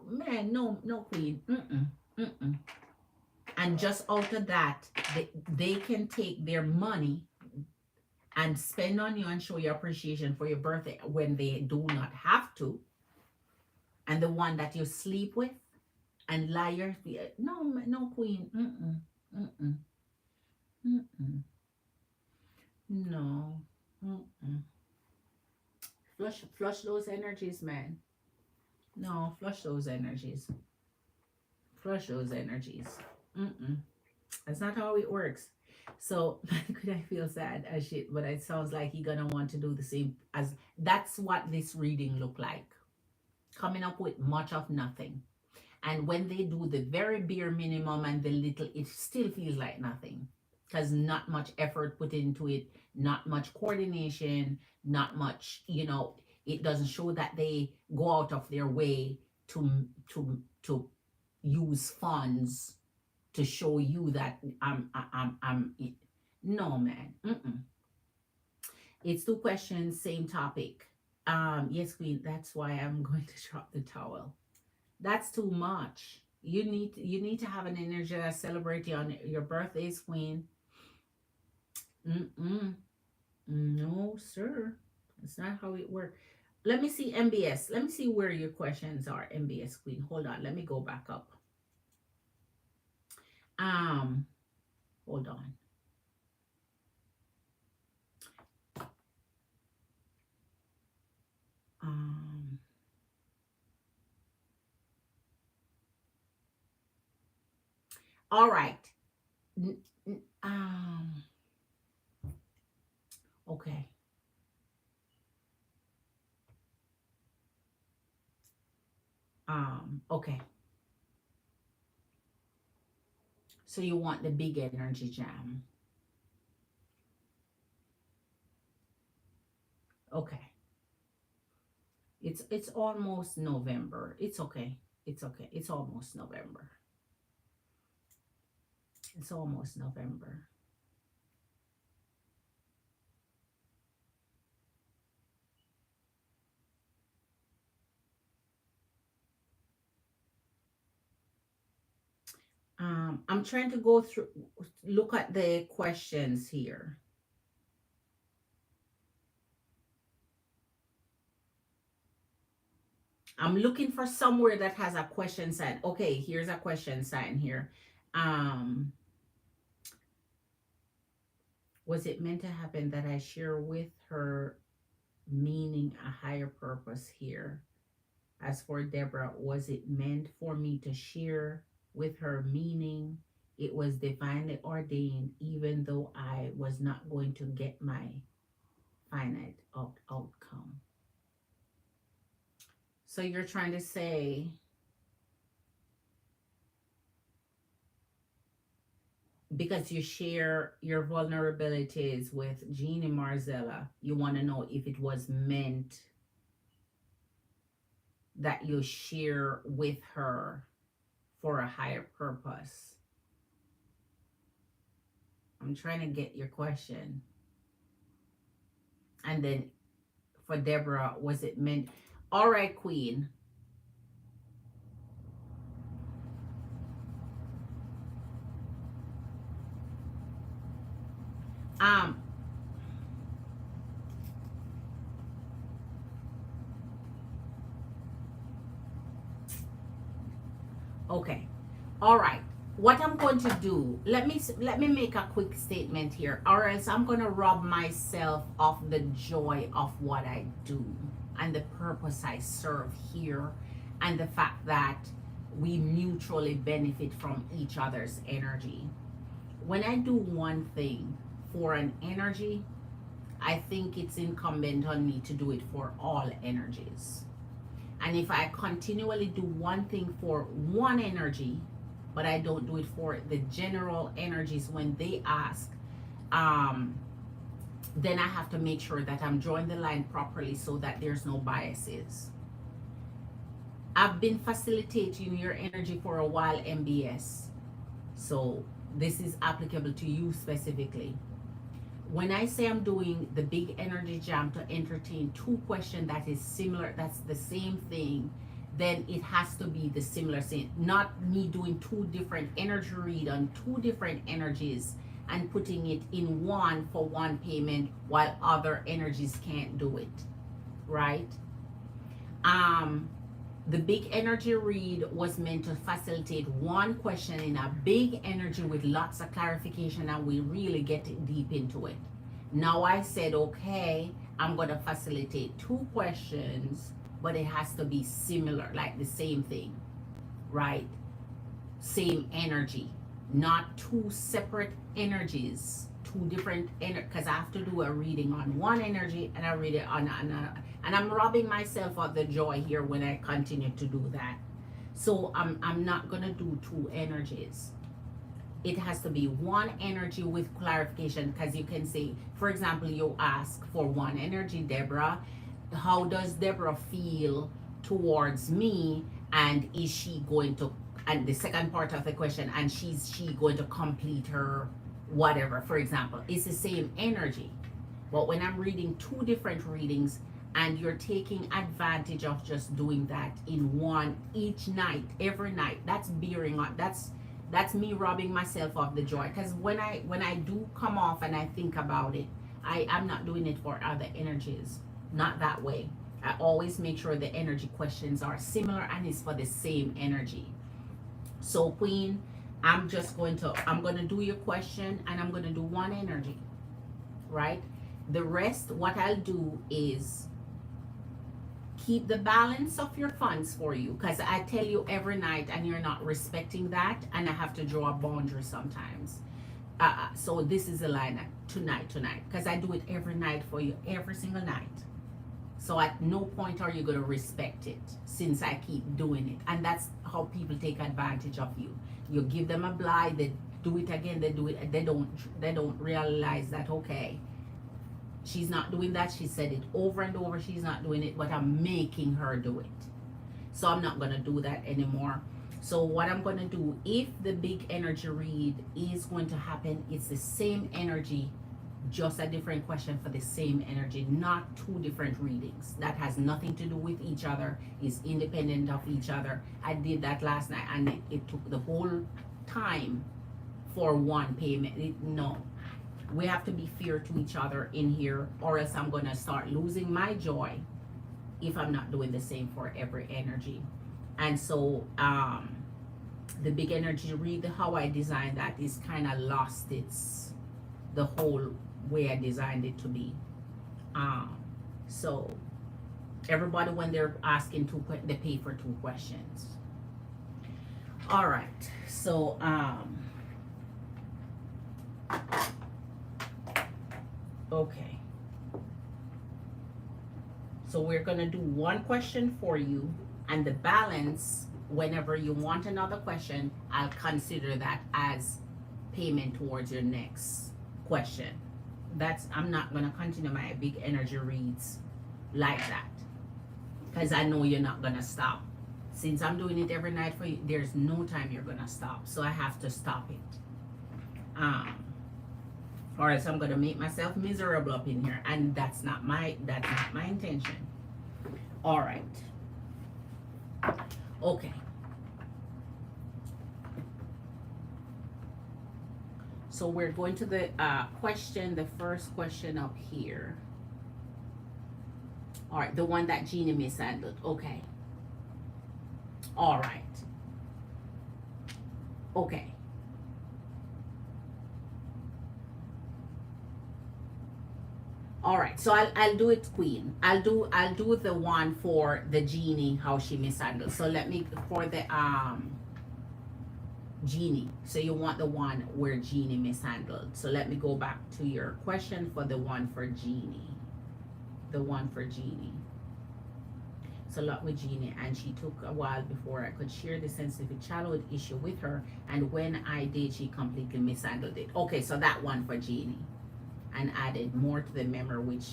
Man, no, Queen. Mm-mm, mm-mm. And just out of that, they can take their money and spend on you and show your appreciation for your birthday when they do not have to. And the one that you sleep with and liar, no, Queen. Mm-mm, mm-mm, mm-mm. No. Mm-mm. Flush those energies, man. No, flush those energies. Flush those energies. Mm-mm. That's not how it works. So could I feel sad as shit, but it sounds like he gonna want to do the same as that's what this reading look like. Coming up with much of nothing. And when they do the very bare minimum and the little, it still feels like nothing. Because not much effort put into it, not much coordination, not much, it doesn't show that they go out of their way to use funds to show you that I'm no, man. Mm-mm. It's 2 questions, same topic. Yes, Queen, that's why I'm going to drop the towel. That's too much. You need to have an energy that celebrates you on your birthdays, Queen. Mm-mm. No, sir. That's not how it works. Let me see, MBS. Let me see where your questions are, MBS Queen. Hold on. Let me go back up. Hold on. All right. Okay. Okay. So you want the big energy jam. Okay. It's almost November. It's okay. It's okay. It's almost November. It's almost November. I'm trying to go through, look at the questions here. I'm looking for somewhere that has a question sign. Okay, here's a question sign here. Um, was it meant to happen that I share with her meaning a higher purpose here? As for Deborah, was it meant for me to share with her meaning? It was divinely ordained, even though I was not going to get my finite outcome. So you're trying to say, because you share your vulnerabilities with Jeannie Marzella, you want to know if it was meant that you share with her for a higher purpose. I'm trying to get your question. And then for Deborah, was it meant? All right, Queen. Um, okay. All right. What I'm going to do, let me make a quick statement here, or else I'm going to rob myself of the joy of what I do and the purpose I serve here, and the fact that we mutually benefit from each other's energy. When I do one thing for an energy, I think it's incumbent on me to do it for all energies. And if I continually do one thing for one energy, but I don't do it for the general energies when they ask, um, then I have to make sure that I'm drawing the line properly so that there's no biases. I've been facilitating your energy for a while, MBS. So this is applicable to you specifically. When I say I'm doing the big energy jam to entertain two questions that is similar, that's the same thing, then it has to be the similar thing. Not me doing two different energy read on two different energies and putting it in one for one payment while other energies can't do it. Right? Um the big energy read was meant to facilitate one question in a big energy with lots of clarification, and we really get deep into it. Now I said, okay, I'm going to facilitate two questions, but it has to be similar, like the same thing, right? Same energy, not two separate energies, two different because I have to do a reading on one energy and I read it on another, and I'm robbing myself of the joy here when I continue to do that. So I'm not gonna do two energies. It has to be one energy with clarification, because you can say, for example, you ask for one energy, Deborah, how does Deborah feel towards me, and is she going to, and the second part of the question, and she going to complete her whatever, for example, it's the same energy. But when I'm reading two different readings and you're taking advantage of just doing that in one each night, every night, that's bearing on, that's me robbing myself of the joy. Because when I do come off and I think about it, I'm not doing it for other energies, not that way. I always make sure the energy questions are similar and it's for the same energy. So Queen, I'm going to do your question and I'm going to do one energy, right? The rest, what I'll do is keep the balance of your funds for you, because I tell you every night and you're not respecting that, and I have to draw a boundary sometimes. So this is the line tonight, because I do it every night for you, every single night. So at no point are you going to respect it, since I keep doing it. And that's how people take advantage of you. You give them a blight, they do it again, they do it, they don't realize that, okay, she's not doing that. She said it over and over, she's not doing it, but I'm making her do it. So I'm not going to do that anymore. So what I'm going to do, if the big energy read is going to happen, it's the same energy, just a different question for the same energy, not two different readings. That has nothing to do with each other, is independent of each other. I did that last night and it took the whole time for one payment. No, we have to be fair to each other in here, or else I'm gonna start losing my joy if I'm not doing the same for every energy. And so the big energy read, how I designed that is kind of lost its the whole way I designed it to be. So everybody, when they're asking they pay for 2 questions. All right, so okay, so we're gonna do 1 question for you, and the balance, whenever you want another question, I'll consider that as payment towards your next question. I'm not gonna continue my big energy reads like that, because I know you're not gonna stop. Since I'm doing it every night for you, there's no time you're gonna stop, so I have to stop it. Or else I'm gonna make myself miserable up in here, and that's not my intention. All right. Okay. So we're going to the the first question up here. All right, the one that Jeannie mishandled. Okay. All right. Okay. All right, so I'll do it, Queen. I'll do the one for the Genie, how she mishandled. So let me, for the Genie. So you want the one where Genie mishandled. So let me go back to your question for the one for Genie. The one for Genie. So lot with Genie, and she took a while before I could share the sensitive childhood issue with her, and when I did, she completely mishandled it. Okay, so that one for Genie, and added more to the memory, which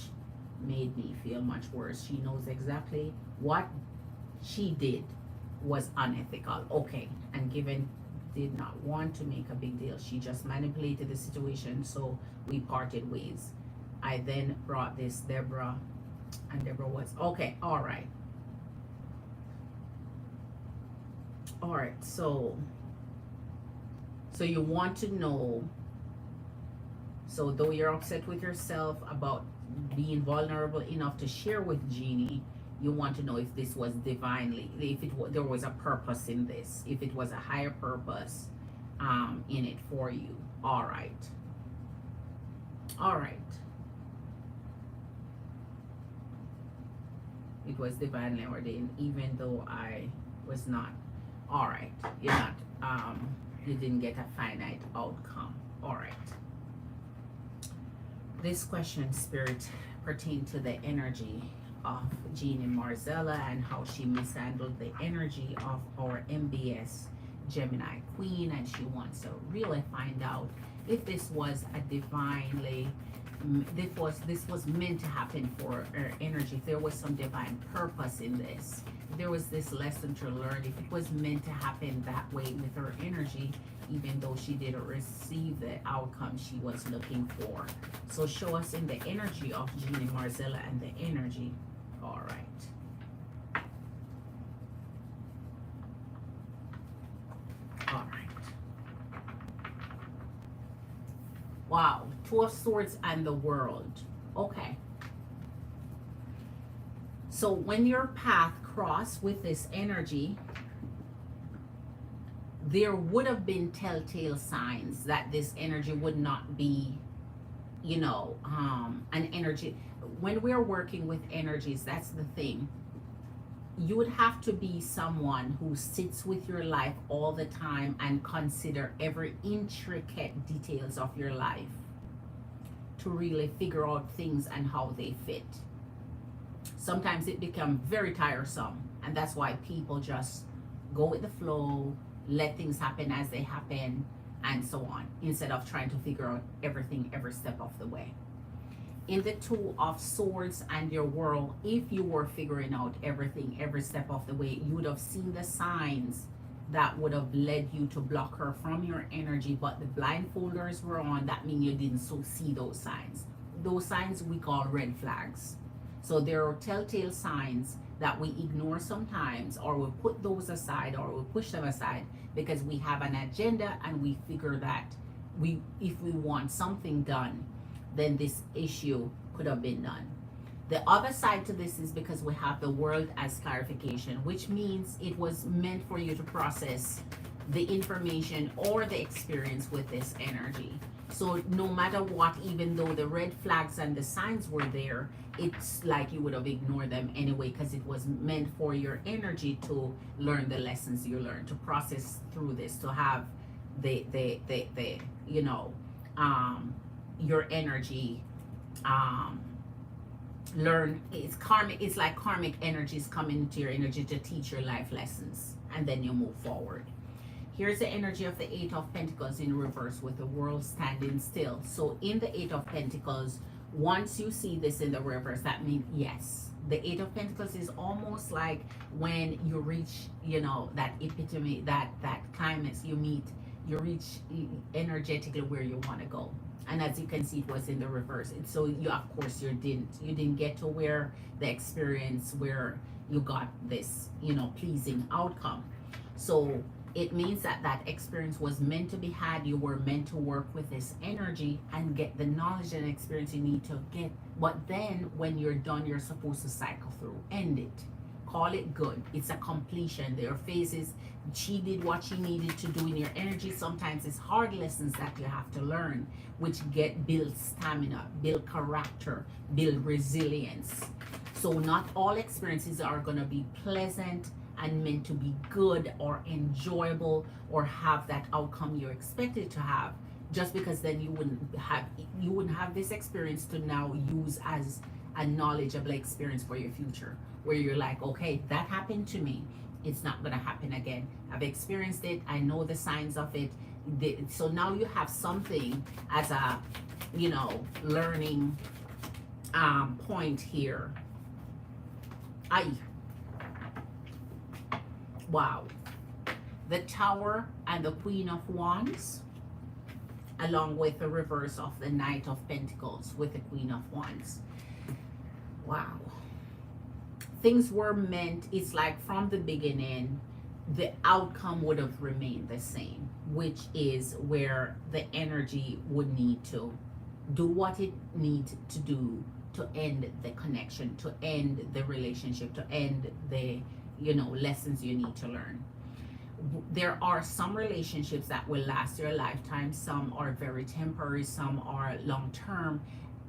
made me feel much worse. She knows exactly what she did was unethical. Okay, and given did not want to make a big deal, she just manipulated the situation, so we parted ways. I then brought this Deborah, and Deborah was okay. All right. All right, so you want to know, so though you're upset with yourself about being vulnerable enough to share with Jeannie, you want to know if this was divinely, if there was a purpose in this, if it was a higher purpose in it for you. All right. All right. It was divinely ordained, even though I was not. All right, you're not, you didn't get a finite outcome. All right. This question, Spirit, pertained to the energy of Jeannie Marzella and how she mishandled the energy of our MBS Gemini Queen, and she wants to really find out if this was a divinely, this was meant to happen for her energy, if there was some divine purpose in this, if there was this lesson to learn, if it was meant to happen that way with her energy, even though she didn't receive the outcome she was looking for. So show us in the energy of Jeannie Marzella and the energy. All right. All right. Wow, 2 of Swords and the World. Okay. So when your path crossed with this energy, there would have been telltale signs that this energy would not be, you know, an energy. When we're working with energies, that's the thing. You would have to be someone who sits with your life all the time and consider every intricate details of your life to really figure out things and how they fit. Sometimes it becomes very tiresome, and that's why people just go with the flow, let things happen as they happen, and so on, instead of trying to figure out everything every step of the way. In the 2 of Swords and your World, if you were figuring out everything every step of the way, you would have seen the signs that would have led you to block her from your energy, but the blindfolders were on. That means you didn't see those signs. Those signs we call red flags. So there are telltale signs that we ignore sometimes, or we put those aside, or we push them aside because we have an agenda and we figure that if we want something done, then this issue could have been done. The other side to this is because we have the world as clarification, which means it was meant for you to process the information or the experience with this energy. So no matter what, even though the red flags and the signs were there, it's like you would have ignored them anyway, because it was meant for your energy to learn the lessons you learned, to process through this, to have the you know, your energy learn. It's karmic. It's like karmic energies coming into your energy to teach your life lessons, and then you move forward. Here's the energy of the Eight of Pentacles in reverse with the world standing still. So in the Eight of Pentacles, once you see this in the reverse, that means yes. The Eight of Pentacles is almost like when you reach, you know, that epitome, that climax, you reach energetically where you want to go. And as you can see, it was in the reverse. And so you, of course, you didn't get to where the experience where you got this, you know, pleasing outcome. So it means that that experience was meant to be had. You were meant to work with this energy and get the knowledge and experience you need to get. But then when you're done, you're supposed to cycle through, end it, call it good. It's a completion. There are phases. She did what she needed to do in your energy. Sometimes it's hard lessons that you have to learn, which build stamina, build character, build resilience. So not all experiences are going to be pleasant and meant to be good or enjoyable or have that outcome you expected to have, just because then you wouldn't have this experience to now use as a knowledgeable experience for your future, where you're like, okay, that happened to me, it's not going to happen again. I've experienced it, I know the signs of it. So now you have something as a, you know, learning point here. Wow. The Tower and the Queen of Wands, along with the reverse of the Knight of Pentacles with the Queen of Wands. Wow. Things were meant, it's like from the beginning, the outcome would have remained the same, which is where the energy would need to do what it needs to do to end the connection, to end the relationship, to end the, you know, lessons you need to learn. There are some relationships that will last your lifetime. Some are very temporary, some are long-term.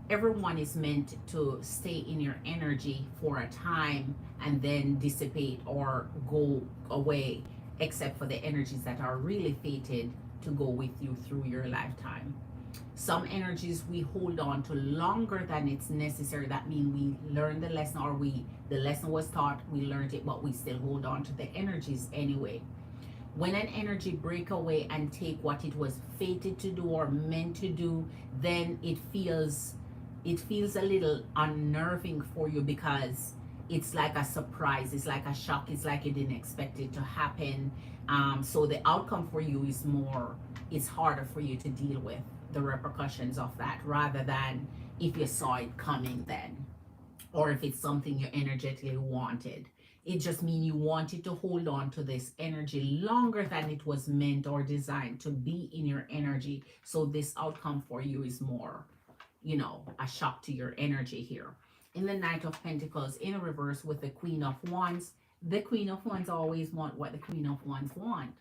Everyone is meant to stay in your energy for a time and then dissipate or go away, except for the energies that are really fated to go with you through your lifetime. Some energies we hold on to longer than it's necessary. That means we learned the lesson, or the lesson was taught, we learned it, but we still hold on to the energies anyway. When an energy break away and take what it was fated to do or meant to do, then it feels a little unnerving for you, because it's like a surprise, it's like a shock, it's like you didn't expect it to happen. So the outcome for you is it's harder for you to deal with the repercussions of that, rather than if you saw it coming then, or if it's something you energetically wanted. It just means you wanted to hold on to this energy longer than it was meant or designed to be in your energy. So this outcome for you is more, you know, a shock to your energy here. In the Knight of Pentacles in reverse with the Queen of Wands, the Queen of Wands always want what the Queen of Wands want.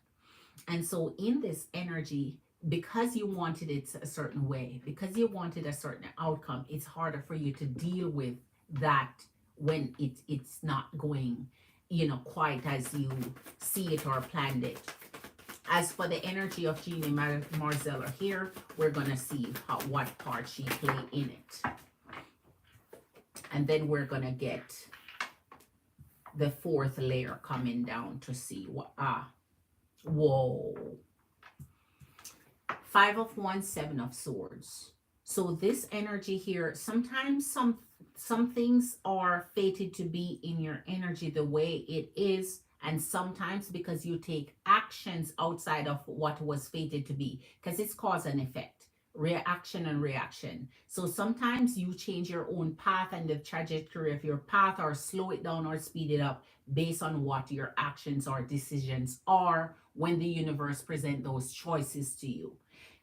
And so in this energy, because you wanted it a certain way, because you wanted a certain outcome, it's harder for you to deal with that when it's not going, you know, quite as you see it or planned it. As for the energy of Jeannie Marzeller here, we're going to see what part she played in it. And then we're going to get the fourth layer coming down to see what, whoa. Five of Wands, Seven of Swords. So this energy here, sometimes some things are fated to be in your energy the way it is, and sometimes because you take actions outside of what was fated to be, because it's cause and effect, reaction and reaction. So sometimes you change your own path and the trajectory of your path, or slow it down or speed it up based on what your actions or decisions are when the universe present those choices to you.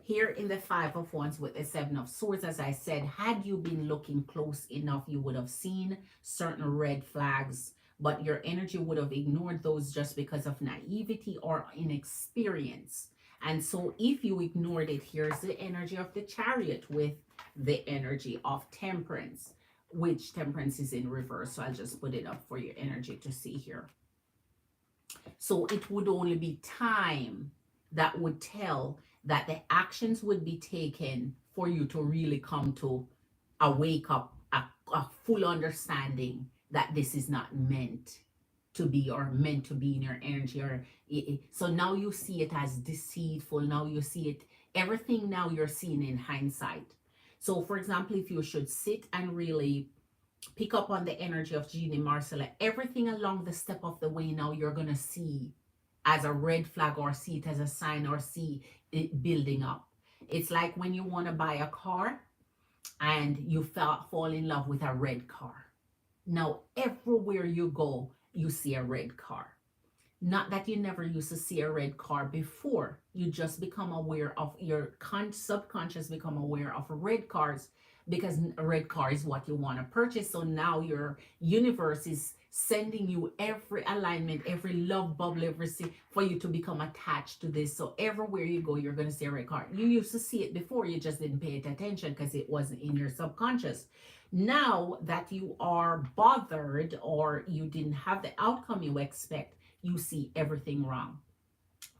Here in the Five of Wands with the Seven of Swords, as I said, had you been looking close enough, you would have seen certain red flags, but your energy would have ignored those just because of naivety or inexperience. And so if you ignored it, here's the energy of the Chariot with the energy of Temperance, which Temperance is in reverse. So I'll just put it up for your energy to see here. So it would only be time that would tell that the actions would be taken for you to really come to a wake up, a full understanding that this is not meant to be, or meant to be in your energy, or so now you see it as deceitful. Now you see it, everything now you're seeing in hindsight. So for example, if you should sit and really pick up on the energy of Jeannie Marcella, everything along the step of the way now you're going to see as a red flag, or see it as a sign, or see it building up. It's like when you want to buy a car and you fall in love with a red car. Now everywhere you go, you see a red car. Not that you never used to see a red car before. You just become aware of, your subconscious become aware of red cars because a red car is what you want to purchase. So now your universe is sending you every alignment, every love bubble, everything for you to become attached to this. So everywhere you go, you're going to see a red car. You used to see it before, you just didn't pay it attention because it wasn't in your subconscious. Now that you are bothered, or you didn't have the outcome you expect, you see everything wrong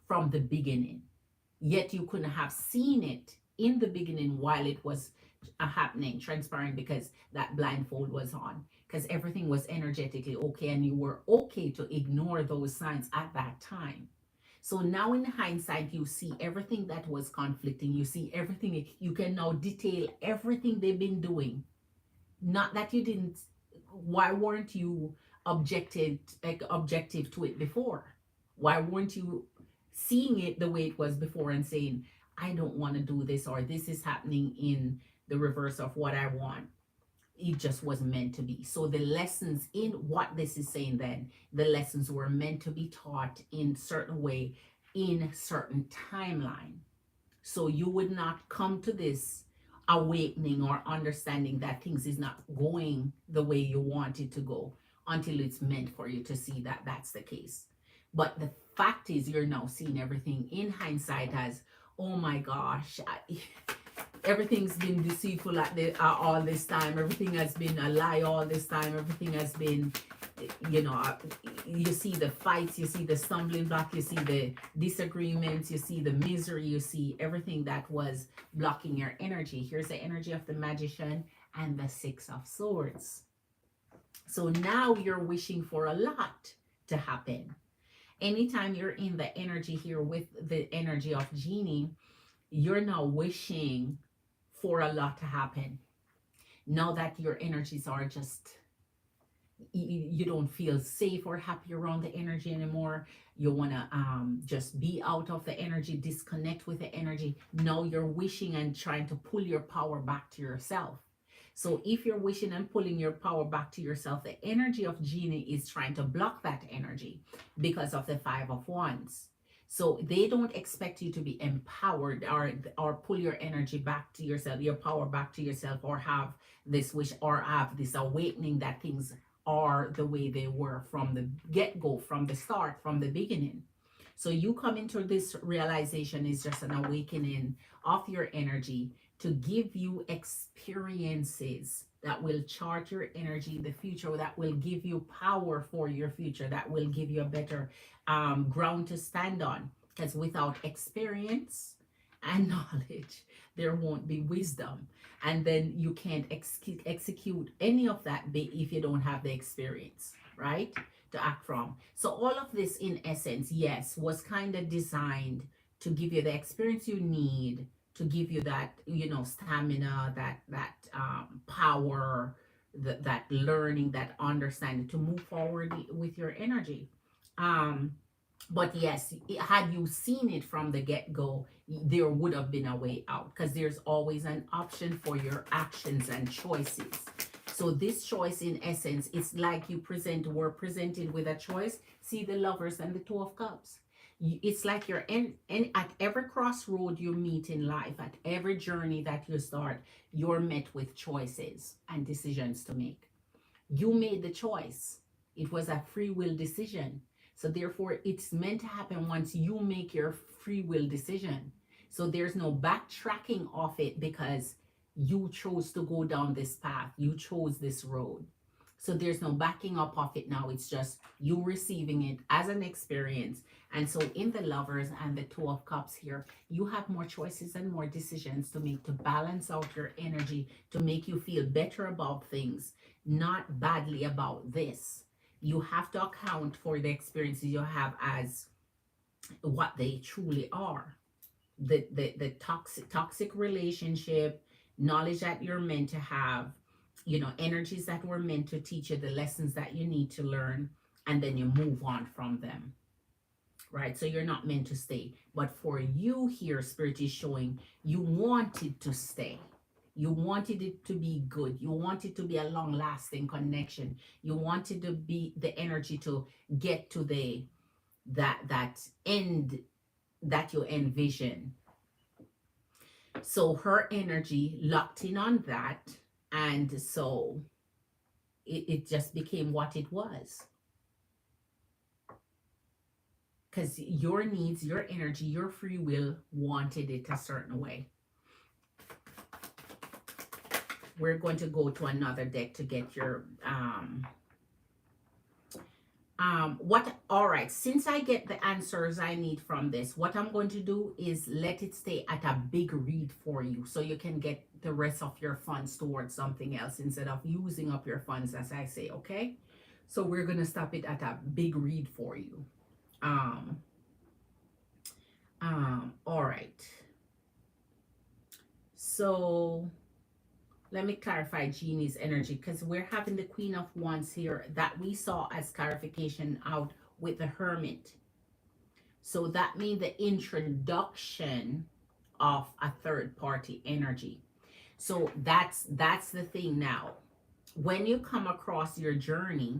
from the beginning. Yet you couldn't have seen it in the beginning while it was happening, transpiring, because that blindfold was on, because everything was energetically okay and you were okay to ignore those signs at that time. So now in hindsight, you see everything that was conflicting. You see everything. You can now detail everything they've been doing. Not that you didn't, why weren't you objective to it before? Why weren't you seeing it the way it was before and saying, I don't want to do this, or this is happening in the reverse of what I want? It just wasn't meant to be. So the lessons in what this is saying, then the lessons were meant to be taught in certain way, in certain timeline. So you would not come to this awakening or understanding that things is not going the way you want it to go until it's meant for you to see that that's the case. But the fact is, you're now seeing everything in hindsight as, oh my gosh, everything's been deceitful all this time. Everything has been a lie all this time. Everything has been, you see the fights, you see the stumbling block, you see the disagreements, you see the misery, you see everything that was blocking your energy. Here's the energy of the Magician and the Six of Swords. So now you're wishing for a lot to happen. Anytime you're in the energy here with the energy of Genie, you're now wishing for a lot to happen. Now that your energies are just, you don't feel safe or happy around the energy anymore. You want to just be out of the energy, disconnect with the energy. Now you're wishing and trying to pull your power back to yourself. So if you're wishing and pulling your power back to yourself, the energy of Genie is trying to block that energy because of the Five of Wands. So they don't expect you to be empowered, or pull your energy back to yourself, your power back to yourself, or have this wish, or have this awakening that things are the way they were from the get-go, from the start, from the beginning. So you come into this realization is just an awakening of your energy to give you experiences that will chart your energy in the future, that will give you power for your future, that will give you a better ground to stand on. Because without experience and knowledge, there won't be wisdom. And then you can't execute any of that if you don't have the experience, right? To act from. So all of this, in essence, yes, was kind of designed to give you the experience you need, to give you that, stamina, that power, that learning, that understanding to move forward with your energy. But yes, had you seen it from the get-go, there would have been a way out, because there's always an option for your actions and choices. So this choice, in essence, it's like were presented with a choice. See the Lovers and the Two of Cups. It's like you're in at every crossroad you meet in life, at every journey that you start, you're met with choices and decisions to make. You made the choice. It was a free will decision. So therefore, it's meant to happen once you make your free will decision. So there's no backtracking off it, because you chose to go down this path. You chose this road. So there's no backing up of it now. It's just you receiving it as an experience. And so in the Lovers and the Two of Cups here, you have more choices and more decisions to make, to balance out your energy, to make you feel better about things, not badly about this. You have to account for the experiences you have as what they truly are. The toxic relationship, knowledge that you're meant to have, energies that were meant to teach you the lessons that you need to learn, and then you move on from them, right? So you're not meant to stay. But for you here, Spirit is showing you wanted to stay. You wanted it to be good. You wanted to be a long lasting connection. You wanted to be the energy to get to that end that you envision. So her energy locked in on that, and so it just became what it was. Because your needs, your energy, your free will wanted it a certain way. We're going to go to another deck to get your all right, since I get the answers I need from this, what I'm going to do is let it stay at a big read for you, so you can get the rest of your funds towards something else instead of using up your funds, as I say. Okay, so we're going to stop it at a big read for you. All right, so let me clarify Jeannie's energy, because we're having the Queen of Wands here that we saw as clarification out with the Hermit. So that means the introduction of a third party energy. So that's the thing now. When you come across your journey,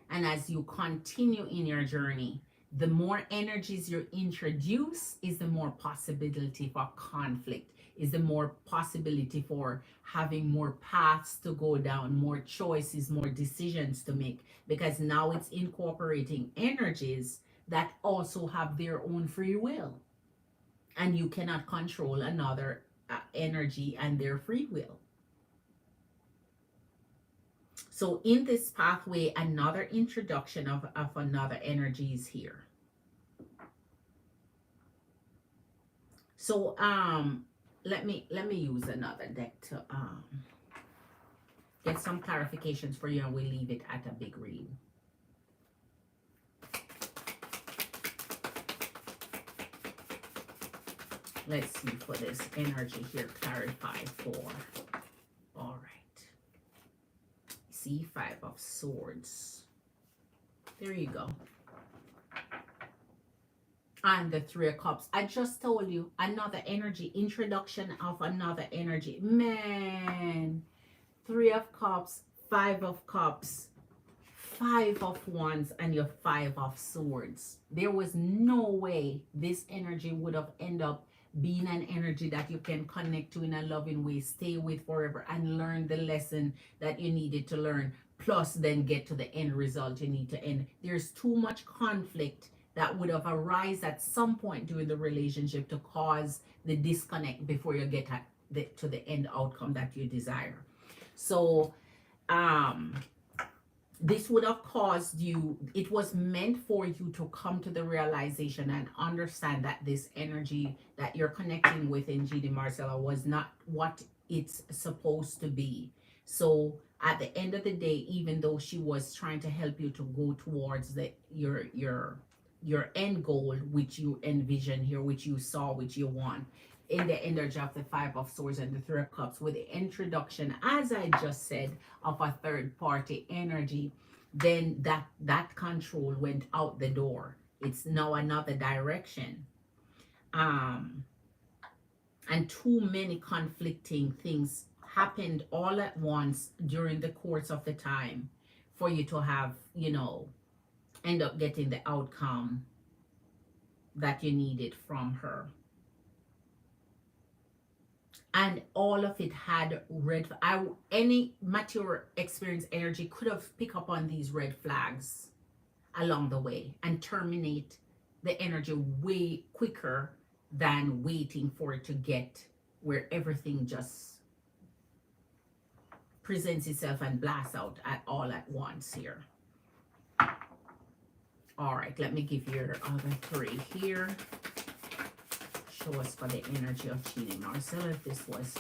and as you continue in your journey, the more energies you introduce is the more possibility for conflict, is the more possibility for having more paths to go down, more choices, more decisions to make, because now it's incorporating energies that also have their own free will, and you cannot control another energy and their free will. So in this pathway, another introduction of another energy is here. So let me use another deck to get some clarifications for you, and we'll leave it at a big read. Let's see for this energy here, clarify for. All right. See, Five of Swords. There you go. And the Three of Cups. I just told you, another energy, introduction of another energy. Man, Three of Cups, Five of Cups, Five of Wands, and your Five of Swords. There was no way this energy would have ended up being an energy that you can connect to in a loving way, stay with forever, and learn the lesson that you needed to learn, plus then get to the end result you need to end. There's too much conflict that would have arisen at some point during the relationship to cause the disconnect before you get to the end outcome that you desire. So this would have caused you, it was meant for you to come to the realization and understand that this energy that you're connecting with in GD Marcella was not what it's supposed to be. So at the end of the day, even though she was trying to help you to go towards your end goal, which you envision here, which you saw, which you want, in the energy of the Five of Swords and the Three of Cups, with the introduction, as I just said, of a third party energy, then that control went out the door. It's now another direction. Um, and too many conflicting things happened all at once during the course of the time for you to have, end up getting the outcome that you needed from her. And all of it had any mature experience energy could have picked up on these red flags along the way and terminate the energy way quicker than waiting for it to get where everything just presents itself and blasts out at all at once here. All right, let me give you your other three here. Show us for the energy of cheating Marcel if this was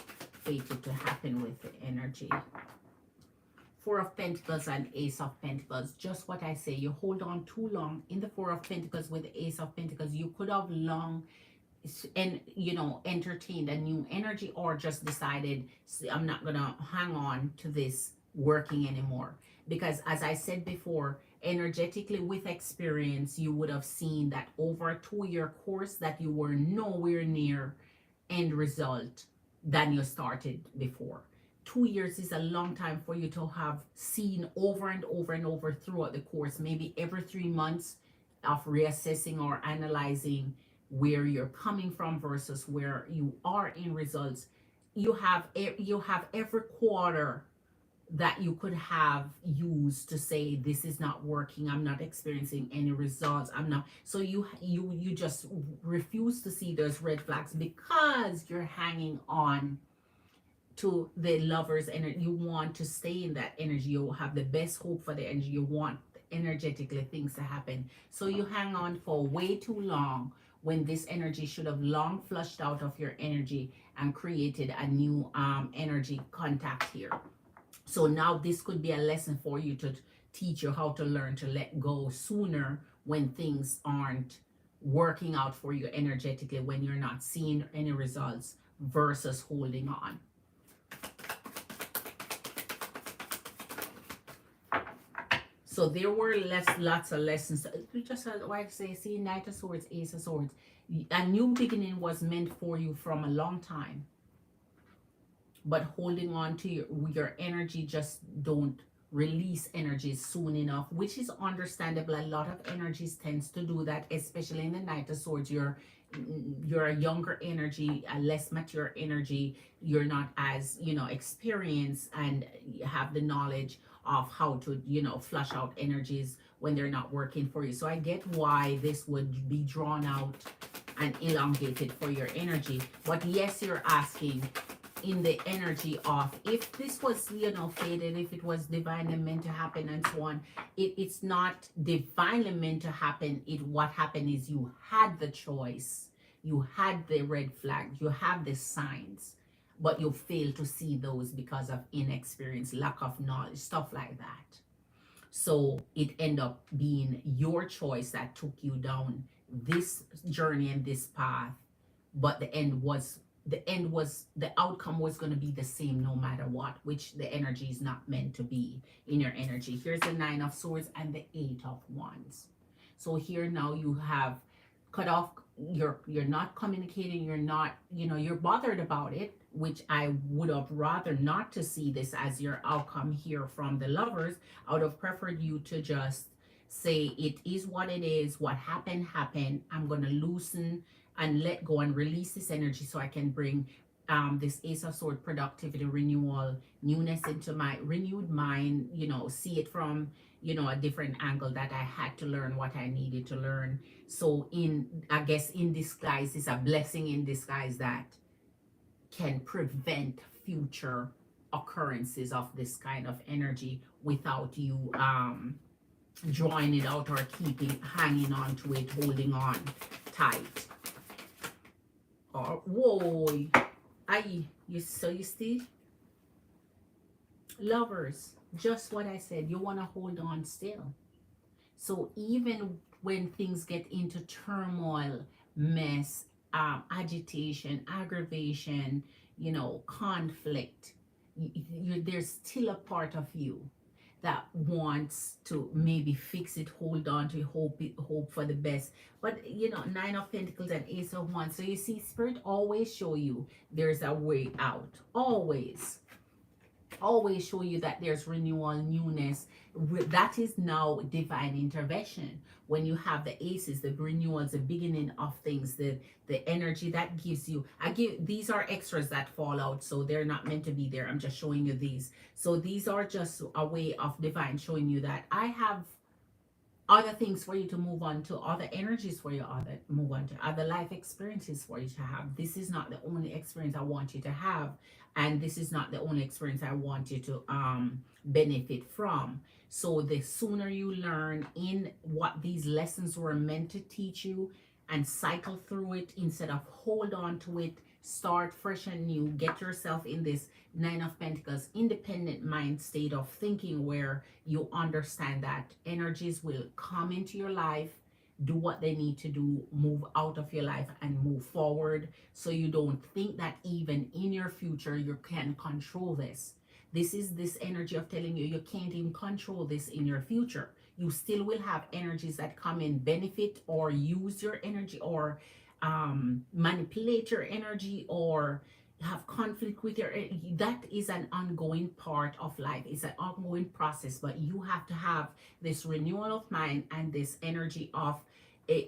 fated to happen with the energy. Four of Pentacles and Ace of Pentacles. Just what I say, you hold on too long in the Four of Pentacles with the Ace of Pentacles. You could have long and entertained a new energy, or just decided, I'm not gonna hang on to this working anymore. Because as I said before, energetically with experience, you would have seen that over a 2-year course that you were nowhere near end result than you started before. 2 years is a long time for you to have seen over and over and over throughout the course, maybe every 3 months of reassessing or analyzing where you're coming from versus where you are in results. You have every quarter that you could have used to say, this is not working, I'm not experiencing any results, I'm not. So you just refuse to see those red flags because you're hanging on to the Lover's energy. You want to stay in that energy. You have the best hope for the energy. You want energetically things to happen. So you hang on for way too long when this energy should have long flushed out of your energy and created a new energy contact here. So now this could be a lesson for you to teach you how to learn to let go sooner when things aren't working out for you energetically, when you're not seeing any results, versus holding on. So there were lots of lessons. We just had, like say, see, Knight of Swords, Ace of Swords. A new beginning was meant for you from a long time. But holding on to your energy, just don't release energy soon enough, which is understandable. A lot of energies tends to do that, especially in the Knight of Swords. You're a younger energy, a less mature energy. You're not as experienced and have the knowledge of how to flush out energies when they're not working for you. So I get why this would be drawn out and elongated for your energy. But yes, you're asking in the energy of, if this was fated, if it was divinely meant to happen and so on. It's not divinely meant to happen. What happened is you had the choice, you had the red flag, you have the signs, but you failed to see those because of inexperience, lack of knowledge, stuff like that. So it ended up being your choice that took you down this journey and this path, but the outcome was going to be the same no matter what, which the energy is not meant to be in your energy. Here's the Nine of Swords and the Eight of Wands. So here now you have cut off, you're not communicating, you're not, you're bothered about it, which I would have rather not to see this as your outcome here from the Lovers. I would have preferred you to just say, it is what it is, what happened. I'm going to loosen and let go and release this energy so I can bring this Ace of Swords, productivity, renewal, newness into my renewed mind, see it from, a different angle, that I had to learn what I needed to learn. So I guess in disguise is a blessing in disguise that can prevent future occurrences of this kind of energy without you drawing it out or hanging on to it, holding on tight. Or whoa, you see, Lovers, just what I said, you want to hold on still. So even when things get into turmoil, mess, agitation, aggravation, conflict, there's still a part of you that wants to maybe fix it, hold on to it, hope for the best. But you know, Nine of Pentacles and Ace of Wands. So you see, Spirit always show you there's a way out. Always show you that there's renewal, newness. That is now divine intervention. When you have the aces, the renewals, the beginning of things, the energy that gives you. These are extras that fall out, so they're not meant to be there. I'm just showing you these. So these are just a way of divine showing you that I have other things for you to move on to, other energies for you other move on to, other life experiences for you to have. This is not the only experience I want you to have, and this is not the only experience I want you to benefit from. So the sooner you learn in what these lessons were meant to teach you and cycle through it instead of hold on to it, start fresh and new, get yourself in this Nine of Pentacles independent mind state of thinking where you understand that energies will come into your life, do what they need to do, move out of your life and move forward, so you don't think that even in your future you can control this. This is this energy of telling you you can't even control this in your future. You still will have energies that come in, benefit or use your energy, or manipulate your energy, or have conflict with your. That is an ongoing part of life. It's an ongoing process, but you have to have this renewal of mind and this energy of a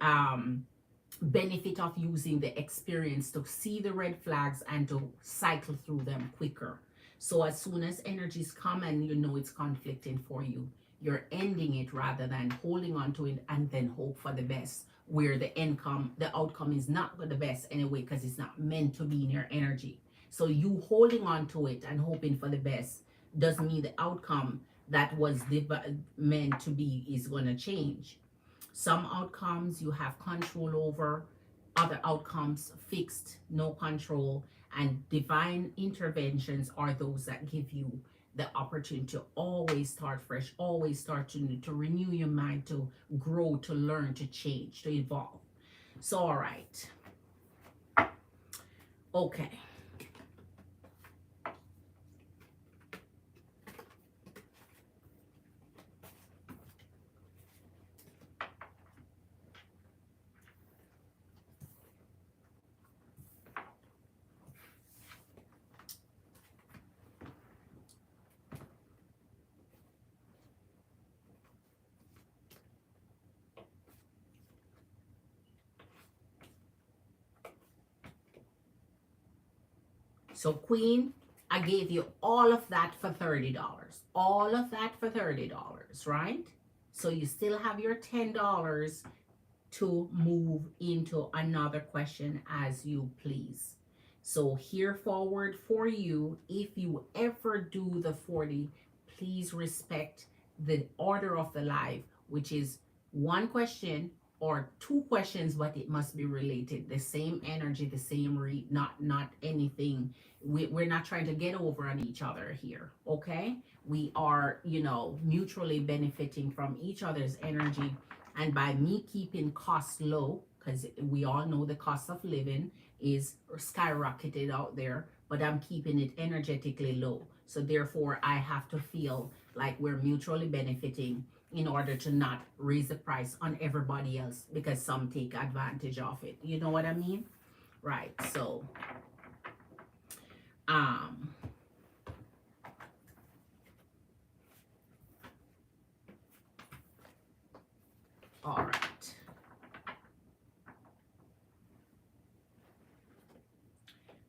benefit of using the experience to see the red flags and to cycle through them quicker. So as soon as energies come and you know it's conflicting for you, you're ending it rather than holding on to it and then hope for the best, where the outcome is not the best anyway, because it's not meant to be in your energy. So you holding on to it and hoping for the best doesn't mean the outcome that was meant to be is going to change. Some outcomes you have control over, other outcomes fixed, no control. And divine interventions are those that give you the opportunity to always start fresh, always start to renew your mind, to grow, to learn, to change, to evolve. So, all right. Okay. So, Queen, I gave you all of that for $30. All of that for $30, right? So you still have your $10 to move into another question as you please. So here forward for you, if you ever do the 40, please respect the order of the live, which is one question or two questions, but it must be related. The same energy, the same read, not anything. We're not trying to get over on each other here, okay? We are, mutually benefiting from each other's energy. And by me keeping costs low, because we all know the cost of living is skyrocketed out there, but I'm keeping it energetically low. So therefore, I have to feel like we're mutually benefiting in order to not raise the price on everybody else, because some take advantage of it. You know what I mean? Right. So, all right.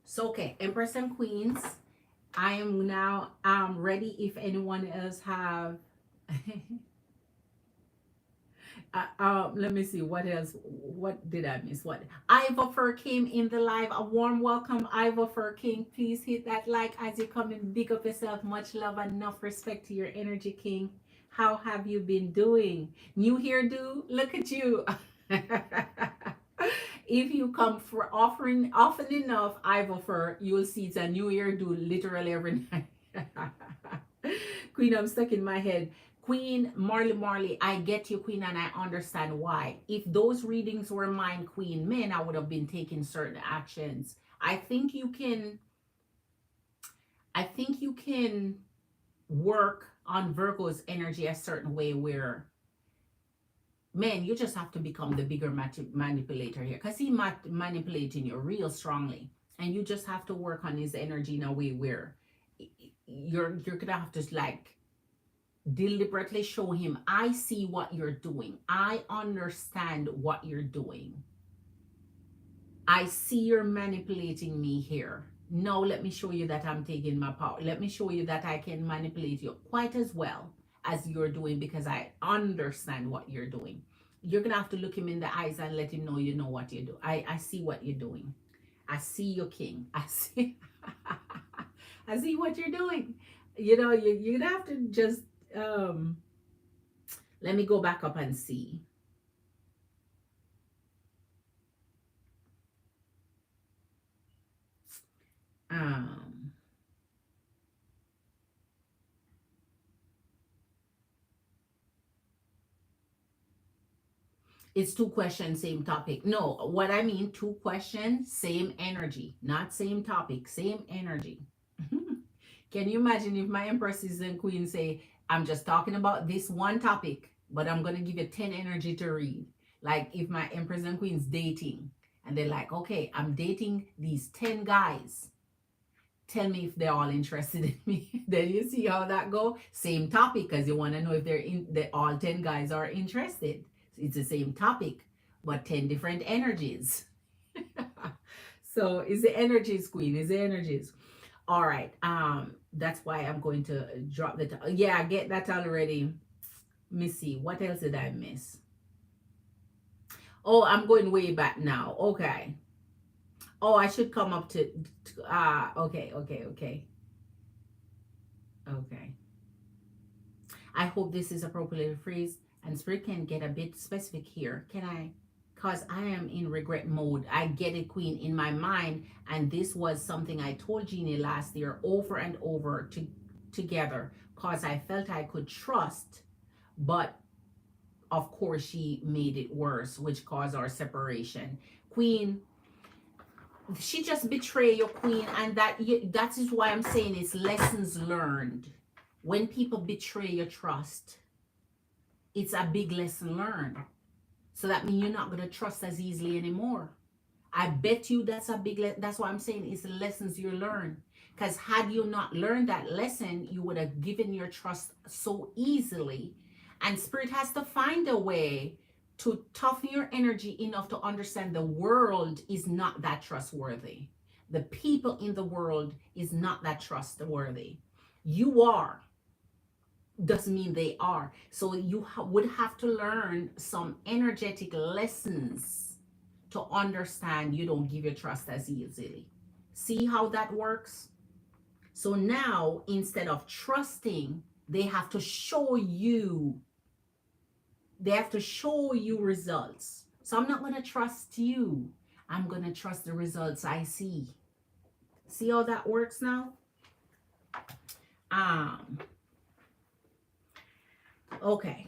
So, okay, Empress and Queens, I am now ready if anyone else have let me see what else. What did I miss? What Ivor Fur came in the live. A warm welcome, Ivor Fur King. Please hit that like as you come and big up yourself. Much love and enough respect to your energy, King. How have you been doing? New hairdo? Look at you. If you come for offering often enough, Ivor Fur, you will see it's a new hairdo literally every night. Queen, I'm stuck in my head. Queen Marley, I get you, Queen, and I understand why. If those readings were mine, Queen, man, I would have been taking certain actions. I think you can work on Virgo's energy a certain way where, man, you just have to become the bigger manipulator here, because he manipulating you real strongly, and you just have to work on his energy in a way where you're gonna have to like deliberately show him, I see what you're doing, I understand what you're doing, I see you're manipulating me here. Now let me show you that I'm taking my power. Let me show you that I can manipulate you quite as well as you're doing, because I understand what you're doing. You're gonna have to look him in the eyes and let him know you know what you do. I see what you're doing. I see you, king. I see I see what you're doing. You know, you're gonna have to just let me go back up and see. Um It's two questions, same topic. No, what I mean, two questions, same energy, not same topic, same energy. Can you imagine if my empresses and queens say, I'm just talking about this one topic, but I'm going to give you 10 energy to read? Like if my empress and queens dating, and they're like, okay, I'm dating these 10 guys. Tell me if they're all interested in me. Then you see how that go. Same topic, because you want to know if all 10 guys are interested. It's the same topic, but 10 different energies. So it's the energies, queen. It's the energies. All right. That's why I'm going to drop the yeah, I get that already. Let me see. What else did I miss? Oh, I'm going way back now. Okay. Oh, I should come up to okay, okay, okay. Okay. I hope this is appropriately phrased and spirit can get a bit specific here. Can I? Because I am in regret mode. I get it, queen, in my mind. And this was something I told Jeannie last year over and over together, because I felt I could trust. But of course, she made it worse, which caused our separation. Queen, she just betrayed your queen. And that is why I'm saying it's lessons learned. When people betray your trust, it's a big lesson learned. So that means you're not going to trust as easily anymore. I bet you that's a big that's why I'm saying it's the lessons you learn. Because had you not learned that lesson, you would have given your trust so easily. And spirit has to find a way to toughen your energy enough to understand the world is not that trustworthy. The people in the world is not that trustworthy. You are. Doesn't mean they are. So you would have to learn some energetic lessons to understand you don't give your trust as easily. See how that works? So now, instead of trusting, they have to show you. They have to show you results. So I'm not going to trust you. I'm going to trust the results I see. See how that works now? Okay.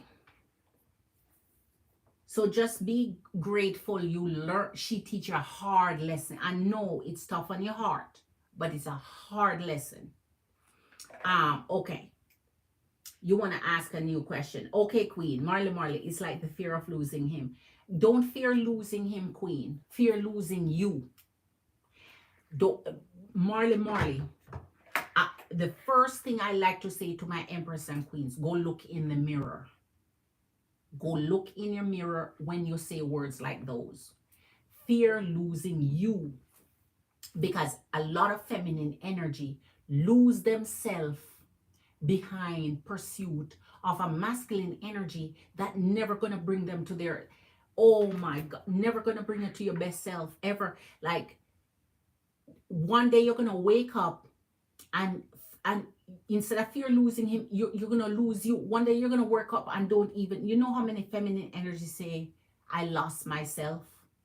So just be grateful you learn. She teach you a hard lesson. I know it's tough on your heart, but it's a hard lesson. Okay. You want to ask a new question. Okay, queen. Marley, it's like the fear of losing him. Don't fear losing him, queen. Fear losing you. Don't, Marley. The first thing I like to say to my empress and queens, go look in the mirror. Go look in your mirror when you say words like those. Fear losing you. Because a lot of feminine energy lose themselves behind pursuit of a masculine energy that never gonna bring them to their, oh my God, never gonna bring you to your best self ever. Like one day you're gonna wake up and instead of fear losing him, you're gonna lose you. One day you're gonna wake up and don't even, you know how many feminine energies say, I lost myself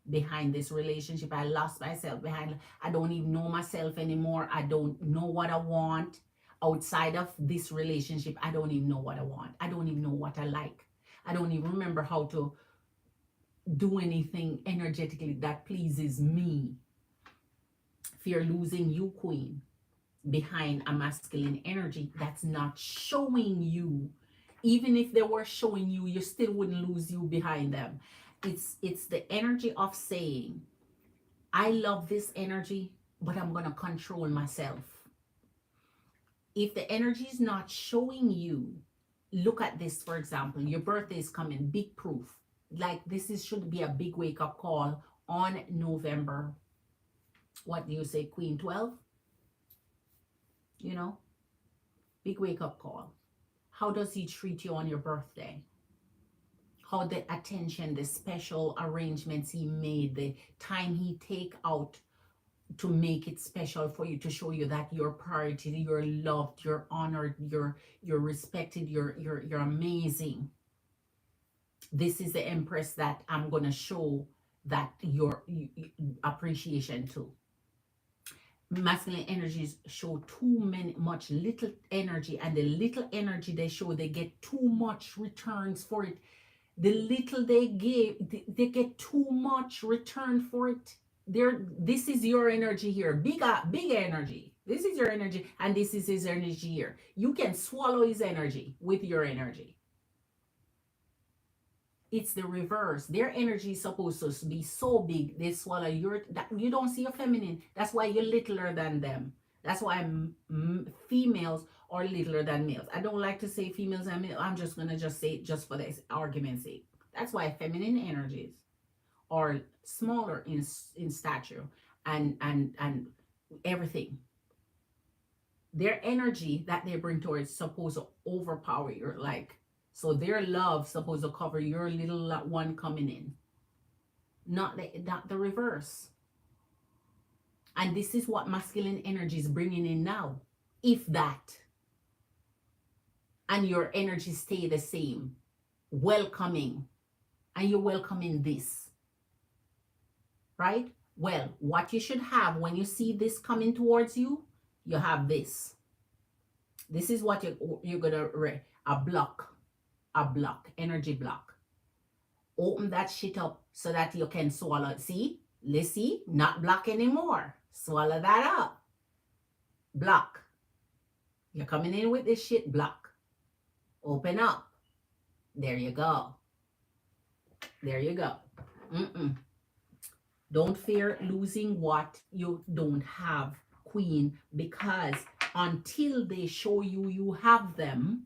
behind this relationship. I lost myself behind, I don't even know myself anymore. I don't know what I want outside of this relationship. I don't even know what I want. I don't even know what I like. I don't even remember how to do anything energetically that pleases me. Fear losing you, queen. behind a masculine energy that's not showing you. Even if they were showing you, you still wouldn't lose you behind them. It's the energy of saying, I love this energy, but I'm going to control myself. If the energy is not showing you, look at this, for example, your birthday is coming, big proof. Like this should be a big wake up call on November, what do you say, Queen 12? You know, big wake up call. How does he treat you on your birthday? How the attention, the special arrangements he made, the time he take out to make it special for you, to show you that you're priority, you're loved, you're honored, you're respected, you're amazing. This is the Empress that I'm gonna show that your appreciation to. Masculine energies show much little energy, and the little energy they show, they get too much returns for it. The little they give, they get too much return for it. This is your energy here, big energy. This is your energy, and this is his energy here. You can swallow his energy with your energy. It's the reverse. Their energy is supposed to be so big, they swallow you don't see your feminine. That's why you're littler than them. That's why females are littler than males. I don't like to say females and males. I'm just gonna say it just for this argument's sake. That's why feminine energies are smaller in stature and everything. Their energy that they bring towards supposed to overpower your, like, so their love supposed to cover your little one coming in, not the reverse. And this is what masculine energy is bringing in now, if that. And your energy stay the same, welcoming, and you're welcoming this, right? Well, what you should have when you see this coming towards you, you have this. This is what you're gonna a block, energy block. Open that shit up so that you can swallow it. See, let's see, not block anymore. Swallow that up. Block. You're coming in with this shit, block. Open up. There you go. There you go. Don't fear losing what you don't have, Queen, because until they show you you have them,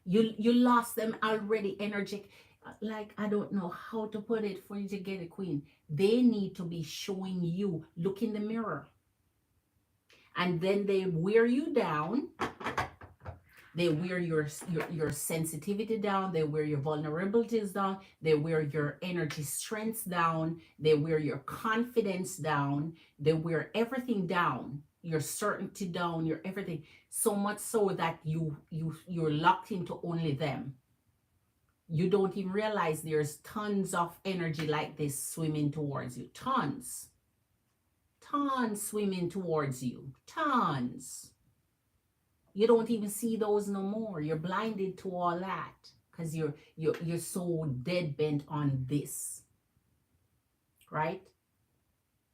you lost them already. Energetic, like, I don't know how to put it for you to get it, Queen. They need to be showing you. Look in the mirror, and then they wear you down. They wear your sensitivity down. They wear your vulnerabilities down. They wear your energy strengths down. They wear your confidence down. They wear everything down. Your certainty down. Your everything. So much so that you're locked into only them. You don't even realize there's tons of energy like this swimming towards you. Tons swimming towards you. Tons. You don't even see those no more. You're blinded to all that because you're so dead bent on this, right?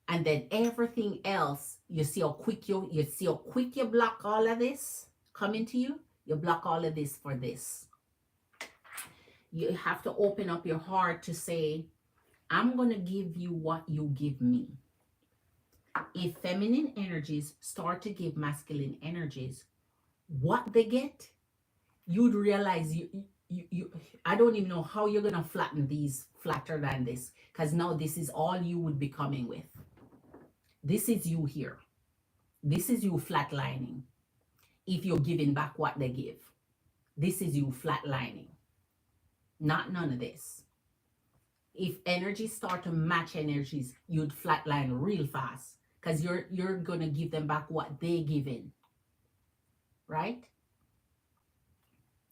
And then everything else, you see how quick you block all of this coming to you. You block all of this for this. You have to open up your heart to say, I'm going to give you what you give me. If feminine energies start to give masculine energies what they get, you'd realize you I don't even know how you're gonna flatten these flatter than this, because now this is all you would be coming with. This is you here. This is you flatlining. If you're giving back what they give, this is you flatlining. Not none of this. If energies start to match energies, you'd flatline real fast, because you're gonna give them back what they give in. Right?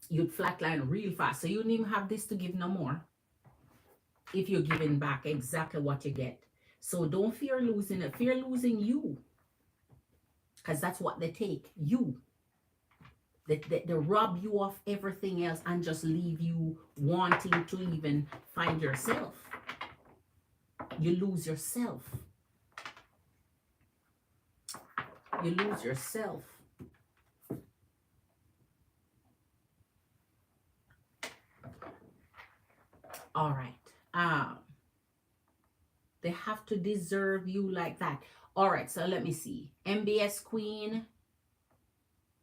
You'd flatline real fast. So you don't even have this to give no more if you're giving back exactly what you get. So don't fear losing it. Fear losing you, because that's what they take. You. They rob you of everything else and just leave you wanting to even find yourself. You lose yourself. You lose yourself. All right. They have to deserve you like that. All right, so let me see. MBS Queen,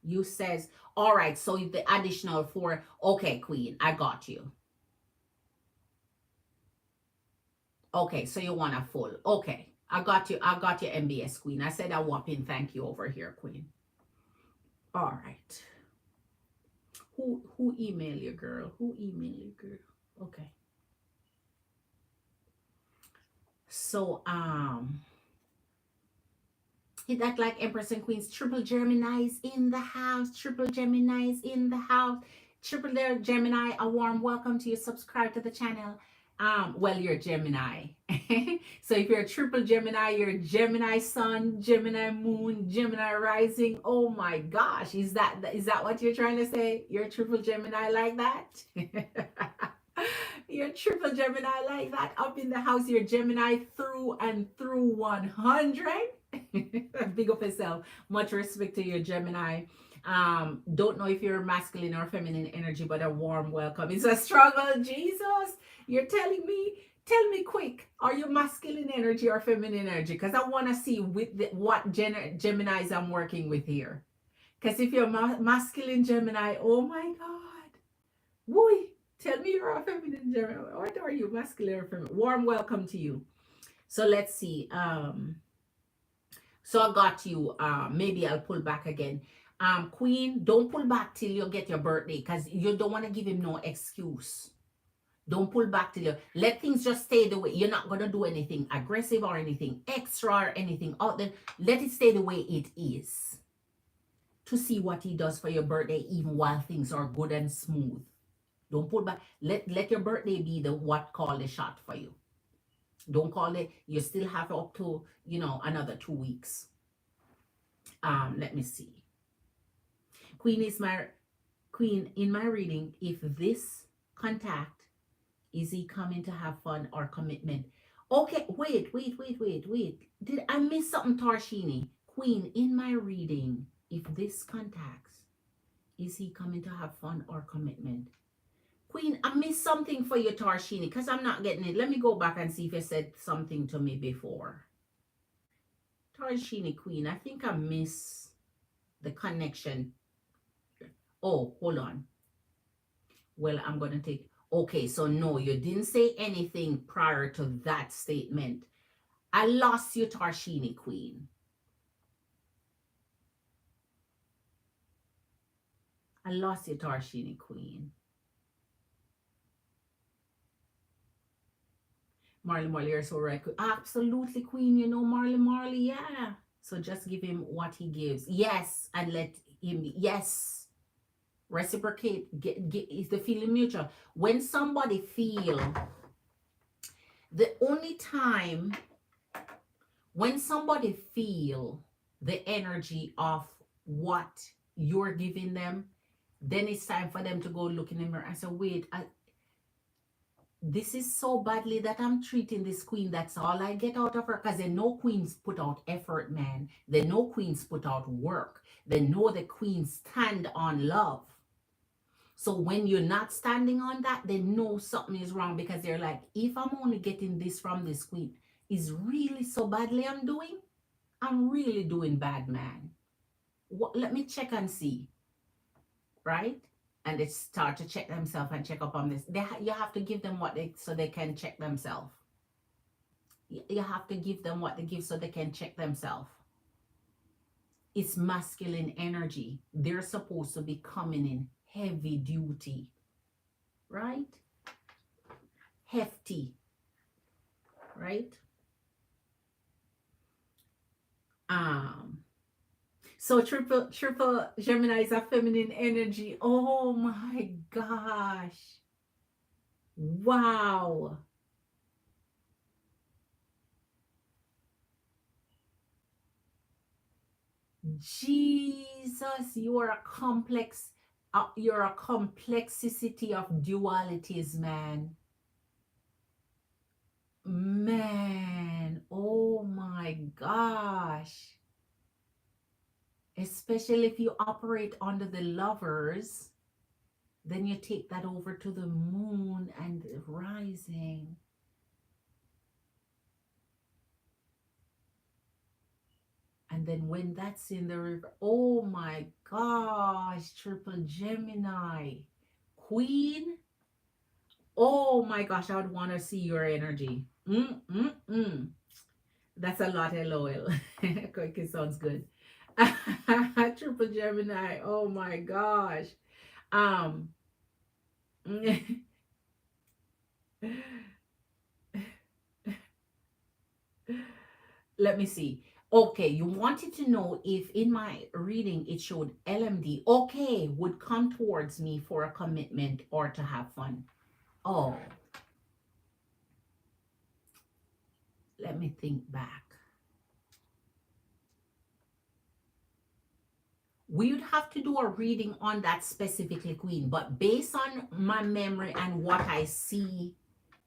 you says, all right, so the additional four. Okay, Queen, I got you. Okay, so you want a full. Okay, I got you. I got you, MBS Queen. I said a whopping thank you over here, Queen. All right. Who email you, girl? Who email you, girl? Okay. So hit that like Empress and Queens. Triple Gemini's in the house. Triple Gemini's in the house. Triple Gemini, a warm welcome to you. Subscribe to the channel. Well, you're Gemini. So if you're a triple Gemini, you're Gemini Sun, Gemini Moon, Gemini Rising. Oh my gosh, is that what you're trying to say? You're a triple Gemini like that? You're triple Gemini like that. Up in the house, you're Gemini through and through 100. Big up yourself. Much respect to your Gemini. Don't know if you're masculine or feminine energy, but a warm welcome. It's a struggle. Jesus, you're telling me. Tell me quick. Are you masculine energy or feminine energy? Because I want to see with what Geminis I'm working with here. Because if you're masculine Gemini, oh my God. Woo. Tell me you're a feminine Gemini. What are you, masculine or feminine? Warm welcome to you. So let's see. So I got you. Maybe I'll pull back again. Queen, don't pull back till you get your birthday because you don't want to give him no excuse. Don't pull back till you let things just stay the way. You're not gonna do anything aggressive or anything extra or anything out there. Let it stay the way it is. To see what he does for your birthday, even while things are good and smooth. Don't pull back. Let your birthday be the what call the shot for you. Don't call it. You still have up to another 2 weeks. Let me see. Queen in my reading. If this contact, is he coming to have fun or commitment? Okay, wait. Did I miss something, Tarshini? Queen, in my reading, if this contacts, is he coming to have fun or commitment? Queen, I missed something for you, Tarshini, because I'm not getting it. Let me go back and see if you said something to me before. Tarshini, Queen, I think I miss the connection. Oh, hold on. Well, I'm going to take... Okay, so no, you didn't say anything prior to that statement. I lost you, Tarshini, Queen. I lost you, Tarshini, Queen. Marley, you're so right. Absolutely, Queen. You know Marley, yeah. So just give him what he gives. Yes, and let him be. Yes. Reciprocate. Is the feeling mutual? When somebody feel, the only time when somebody feel the energy of what you're giving them, then it's time for them to go look in the mirror and say, wait, this is so badly that I'm treating this queen. That's all I get out of her. Because they know queens put out effort, man. They know queens put out work. They know the queens stand on love. So when you're not standing on that, they know something is wrong because they're like, if I'm only getting this from this queen, is really so badly I'm doing? I'm really doing bad, man. Let me check and see. Right? And they start to check themselves and check up on this. You have to give them what so they can check themselves. You have to give them what they give so they can check themselves. It's masculine energy. They're supposed to be coming in heavy duty, right? Hefty, right? So triple Gemini is a feminine energy. Oh my gosh. Wow. Jesus, you are a complex, you're a complexity of dualities, man. Man, oh my gosh. especially if you operate under the Lovers, then you take that over to the Moon and the Rising. And then when that's in the river, oh my gosh, triple Gemini. Queen, oh my gosh, I would want to see your energy. That's a lot, LOL. Okay, sounds good. Triple Gemini, oh my gosh. Um, let me see. Okay, you wanted to know if in my reading it showed LMD, okay, would come towards me for a commitment or to have fun. Oh, let me think back. We would have to do a reading on that specifically, Queen, but based on my memory and what I see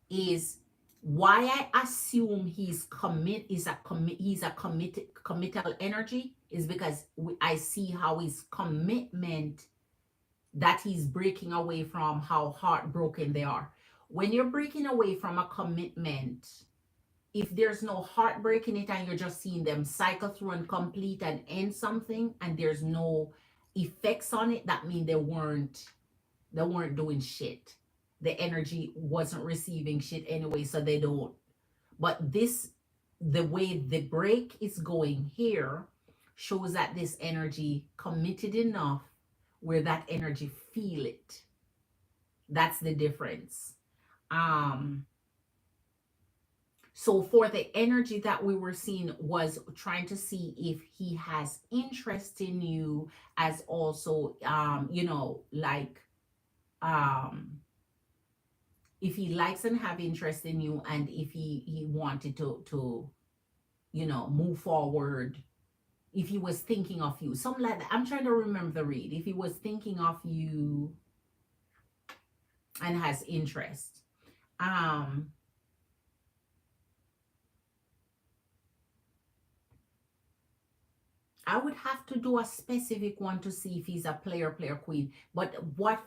is why I assume he's a committal energy is because I see how his commitment that he's breaking away from, how heartbroken they are. When you're breaking away from a commitment, if there's no heartbreak in it and you're just seeing them cycle through and complete and end something and there's no effects on it, that means they weren't doing shit. The energy wasn't receiving shit anyway, so they don't. But this, the way the break is going here, shows that this energy committed enough where that energy feel it. That's the difference. Um, so for the energy that we were seeing was trying to see if he has interest in you, as also like um if he likes and have interest in you, and if he wanted to move forward, if he was thinking of you, something like that. I'm trying to remember the read. If he was thinking of you and has interest. um I would have to do a specific one to see if he's a player queen. But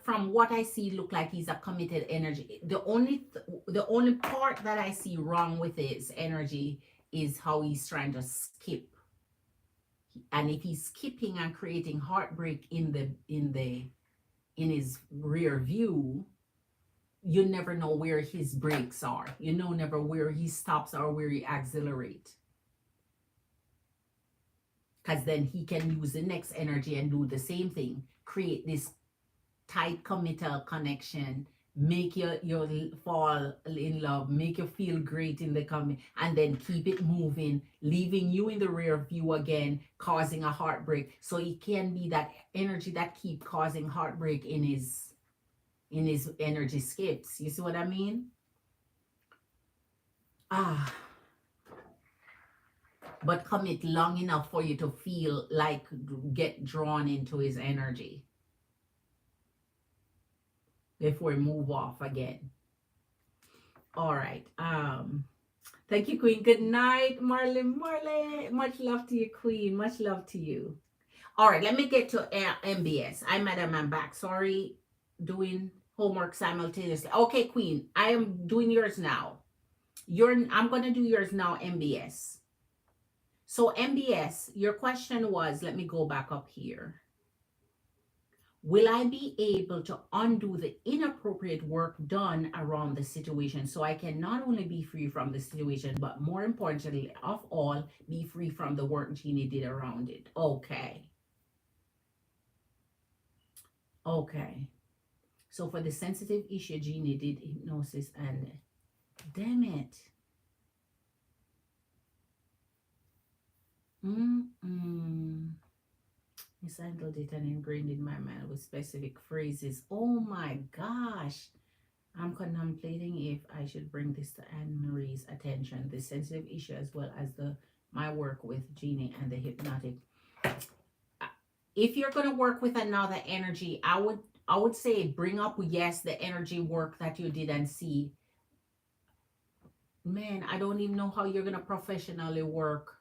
from what I see, look like he's a committed energy. The only part that I see wrong with his energy is how he's trying to skip. And if he's skipping and creating heartbreak in his rear view, you never know where his brakes are. You know never where he stops or where he accelerates. Because then he can use the next energy and do the same thing, create this tight committal connection, make you fall in love, make you feel great in the coming, and then keep it moving, leaving you in the rear view again, causing a heartbreak. So it can be that energy that keep causing heartbreak in his energy skips. You see what I mean? Ah, but commit long enough for you to feel like get drawn into his energy before we move off again. All right. Thank you, Queen. Good night, Marley. Marley, much love to you, Queen. Much love to you. All right, let me get to MBS. Madam, I'm back. Sorry, doing homework simultaneously. Okay, Queen, I am doing yours now. I'm gonna do yours now, MBS. So MBS, your question was, let me go back up here. Will I be able to undo the inappropriate work done around the situation so I can not only be free from the situation, but more importantly of all, be free from the work Jeannie did around it? Okay. Okay. So for the sensitive issue, Jeannie did hypnosis and damn it. Mishandled it and ingrained in my mind with specific phrases. Oh my gosh. I'm contemplating if I should bring this to Anne Marie's attention, the sensitive issue, as well as my work with Jeannie and the hypnotic. If you're going to work with another energy, I would say bring up, yes, the energy work that you did and see. Man, I don't even know how you're going to professionally work.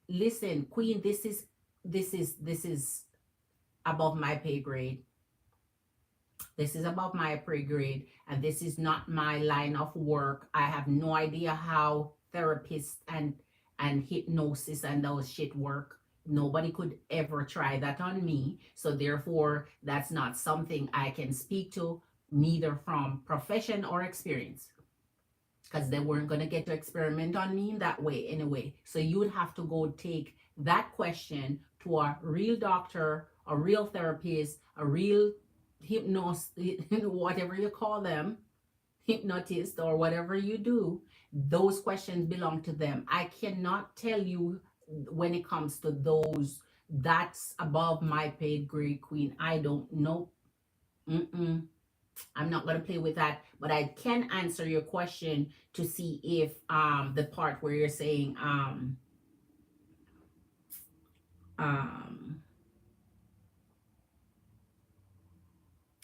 Listen, Queen, this is this is above my pay grade. This is above my pay grade, and this is not my line of work. I have no idea how therapists and hypnosis and those shit work. Nobody could ever try that on me. So therefore, that's not something I can speak to, neither from profession or experience, because they weren't going to get to experiment on me in that way anyway. So you would have to go take that question to a real doctor, a real therapist, a real hypnos, whatever you call them, hypnotist, or whatever you do. Those questions belong to them. I cannot tell you when it comes to those. That's above my paid grade, queen. I don't know. Mm-mm. I'm not going to play with that, but I can answer your question to see if the part where you're saying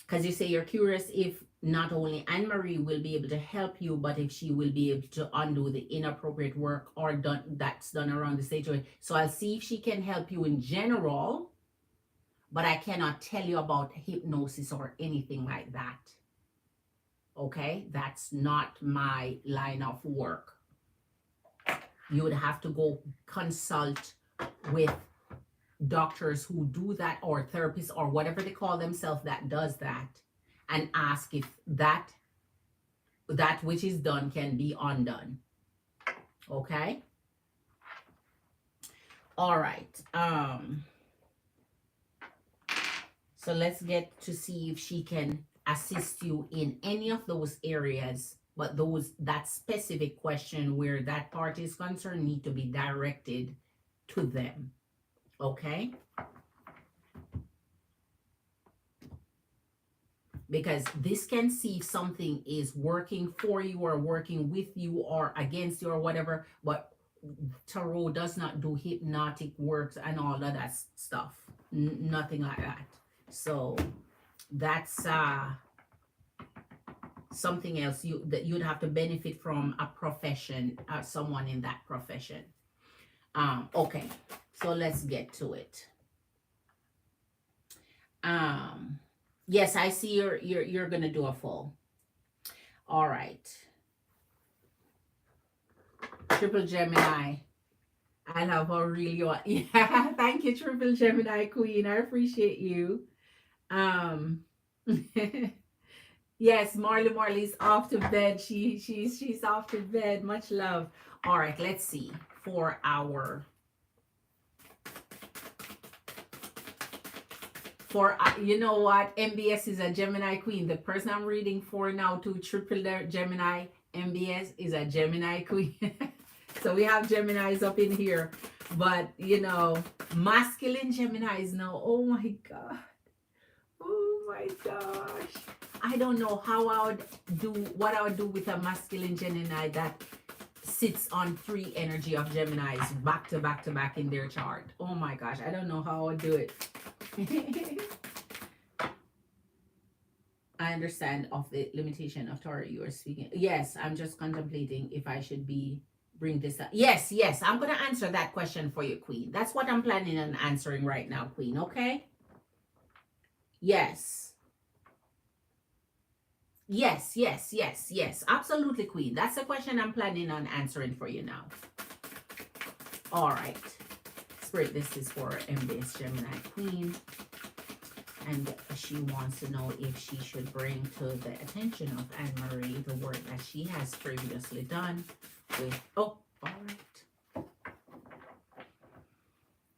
because you say you're curious if not only Anne Marie will be able to help you, but if she will be able to undo the inappropriate work or that's done around the stage. So I'll see if she can help you in general, but I cannot tell you about hypnosis or anything like that. Okay, that's not my line of work. You would have to go consult with doctors who do that, or therapists, or whatever they call themselves that does that, and ask if that which is done can be undone. Okay. All right. So let's get to see if she can assist you in any of those areas, but that specific question where that part is concerned need to be directed to them. Okay? Because this can see if something is working for you or working with you or against you or whatever, but tarot does not do hypnotic works and all of that stuff. Nothing like that. So that's something else that you'd have to benefit from a profession, someone in that profession. Okay, so let's get to it. Yes, I see you're gonna do a full. All right. Triple Gemini. I love how real you are. Yeah, thank you, Triple Gemini Queen. I appreciate you. Yes, Marley's off to bed. She's off to bed. Much love. All right, let's see for our you know what, MBS is a Gemini Queen. The person I'm reading for now, to Triple Gemini MBS, is a Gemini Queen. So we have Geminis up in here, but you know, masculine Geminis now. Oh my god. Oh my gosh. I don't know how I would do, what I would do with a masculine Gemini that sits on 3 energy of Geminis back to back to back in their chart. Oh my gosh, I don't know how I would do it. I understand of the limitation of Taurus you are speaking. Yes, I'm just contemplating if I should bring this up. Yes, I'm going to answer that question for you, Queen. That's what I'm planning on answering right now, Queen, okay? Yes. Absolutely, Queen. That's the question I'm planning on answering for you now. All right. Spirit, this is for MBS Gemini Queen. And she wants to know if she should bring to the attention of Anne Marie the work that she has previously done with... Oh, all right.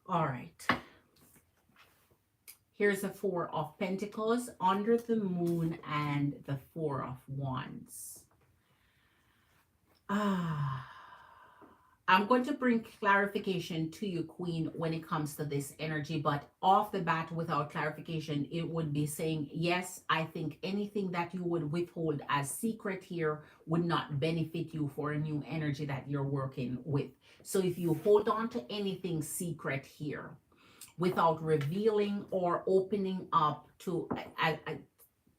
All right. Here's the 4 of Pentacles, under the moon, and the 4 of Wands. I'm going to bring clarification to you, Queen, when it comes to this energy, but off the bat, without clarification, it would be saying, yes, I think anything that you would withhold as secret here would not benefit you for a new energy that you're working with. So if you hold on to anything secret here, without revealing or opening up to,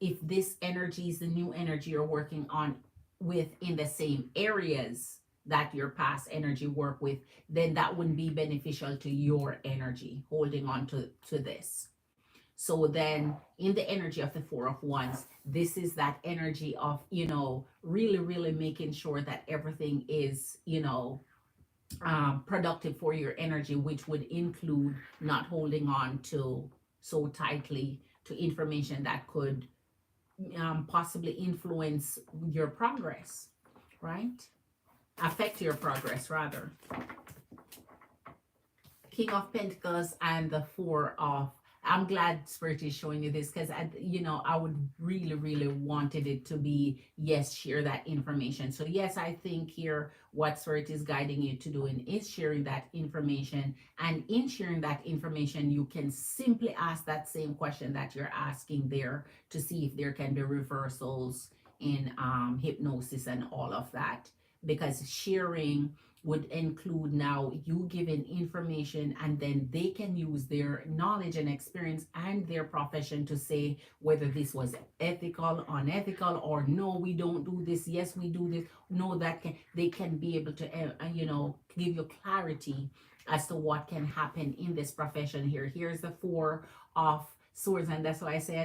if this energy is the new energy you're working on with in the same areas, that your past energy work with, then that wouldn't be beneficial to your energy holding on to this. So then in the energy of the Four of Wands, this is that energy of, really, really making sure that everything is, productive for your energy, which would include not holding on to so tightly to information that could possibly influence your progress, right? Affect your progress, rather. King of Pentacles and the Four of, I'm glad Spirit is showing you this, because I would really, really wanted it to be, yes, share that information. So yes, I think here what Spirit is guiding you to do is sharing that information. And in sharing that information, you can simply ask that same question that you're asking there to see if there can be reversals in hypnosis and all of that. Because sharing would include now you giving information, and then they can use their knowledge and experience and their profession to say whether this was ethical, unethical, or no, we don't do this, yes, we do this, no, they can be able to give you clarity as to what can happen in this profession here. Here's the Four of Swords, and that's why I say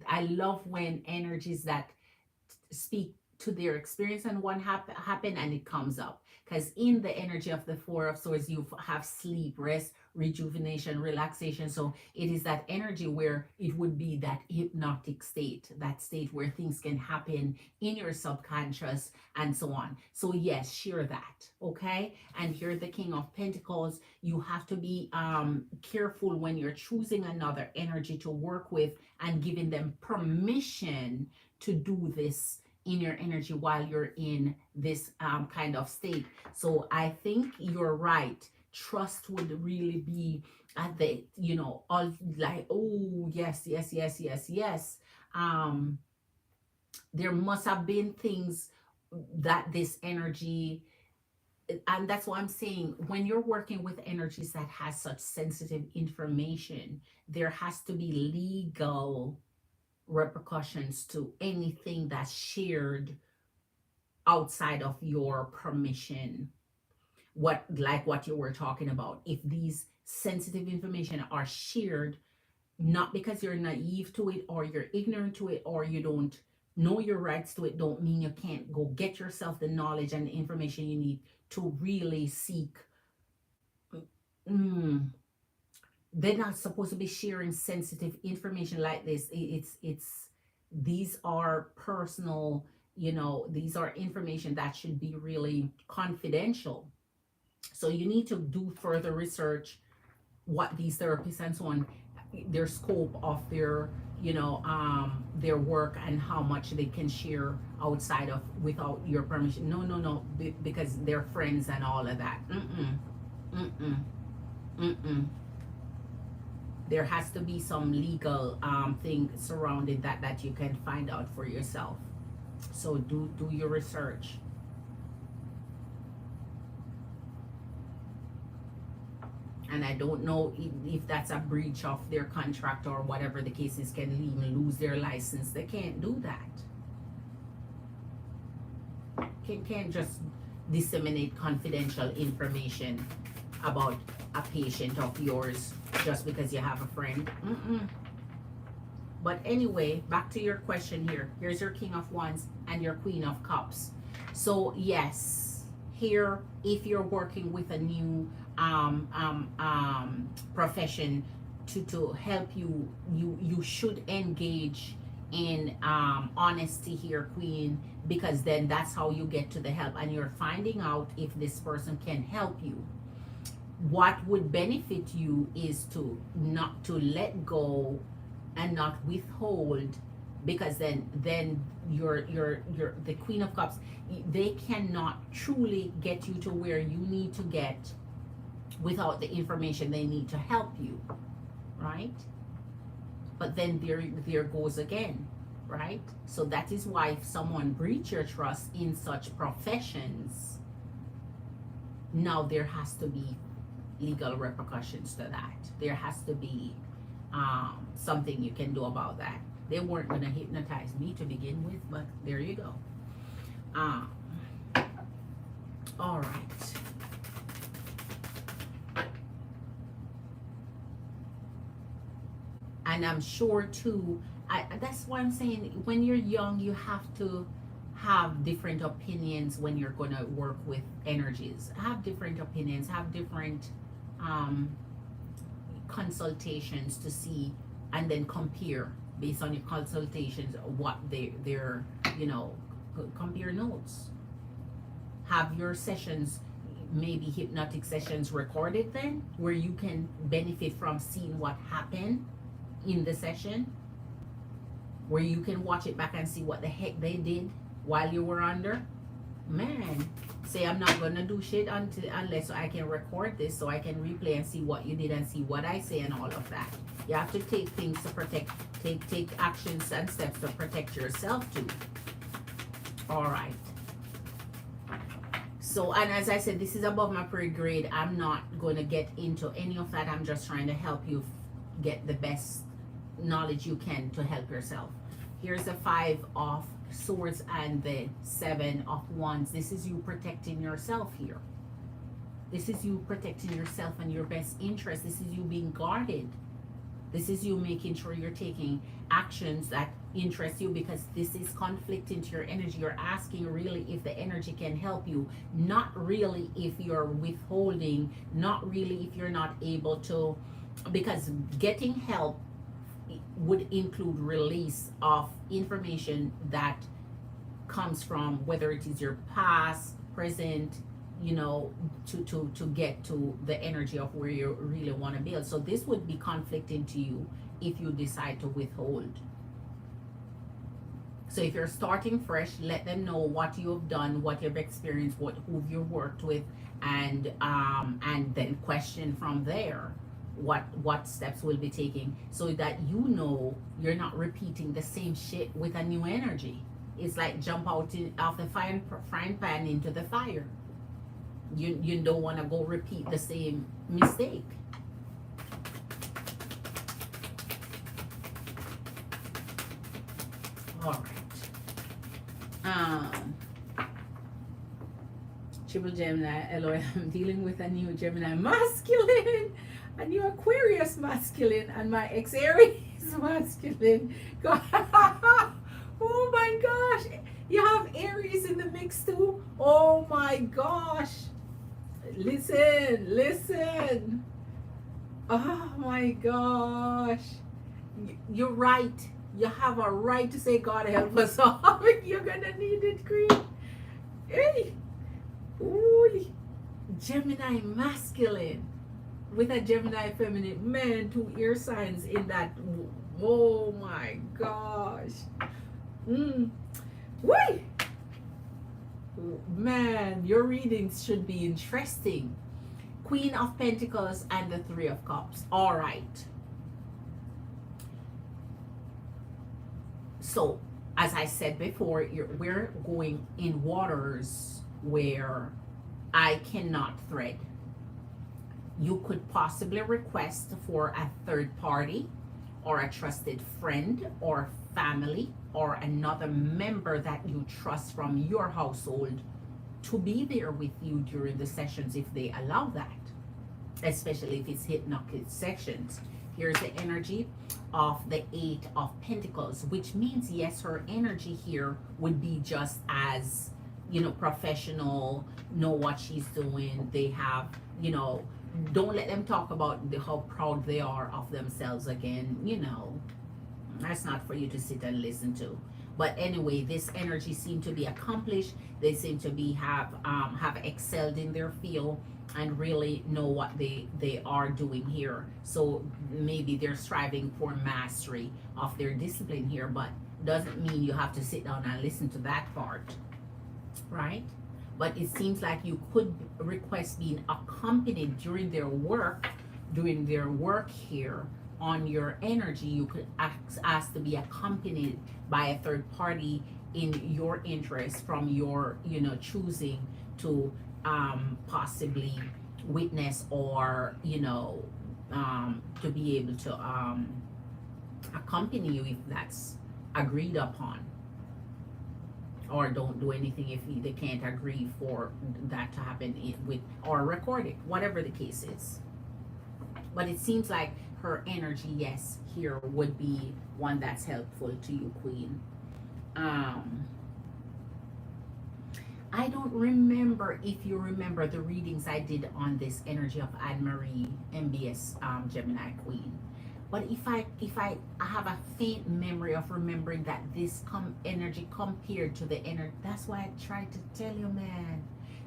I love when energies that speak to their experience and what happened and it comes up, because in the energy of the Four of Swords you have sleep, rest, rejuvenation, relaxation. So it is that energy where it would be that hypnotic state, that state where things can happen in your subconscious and so on. So yes, share that. Okay. And here the King of Pentacles, you have to be careful when you're choosing another energy to work with and giving them permission to do this in your energy while you're in this kind of state. So I think you're right. Trust would really be at the, all like, oh, yes, yes, yes, yes, yes. There must have been things that this energy, and that's what I'm saying, when you're working with energies that has such sensitive information, there has to be legal repercussions to anything that's shared outside of your permission. What you were talking about, if these sensitive information are shared not because you're naive to it or you're ignorant to it or you don't know your rights to it, don't mean you can't go get yourself the knowledge and the information you need to really seek. They're not supposed to be sharing sensitive information like this. It's these are personal, these are information that should be really confidential. So you need to do further research, what these therapists and so on, their scope of their work and how much they can share outside of without your permission. No, because they're friends and all of that. There has to be some legal thing surrounding that you can find out for yourself. So do your research. And I don't know if that's a breach of their contract or whatever the case is, can even lose their license. They can't do that. Can't just disseminate confidential information about a patient of yours just because you have a friend. But anyway, back to your question here. Here's your King of Wands and your Queen of Cups. So yes, here, if you're working with a new profession to help you, you should engage in honesty here, Queen, because then that's how you get to the help, and you're finding out if this person can help you. What would benefit you is to not to let go and not withhold, because then you're the Queen of Cups, they cannot truly get you to where you need to get without the information they need to help you, right? But then there goes again, right? So that is why if someone breach your trust in such professions, now there has to be legal repercussions to that. There has to be something you can do about that. They weren't going to hypnotize me to begin with, but there you go. All right. And I'm sure too, that's why I'm saying when you're young, you have to have different opinions when you're going to work with energies. Have different opinions, have different um, consultations to see, and then compare based on your consultations what they're, you know, compare notes. Have your sessions, maybe hypnotic sessions, recorded then, where you can benefit from seeing what happened in the session, where you can watch it back and see what the heck they did while you were under. Man, say I'm not gonna do shit unless I can record this so I can replay and see what you did and see what I say and all of that. You have to take things to protect, take actions and steps to protect yourself too. All right. So, and as I said, this is above my pay grade. I'm not going to get into any of that. I'm just trying to help you get the best knowledge you can to help yourself. Here's the 5 of Swords and the 7 of Wands. This is you protecting yourself here. This is you protecting yourself and your best interest. This is you being guarded. This is you making sure you're taking actions that interest you, because this is conflicting to your energy. You're asking really if the energy can help you, not really if you're withholding, not really if you're not able to, because getting help would include release of information that comes from whether it is your past, present, you know, to get to the energy of where you really want to build. So this would be conflicting to you if you decide to withhold. So if you're starting fresh, let them know what you have done, what you've experienced, who you've worked with, and then question from there what steps will be taking, so that you know you're not repeating the same shit with a new energy. It's like jump out off the frying pan into the fire. You don't want to go repeat the same mistake. All right. Triple Gemini, Eloy, I'm dealing with a new Gemini masculine, a new Aquarius masculine, and my ex-Aries masculine. God. Oh my gosh. You have Aries in the mix too? Oh my gosh. Listen. Oh my gosh. You're right. You have a right to say, God help us all. You're gonna need it, Queen. Hey. Ooh. Gemini masculine with a Gemini feminine. Man, 2 air signs in that. Oh my gosh. Whee! Man, your readings should be interesting. Queen of Pentacles and the 3 of Cups. All right. So, as I said before, we're going in waters where I cannot thread. You could possibly request for a third party or a trusted friend or family or another member that you trust from your household to be there with you during the sessions if they allow that, especially if it's hypnotic sessions. Here's the energy of the 8 of Pentacles, which means yes, her energy here would be just as, you know, professional, know what she's doing. They have, you know, don't let them talk about how proud they are of themselves again. You know, that's not for you to sit and listen to. But anyway, this energy seemed to be accomplished. They seem to be have excelled in their field and really know what they are doing here. So maybe they're striving for mastery of their discipline here, but doesn't mean you have to sit down and listen to that part, right? But it seems like you could request being accompanied during their work here on your energy. You could ask to be accompanied by a third party in your interest from your, you know, choosing to possibly witness or, you know, to be able to accompany you if that's agreed upon. or don't do anything if they can't agree for that to happen with, or record it, whatever the case is. But it seems like her energy, yes, here would be one that's helpful to you, Queen. um I don't remember if you remember the readings I did on this energy of Anne Marie MBS, Gemini Queen. But if I have a faint memory of remembering that this energy compared to the energy, that's why I tried to tell you, man.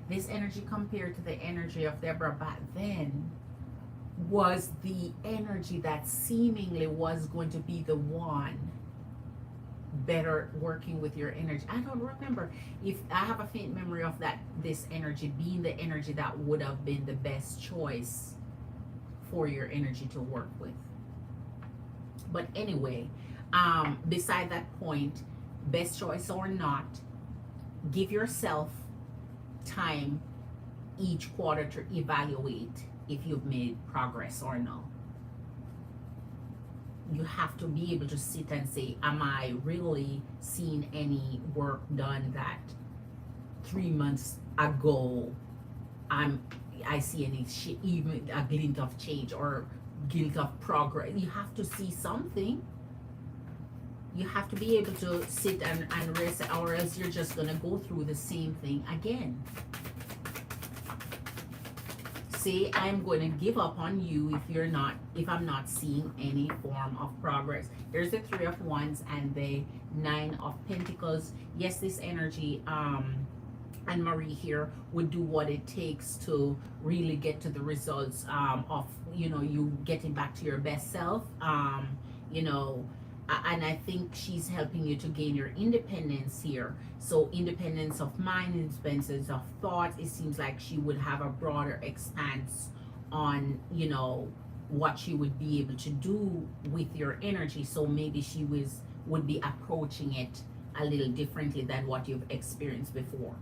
This energy compared to the energy of Deborah back then was the energy that seemingly was going to be the one better working with your energy. I don't remember if I have a faint memory of that, this energy being the energy that would have been the best choice for your energy to work with. But anyway, beside that point, best choice or not, give yourself time each quarter to evaluate if you've made progress or no. You have to be able to sit and say, am I really seeing any work done that 3 months ago I see any even a glint of change or glint of progress? You have to see something. You have to be able to sit and rest, or else you're just gonna go through the same thing again. Say I'm going to give up on you if I'm not seeing any form of progress. There's the Three of Wands and the Nine of Pentacles. Yes, this energy, and Marie here would do what it takes to really get to the results of you getting back to your best self. And I think she's helping you to gain your independence here. So independence of mind, independence of thought. It seems like she would have a broader expanse on, what she would be able to do with your energy. So maybe she would be approaching it a little differently than what you've experienced before.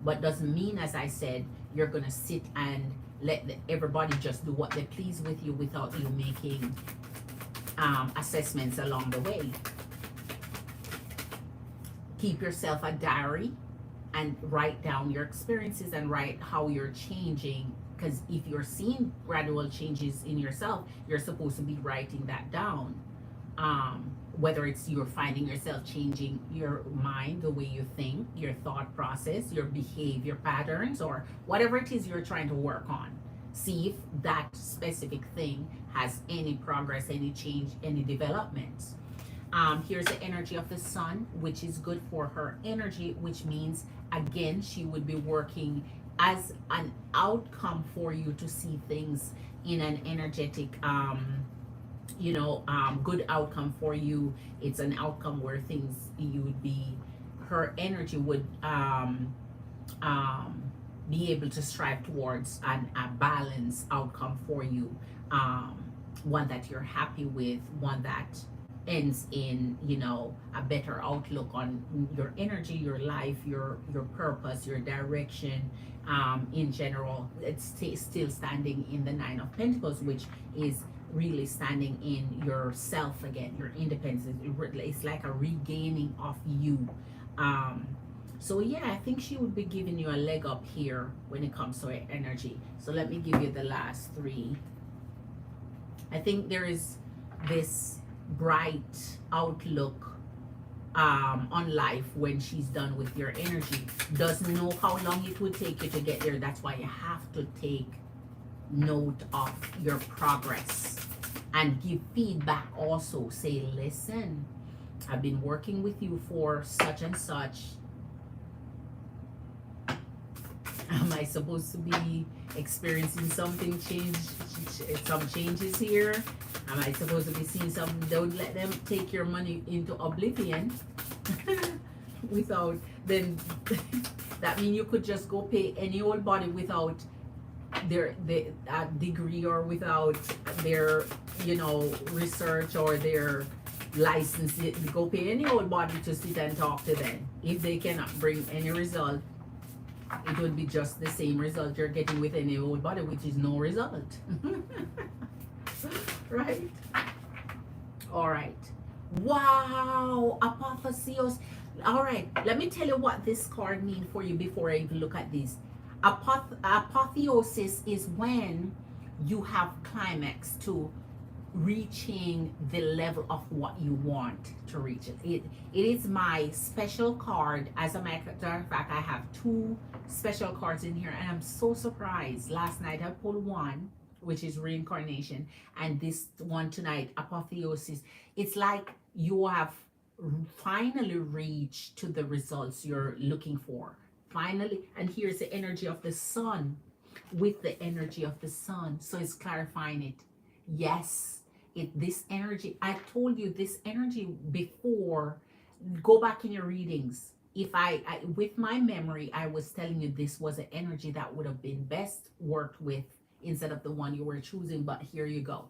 But doesn't mean, as I said, you're going to sit and let everybody just do what they please with you without you making assessments along the way. Keep yourself a diary and write down your experiences and write how you're changing, because if you're seeing gradual changes in yourself, you're supposed to be writing that down. Whether it's you're finding yourself changing your mind, the way you think, your thought process, your behavior patterns, or whatever it is you're trying to work on. See if that specific thing has any progress, any change, any developments. Here's the energy of the Sun, which is good for her energy, which means, again, she would be working as an outcome for you to see things in an energetic, good outcome for you. It's an outcome where things, her energy would be able to strive towards a balanced outcome for you, one that you're happy with, one that ends in a better outlook on your energy, your life, your purpose, your direction, in general. It's still standing in the Nine of Pentacles, which is really standing in yourself again, your independence. It's like a regaining of you. So yeah, I think she would be giving you a leg up here when it comes to her energy. So let me give you the last three. I think there is this bright outlook on life when she's done with your energy. Doesn't know how long it would take you to get there. That's why you have to take note of your progress and give feedback also. Say, listen, I've been working with you for such and such. Am I supposed to be experiencing something some changes here? Am I supposed to be seeing something? Don't let them take your money into oblivion without, then that means you could just go pay any old body without their degree, or without their research or their license. Go pay any old body to sit and talk to them. If they cannot bring any result, it would be just the same result you're getting with any old body, which is no result. Right? All right. Wow, Apotheosios. All right, let me tell you what this card means for you before I even look at this. Apotheosis is when you have climax to reaching the level of what you want to reach. It is my special card. As a matter of fact, I have two special cards in here, and I'm so surprised. Last night I pulled one, which is reincarnation, and this one tonight, apotheosis. It's like you have finally reached to the results you're looking for. Finally, and here's the energy of the sun with the energy of the sun. So it's clarifying it. Yes, this energy, I told you this energy before. Go back in your readings. If I with my memory, I was telling you this was an energy that would have been best worked with instead of the one you were choosing. But here you go.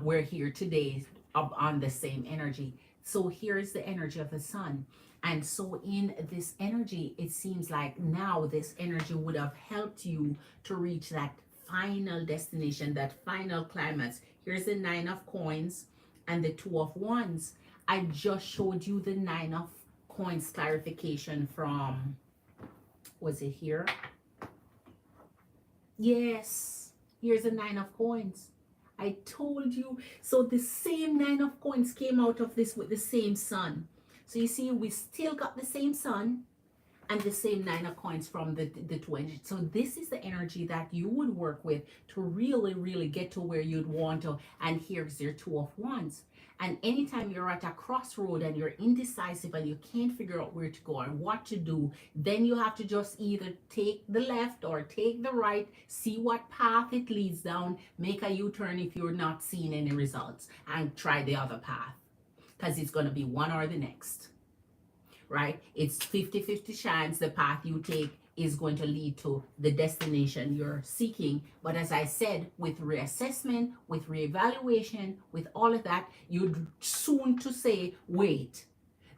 We're here today on the same energy. So here is the energy of the sun. And so in this energy, it seems like now this energy would have helped you to reach that final destination, that final climax. Here's the 9 of coins and the 2 of wands. I just showed you the 9 of coins clarification from, was it here? Yes, here's the 9 of coins. I told you. So the same 9 of coins came out of this with the same sun. So you see, we still got the same sun and the same 9 of coins from the 20. So this is the energy that you would work with to really, really get to where you'd want to. And here's your 2 of wands. And anytime you're at a crossroad and you're indecisive and you can't figure out where to go and what to do, then you have to just either take the left or take the right, see what path it leads down, make a U-turn if you're not seeing any results, and try the other path. Because it's going to be one or the next, right? It's 50-50 chance the path you take is going to lead to the destination you're seeking. But as I said, with reassessment, with reevaluation, with all of that, you're soon to say, wait,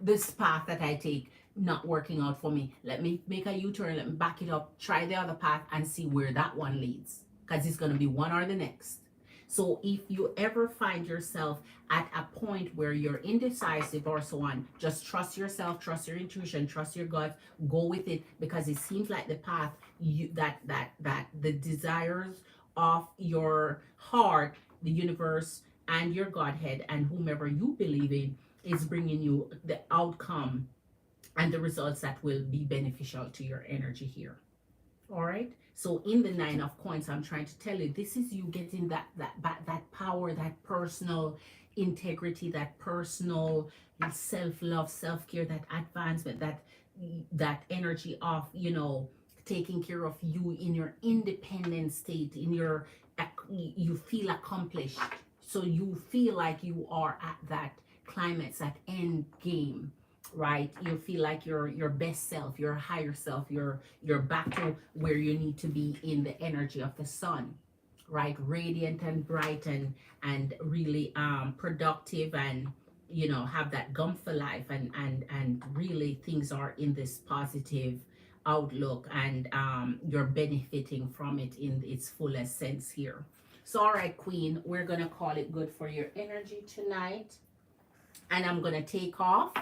this path that I take not working out for me. Let me make a U-turn, let me back it up, try the other path and see where that one leads. Because it's going to be one or the next. So if you ever find yourself at a point where you're indecisive or so on, just trust yourself, trust your intuition, trust your gut, go with it, because it seems like the path that the desires of your heart, the universe, and your Godhead, and whomever you believe in, is bringing you the outcome and the results that will be beneficial to your energy here. All right. So in the 9 of coins, I'm trying to tell you, this is you getting that power, that personal integrity, that personal self-love, self-care, that advancement, that energy of, taking care of you in your independent state, in your, you feel accomplished. So you feel like you are at that climax, that end game, right? You feel like your best self, your higher self, you're back to where you need to be in the energy of the sun, right? Radiant and bright and really productive, and have that gum for life, and really things are in this positive outlook, and you're benefiting from it in its fullest sense here. So all right, Queen, we're gonna call it good for your energy tonight, and I'm gonna take off.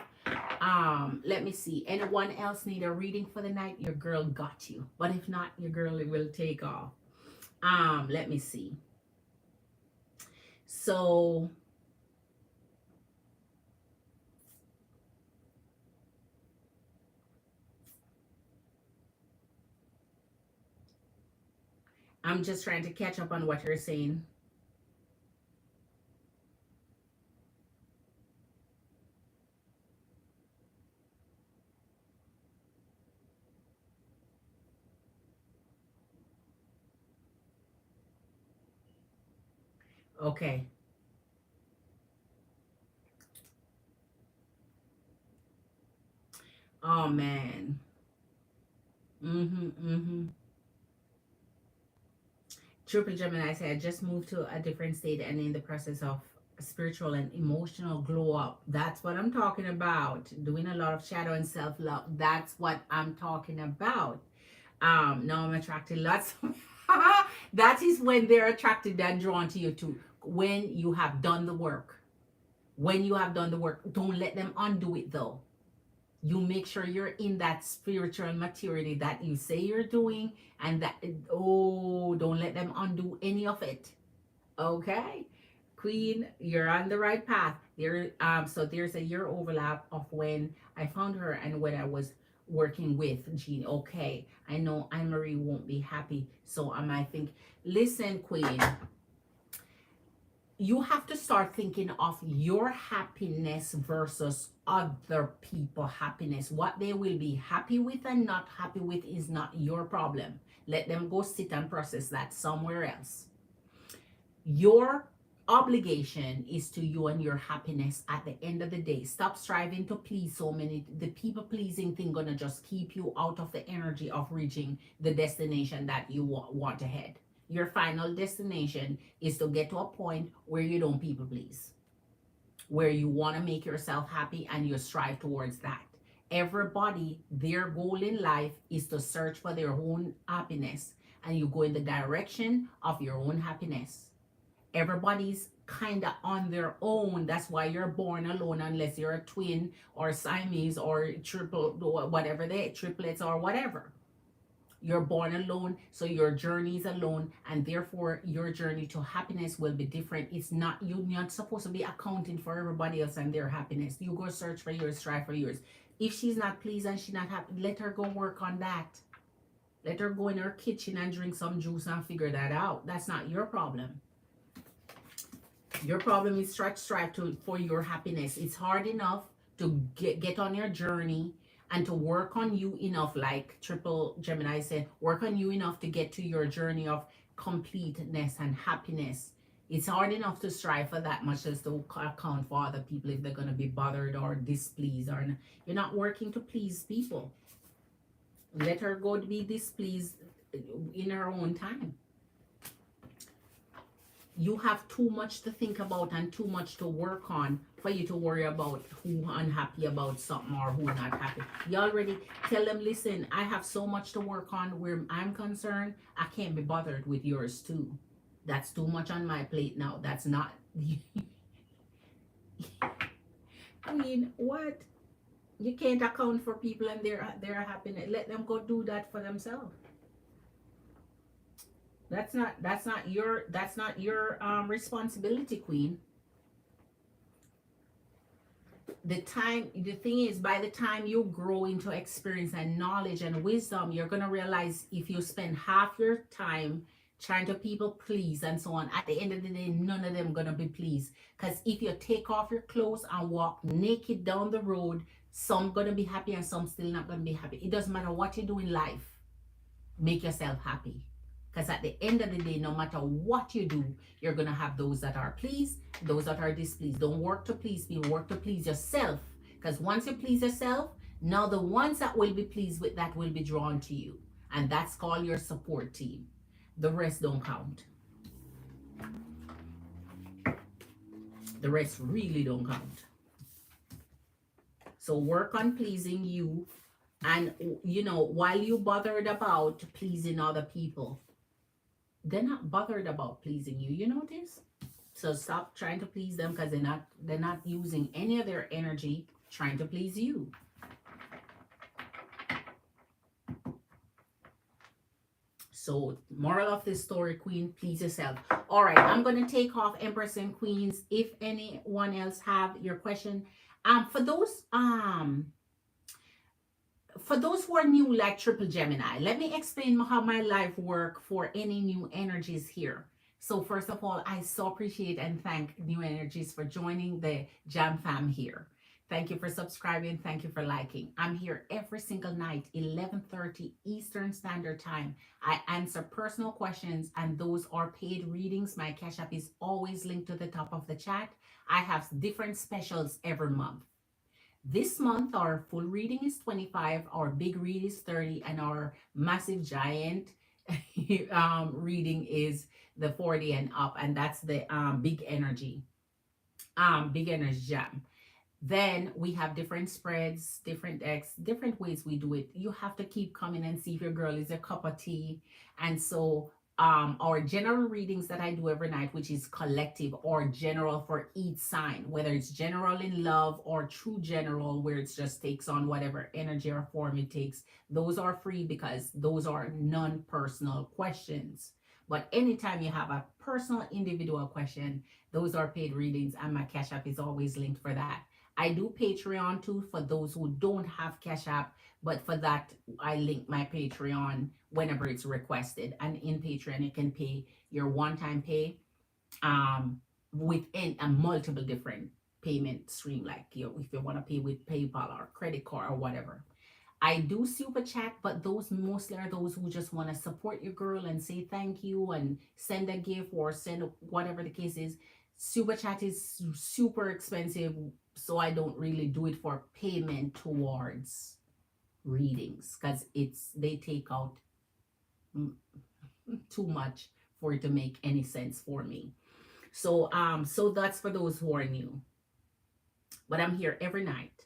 Let me see. Anyone else need a reading for the night? Your girl got you. But if not, your girl will take off. Let me see. So I'm just trying to catch up on what you're saying. Okay. Oh man. Triple Gemini said, I just moved to a different state and in the process of a spiritual and emotional glow up. That's what I'm talking about. Doing a lot of shadow and self-love. That's what I'm talking about. Now I'm attracted lots of that is when they're attracted and drawn to you too. When you have done the work. When you have done the work, don't let them undo it though. You make sure you're in that spiritual maturity that you say you're doing, and that, oh, don't let them undo any of it. Okay, Queen, you're on the right path. So there's a year overlap of when I found her and when I was working with Jean. Okay, I know Anne Marie won't be happy, so I might think, listen, Queen, you have to start thinking of your happiness versus other people happiness. What they will be happy with and not happy with is not your problem. Let them go sit and process that somewhere else. Your obligation is to you and your happiness at the end of the day. Stop striving to please so many. The people pleasing thing gonna just keep you out of the energy of reaching the destination that you want to head. Your final destination is to get to a point where you don't people please, where you want to make yourself happy and you strive towards that. Everybody, their goal in life is to search for their own happiness, and you go in the direction of your own happiness. Everybody's kind of on their own. That's why you're born alone, unless you're a twin or Siamese or triple, whatever they, triplets or whatever. You're born alone, so your journey is alone, and therefore your journey to happiness will be different. It's not, you're not supposed to be accounting for everybody else and their happiness. You go search for yours, strive for yours. If she's not pleased and she's not happy, let her go work on that. Let her go in her kitchen and drink some juice and figure that out. That's not your problem. Your problem is strive for your happiness. It's hard enough to get on your journey and to work on you enough, like Triple Gemini said, work on you enough to get to your journey of completeness and happiness. It's hard enough to strive for that much as to account for other people if they're going to be bothered or displeased. Or you're not working to please people. Let her go to be displeased in her own time. You have too much to think about and too much to work on for you to worry about who unhappy about something or who not happy. You already tell them, listen, I have so much to work on where I'm concerned. I can't be bothered with yours too. That's too much on my plate now. That's not. I mean, what? You can't account for people and their happiness. Let them go do that for themselves. That's not your responsibility, Queen. The thing is, by the time you grow into experience and knowledge and wisdom, you're gonna realize if you spend half your time trying to people please and so on, at the end of the day, none of them gonna be pleased. Because if you take off your clothes and walk naked down the road, some gonna be happy and some still not gonna be happy. It doesn't matter what you do in life. Make yourself happy. Because at the end of the day, no matter what you do, you're going to have those that are pleased, those that are displeased. Don't work to please people, work to please yourself. Because once you please yourself, now the ones that will be pleased with that will be drawn to you. And that's called your support team. The rest don't count. The rest really don't count. So work on pleasing you. And, you know, while you bothered about pleasing other people, they're not bothered about pleasing you. You notice? So stop trying to please them, because they're not using any of their energy trying to please you. So moral of this story, Queen, please yourself. All right, I'm going to take off Empress and Queens. If anyone else have your question, for those who are new, like Triple Gemini, let me explain how my life work for any new energies here. So first of all, I so appreciate and thank new energies for joining the Jam Fam here. Thank you for subscribing. Thank you for liking. I'm here every single night, 11:30 Eastern Standard Time. I answer personal questions, and those are paid readings. My Cash App is always linked to the top of the chat. I have different specials every month. This month, our full reading is 25, our big read is 30, and our massive giant reading is the 40 and up, and that's the big energy jam. Then we have different spreads, different decks, different ways we do it. You have to keep coming and see if your girl is a cup of tea. And so our general readings that I do every night, which is collective or general for each sign, whether it's general in love or true general, where it just takes on whatever energy or form it takes. Those are free because those are non-personal questions. But anytime you have a personal individual question, those are paid readings, and my Cash App is always linked for that. I do Patreon too for those who don't have Cash App, but for that, I link my Patreon whenever it's requested. And in Patreon, you can pay your one-time pay within a multiple different payment stream, like if you want to pay with PayPal or credit card or whatever. I do super chat, but those mostly are those who just want to support your girl and say thank you and send a gift or send whatever the case is. Super chat is super expensive, so I don't really do it for payment towards readings because they take out too much for it to make any sense for me. So that's for those who are new. But I'm here every night.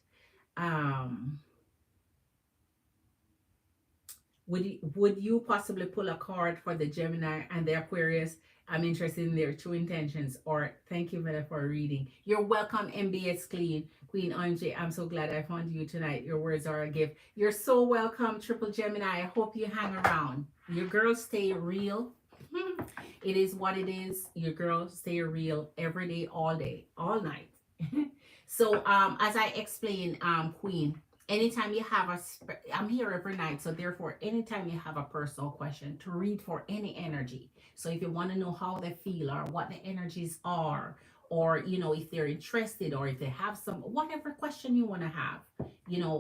Would you possibly pull a card for the Gemini and the Aquarius? I'm interested in their true intentions. Or thank you, Meta, for reading. You're welcome, MBS Queen OMG. I'm so glad I found you tonight. Your words are a gift. You're so welcome, Triple Gemini. I hope you hang around. Your girls stay real. It is what it is. Your girls stay real every day, all day, all night. So as I explained, Queen, anytime you have I'm here every night, so therefore anytime you have a personal question to read for any energy, so if you want to know how they feel or what the energies are, or if they're interested or if they have some whatever question you want to have,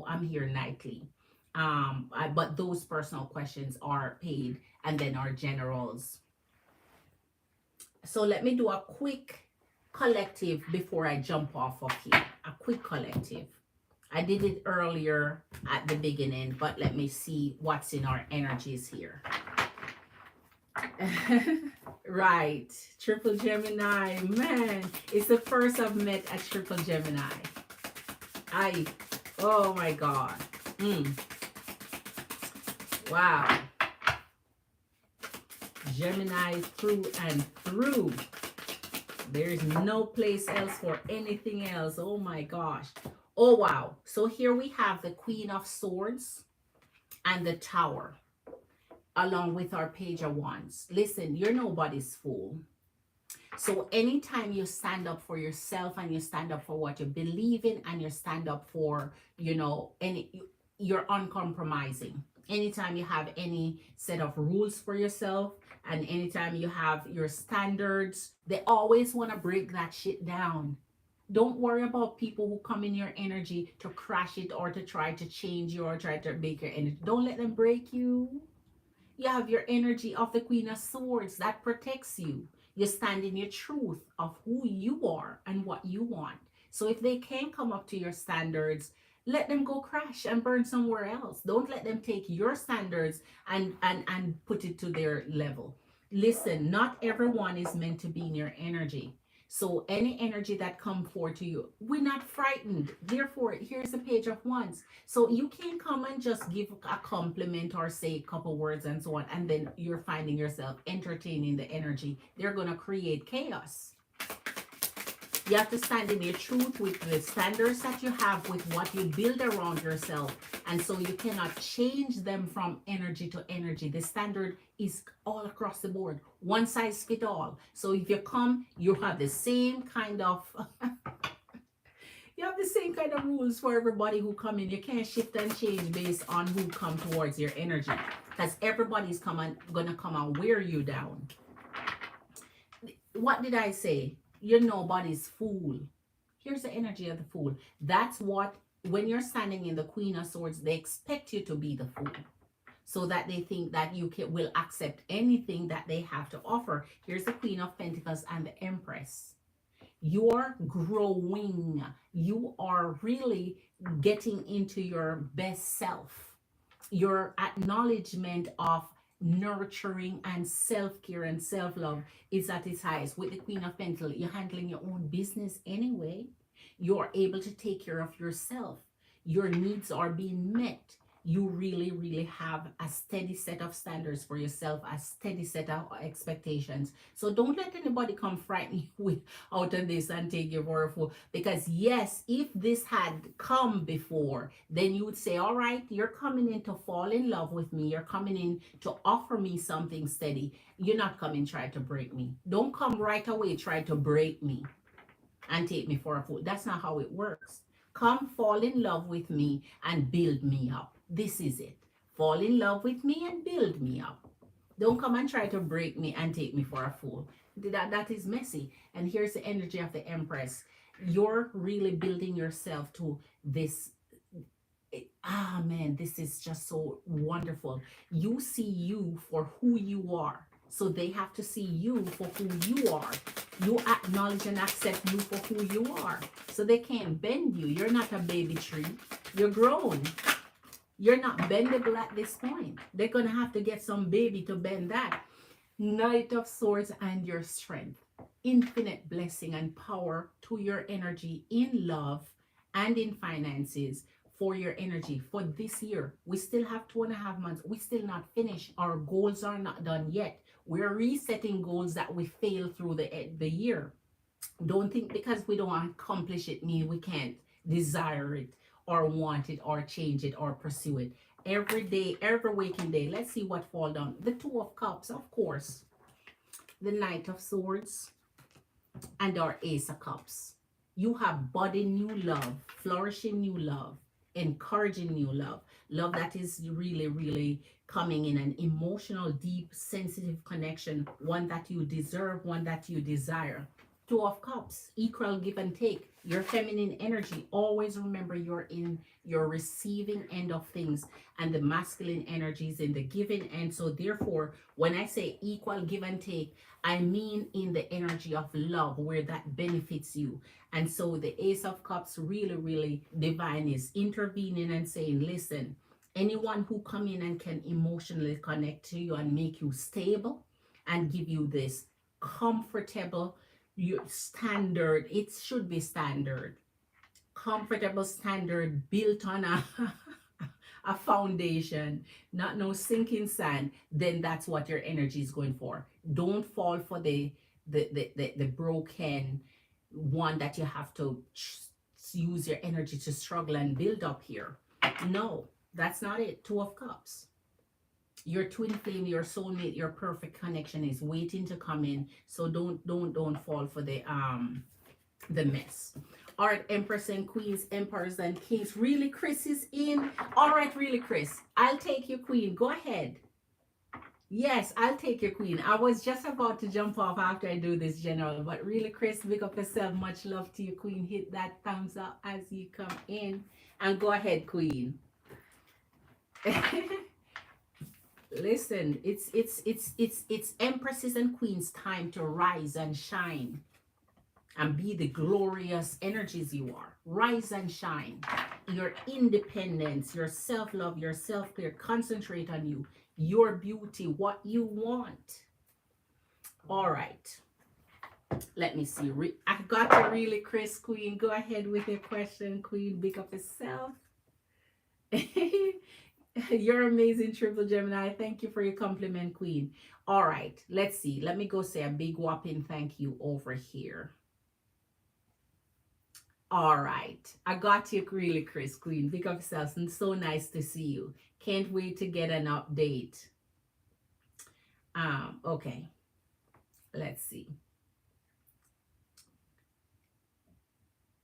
I'm here nightly. But those personal questions are paid, and then our generals. So let me do a quick collective before I jump off of here. A quick collective. I did it earlier at the beginning, but let me see what's in our energies here. Right, Triple Gemini, man, it's the first I've met a Triple Gemini. Oh my God. Wow. Gemini through and through. There's no place else for anything else. Oh my gosh. Oh wow. So here we have the Queen of Swords and the Tower, along with our Page of Wands. Listen, you're nobody's fool. So anytime you stand up for yourself and you stand up for what you believe in and you stand up for, you're uncompromising. Anytime you have any set of rules for yourself and anytime you have your standards, they always want to break that shit down. Don't worry about people who come in your energy to crash it or to try to change you or try to make your energy. Don't let them break you. You have your energy of the Queen of Swords that protects you. You stand in your truth of who you are and what you want. So if they can't come up to your standards, let them go crash and burn somewhere else. Don't let them take your standards and put it to their level. Listen, not everyone is meant to be in your energy. So any energy that come forward to you, we're not frightened. Therefore, here's the Page of Wands. So you can't come and just give a compliment or say a couple words and so on, and then you're finding yourself entertaining the energy. They're going to create chaos. You have to stand in your truth with the standards that you have, with what you build around yourself. And so you cannot change them from energy to energy. The standard is all across the board. One size fits all. So if you come, you have the same kind of you have the same kind of rules for everybody who come in. You can't shift and change based on who come towards your energy, because everybody's gonna come and wear you down. What did I say? You're nobody's fool. Here's the energy of the fool. That's what, when you're standing in the Queen of Swords, they expect you to be the fool, so that they think that you will accept anything that they have to offer. Here's the Queen of Pentacles and the Empress. You're growing. You are really getting into your best self. Your acknowledgement of nurturing and self-care and self-love is at its highest. With the Queen of Pentacles, you're handling your own business anyway. You're able to take care of yourself. Your needs are being met. You really, really have a steady set of standards for yourself, a steady set of expectations. So don't let anybody come frighten you with out of this and take you for a fool. Because yes, if this had come before, then you would say, all right, you're coming in to fall in love with me. You're coming in to offer me something steady. You're not coming try to break me. Don't come right away try to break me and take me for a fool. That's not how it works. Come fall in love with me and build me up. This is it. Fall in love with me and build me up. Don't come and try to break me and take me for a fool. That is messy. And here's the energy of the Empress. You're really building yourself to this. Man, this is just so wonderful. You see you for who you are. So they have to see you for who you are. You acknowledge and accept you for who you are. So they can't bend you. You're not a baby tree. You're grown. You're not bendable at this point. They're going to have to get some baby to bend that. Knight of Swords and your strength. Infinite blessing and power to your energy in love and in finances for your energy for this year. We still have 2.5 months. We still not finished. Our goals are not done yet. We're resetting goals that we failed through the year. Don't think because we don't accomplish it mean we can't desire it or want it or change it or pursue it. Every day, every waking day. Let's see what fall down. The Two of Cups, of course. The Knight of Swords and our Ace of Cups. You have budding new love, flourishing new love, encouraging new love. Love that is really, really coming in an emotional, deep, sensitive connection. One that you deserve, one that you desire. Two of Cups, equal give and take. Your feminine energy, always remember you're in your receiving end of things, and the masculine energy is in the giving end. So therefore, when I say equal give and take, I mean in the energy of love where that benefits you. And so the Ace of Cups really, really divine is intervening and saying, listen, anyone who come in and can emotionally connect to you and make you stable and give you this comfortable your standard, it should be standard, comfortable standard built on a foundation, not no sinking sand, then that's what your energy is going for. Don't fall for the broken one that you have to use your energy to struggle and build up here. No, that's not it. Two of Cups. Your twin flame, your soulmate, your perfect connection is waiting to come in. So don't fall for the mess. All right, Empress and Queens, Emperors and Kings. Really, Chris is in. All right, really, Chris, I'll take your queen. Go ahead. Yes, I'll take your queen. I was just about to jump off after I do this general, but really, Chris, big up yourself. Much love to you, queen. Hit that thumbs up as you come in, and go ahead, queen. Listen, it's Empresses and Queens time to rise and shine and be the glorious energies you are. Rise and shine. Your independence, your self-love, your self-care. Concentrate on you, your beauty, what you want. All right. Let me see. I got to really, Chris, queen. Go ahead with your question, queen. Big up yourself. You're amazing, Triple Gemini. Thank you for your compliment, queen. All right, let's see. Let me go say a big whopping thank you over here. All right, I got you really, Chris, queen. Big up yourself. And so nice to see you. Can't wait to get an update. Okay. Let's see.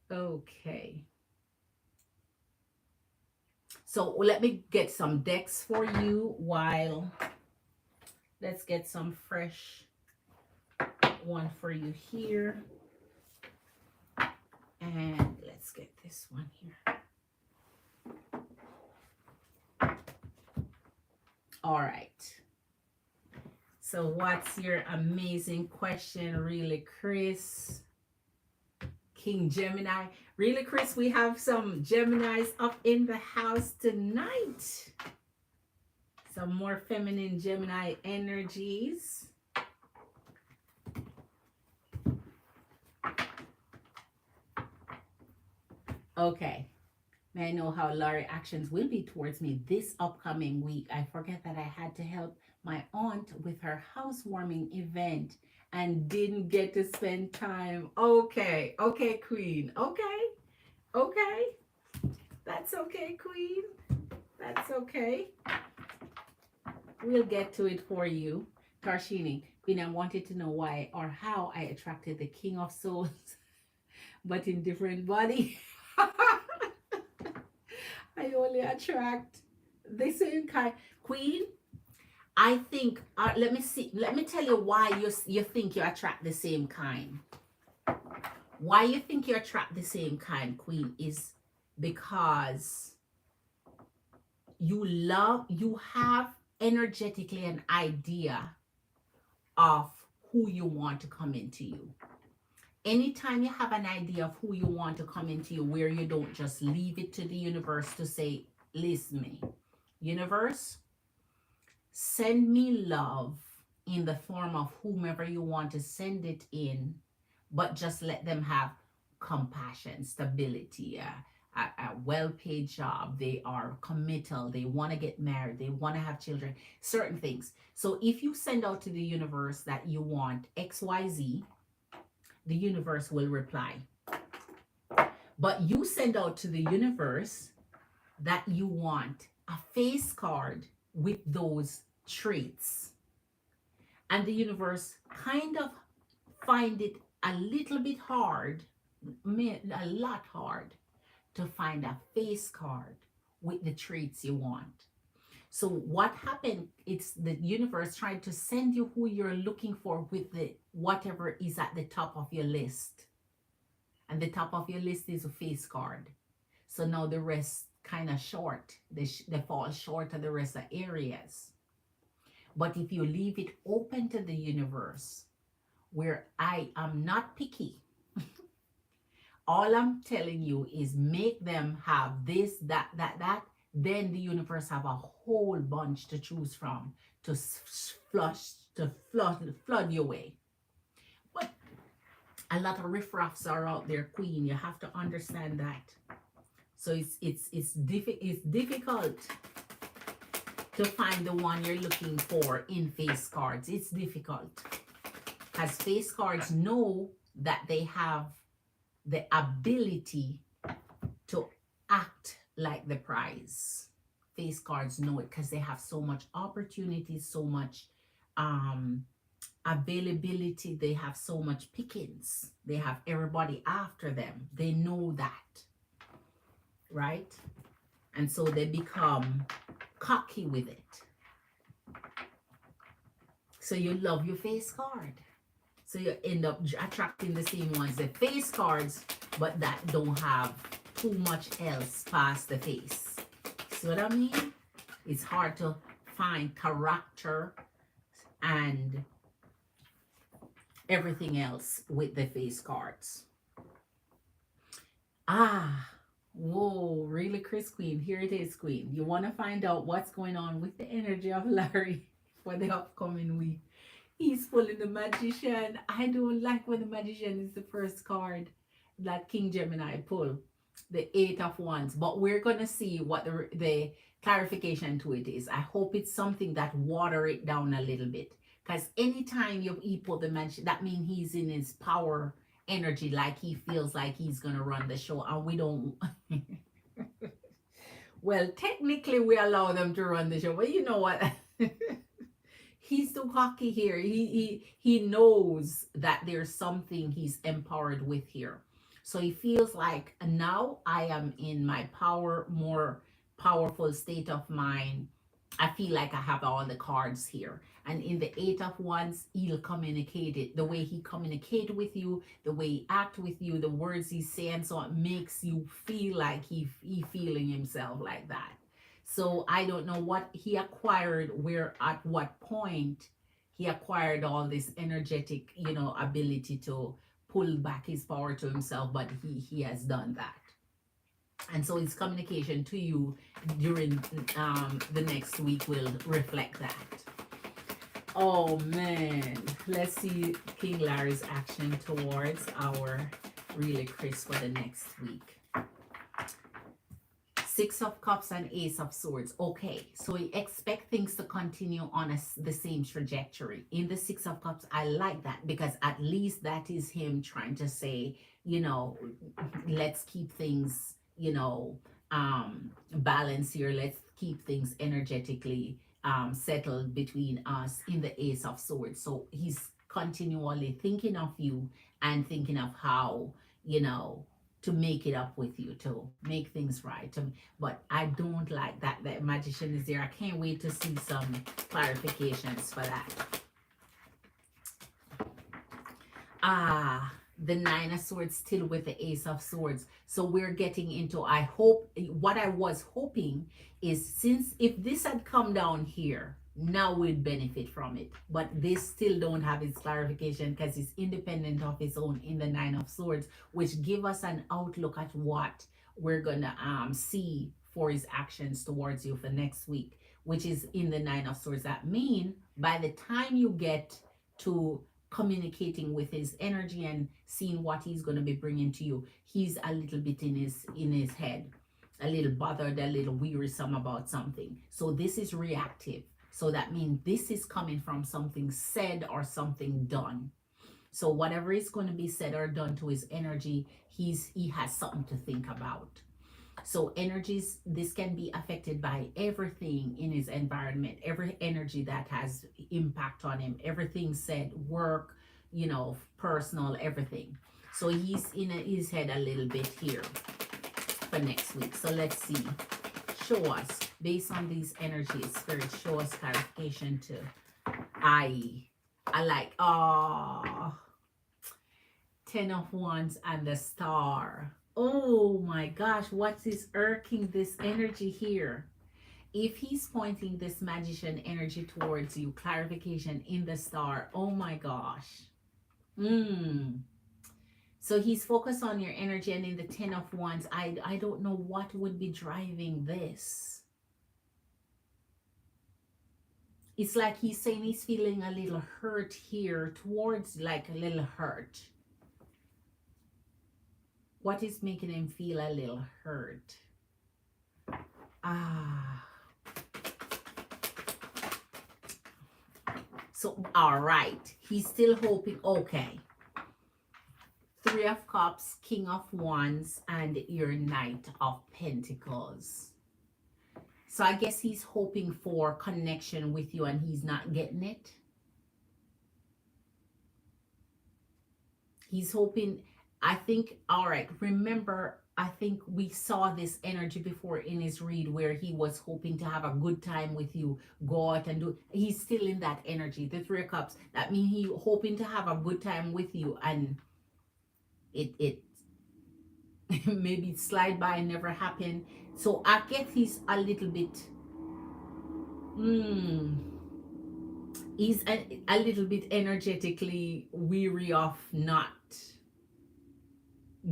Okay. So let me get some decks for you while let's get some fresh one for you here. And let's get this one here. All right. So what's your amazing question, really, Chris? King Gemini. Really, Chris, we have some Geminis up in the house tonight. Some more feminine Gemini energies. Okay. May I know how Larry actions will be towards me this upcoming week? I forget that I had to help my aunt with her housewarming event and didn't get to spend time. Okay, okay, Queen. Okay, okay. That's okay, Queen. That's okay. We'll get to it for you. Tarshini, Queen, I wanted to know why or how I attracted the King of Souls, but in different body. I only attract the same kind. Queen, I think, let me see, let me tell you why you think you attract the same kind. Why you think you attract the same kind, Queen, is because you have energetically an idea of who you want to come into you. Anytime you have an idea of who you want to come into you, where you don't just leave it to the universe to say, listen me, universe, send me love in the form of whomever you want to send it in, but just let them have compassion, stability, a well-paid job, they are committal, they want to get married, they want to have children, certain things. So if you send out to the universe that you want XYZ, the universe will reply. But you send out to the universe that you want a face card with those traits, and the universe kind of find it a little bit hard, a lot hard, to find a face card with the traits you want. So what happened, it's the universe trying to send you who you're looking for with the whatever is at the top of your list, and the top of your list is a face card. So now the rest kind of short, they fall short of the rest of areas. But if you leave it open to the universe, where I am not picky, all I'm telling you is make them have this, that, then the universe have a whole bunch to choose from to flood your way. But a lot of riffraffs are out there, Queen. You have to understand that. So it's difficult to find the one you're looking for in face cards. It's difficult because face cards know that they have the ability to act like the prize. Face cards know it because they have so much opportunity, so much availability, they have so much pickings, they have everybody after them, they know that, right? And so they become cocky with it. So you love your face card, so you end up attracting the same ones, the face cards, but that don't have too much else past the face. See what I mean? It's hard to find character and everything else with the face cards. Whoa, really, Chris, Queen? Here it is, Queen. You want to find out what's going on with the energy of Larry for the upcoming week? He's pulling the Magician. I don't like when the Magician is the first card that King Gemini pull, the 8 of Wands. But we're going to see what the clarification to it is. I hope it's something that water it down a little bit. Because anytime he pull the Magician, that means he's in his power energy, like he feels like he's going to run the show. And we don't... Well, technically, we allow them to run the show. But you know what? He's too cocky here. He knows that there's something he's empowered with here. So he feels like now I am in my more powerful state of mind. I feel like I have all the cards here. And in the 8 of Wands, he'll communicate it. The way he communicates with you, the way he acts with you, the words he's saying, so it makes you feel like he feeling himself like that. So I don't know what he acquired, where at what point he acquired all this energetic, ability to pull back his power to himself, but he has done that. And so his communication to you during the next week will reflect that. Oh man, let's see King Larry's action towards our really Chris for the next week. Six of Cups and Ace of Swords. Okay, so we expect things to continue on the same trajectory. In the Six of Cups, I like that because at least that is him trying to say, you know, let's keep things, you know, balanced here. Let's keep things energetically settled between us in the Ace of Swords. So he's continually thinking of you and thinking of how, you know, to make it up with you, to make things right. But I don't like that the magician is there. I can't wait to see some clarifications for that. The Nine of Swords still with the Ace of Swords. So we're getting into, I hope, what I was hoping is, since if this had come down here, now we'd benefit from it. But this still don't have its clarification because it's independent of its own in the Nine of Swords, which give us an outlook at what we're gonna see for his actions towards you for next week, which is in the Nine of Swords. That mean by the time you get to communicating with his energy and seeing what he's going to be bringing to you, he's a little bit in his head, a little bothered, a little wearisome about something. So this is reactive. So that means this is coming from something said or something done. So whatever is going to be said or done to his energy, he has something to think about. So energies, this can be affected by everything in his environment, every energy that has impact on him, everything said, work, you know, personal, everything. So he's in his head a little bit here for next week. So let's see. Show us, based on these energies, Spirit, show us clarification to I like, 10 of Wands and the Star. Oh my gosh, what is irking this energy here? If he's pointing this magician energy towards you, clarification in the Star. Oh my gosh. So he's focused on your energy, and in the 10 of Wands, I don't know what would be driving this. It's like he's saying he's feeling a little hurt here towards, like a little hurt. What is making him feel a little hurt? So, all right. He's still hoping. Okay. Three of Cups, King of Wands, and your Knight of Pentacles. So I guess he's hoping for connection with you and he's not getting it. He's hoping... I think, all right, remember, I think we saw this energy before in his read where he was hoping to have a good time with you, go out and do, he's still in that energy, the Three of Cups. That means he hoping to have a good time with you, and it maybe slide by and never happen. So I guess he's a little bit, he's a little bit energetically weary of not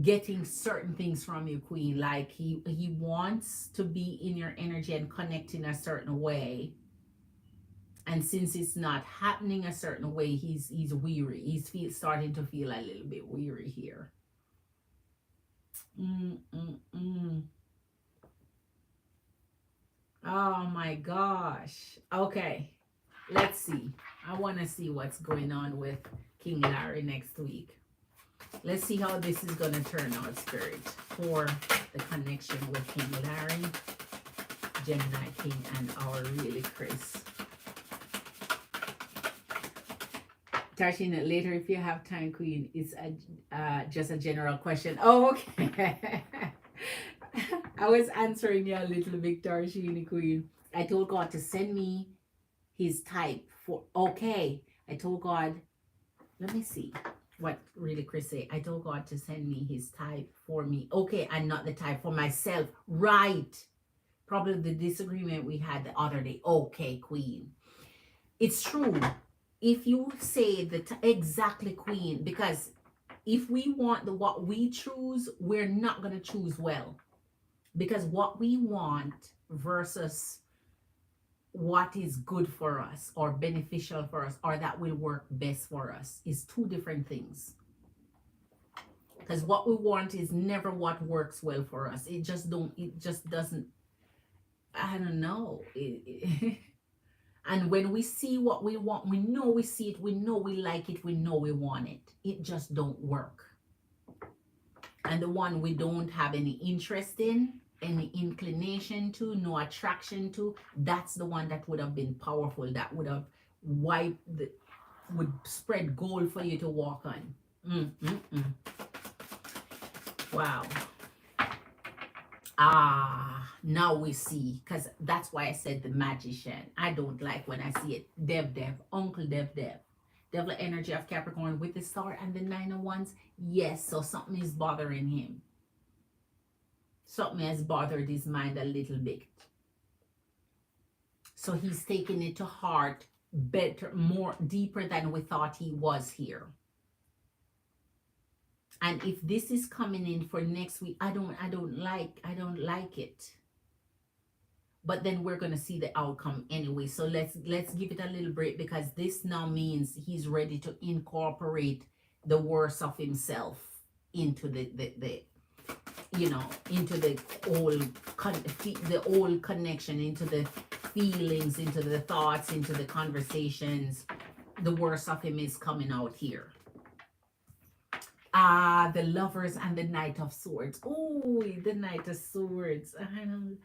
getting certain things from you, Queen. Like he wants to be in your energy and connect in a certain way, and since it's not happening a certain way, he's weary. He's starting to feel a little bit weary here. Oh my gosh. Okay, let's see. I want to see what's going on with King Larry next week. Let's see how this is going to turn out, Spirit, for the connection with King Larry, Gemini King, and our really Chris. Touching it later if you have time, Queen. It's just a general question. Oh, okay. I was answering you a little bit, Tarshini, Queen. I told God to send me his type for... Okay. I told God... Let me see what really Chris say. I told God to send me his type for me. Okay, and not the type for myself. Right. Probably the disagreement we had the other day. Okay, Queen. It's true. If you say that exactly, Queen, because if we want what we choose, we're not going to choose well. Because what we want versus what is good for us or beneficial for us or that will work best for us is two different things. Because what we want is never what works well for us. It just doesn't I don't know. And when we see what we want, we know we see it, we know we like it, we know we want it. It just don't work. And the one we don't have any interest in, any inclination to, no attraction to, that's the one that would have been powerful, that would have wiped the, would spread gold for you to walk on. Wow. Now we see, because that's why I said the magician. I don't like when I see it. Dev, Uncle Dev. Devil energy of Capricorn with the star and the 9 of Wands. Yes, so something is bothering him. Something has bothered his mind a little bit. So he's taking it to heart better, more deeper than we thought he was here. And if this is coming in for next week, I don't like it. But then we're going to see the outcome anyway. So let's give it a little break, because this now means he's ready to incorporate the worst of himself into the into the old connection, into the feelings, into the thoughts, into the conversations. The worst of him is coming out here. The Lovers and the Knight of Swords. Oh, the Knight of Swords. I don't know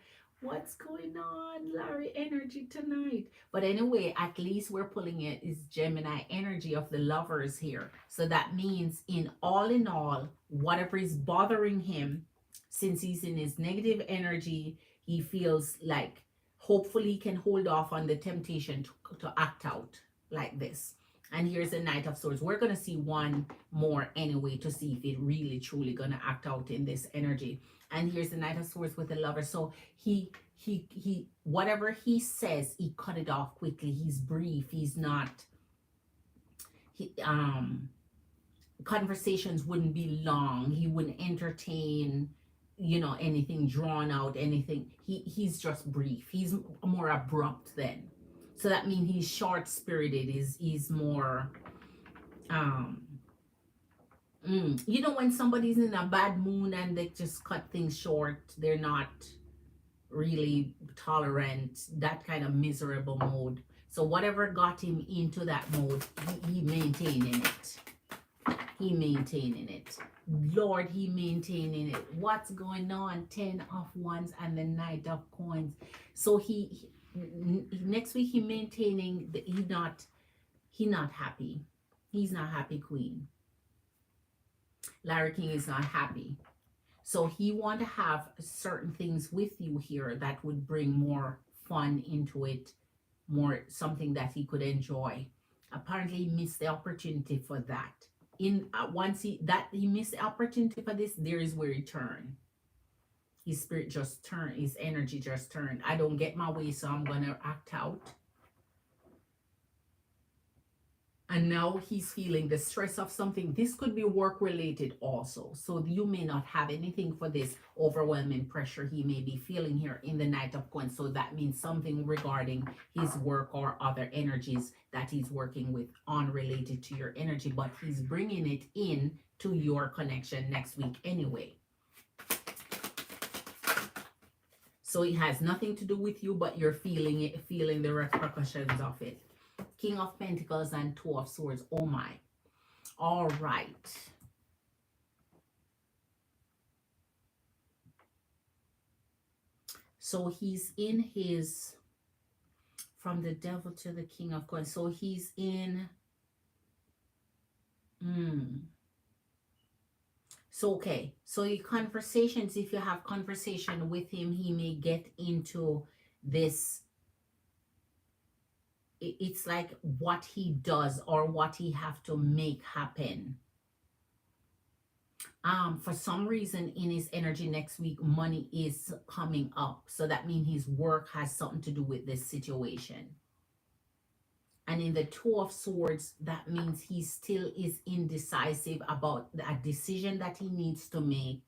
what's going on, Larry energy tonight. But anyway, at least we're pulling it is Gemini energy of the Lovers here. So that means in all, whatever is bothering him, since he's in his negative energy, he feels like hopefully he can hold off on the temptation to act out like this. And here's the Knight of Swords. We're going to see one more anyway to see if it really truly going to act out in this energy. And here's the Knight of Swords with the Lover. So he whatever he says, he cut it off quickly. He's brief. He's not conversations wouldn't be long. He wouldn't entertain anything drawn out, anything. He's just brief. He's more abrupt then. So that means he's short-spirited. He's more, when somebody's in a bad mood and they just cut things short, they're not really tolerant, that kind of miserable mode. So whatever got him into that mode, he maintaining it. Lord, he maintaining it. What's going on? 10 of Wands and the Knight of Coins. So he next week he maintaining the he not happy. He's not happy, Queen. Larry King is not happy. So he want to have certain things with you here that would bring more fun into it, more something that he could enjoy. Apparently he missed the opportunity for that. Once he missed the opportunity for this, there is where he turned. His spirit just turned, his energy just turned. I don't get my way, so I'm gonna act out. And now he's feeling the stress of something. This could be work related also. So you may not have anything for this overwhelming pressure he may be feeling here in the Knight of Coins. So that means something regarding his work or other energies that he's working with unrelated to your energy, but he's bringing it in to your connection next week anyway. So it has nothing to do with you, but you're feeling it, feeling the repercussions of it. King of Pentacles and Two of Swords. Oh my. All right. So he's in his, from the Devil to the King of Coins. So he's in, So, okay. So your conversations, if you have conversation with him, he may get into this. It's like what he does or what he have to make happen. For some reason in his energy next week, money is coming up. So that means his work has something to do with this situation. And in the Two of Swords, that means he still is indecisive about a decision that he needs to make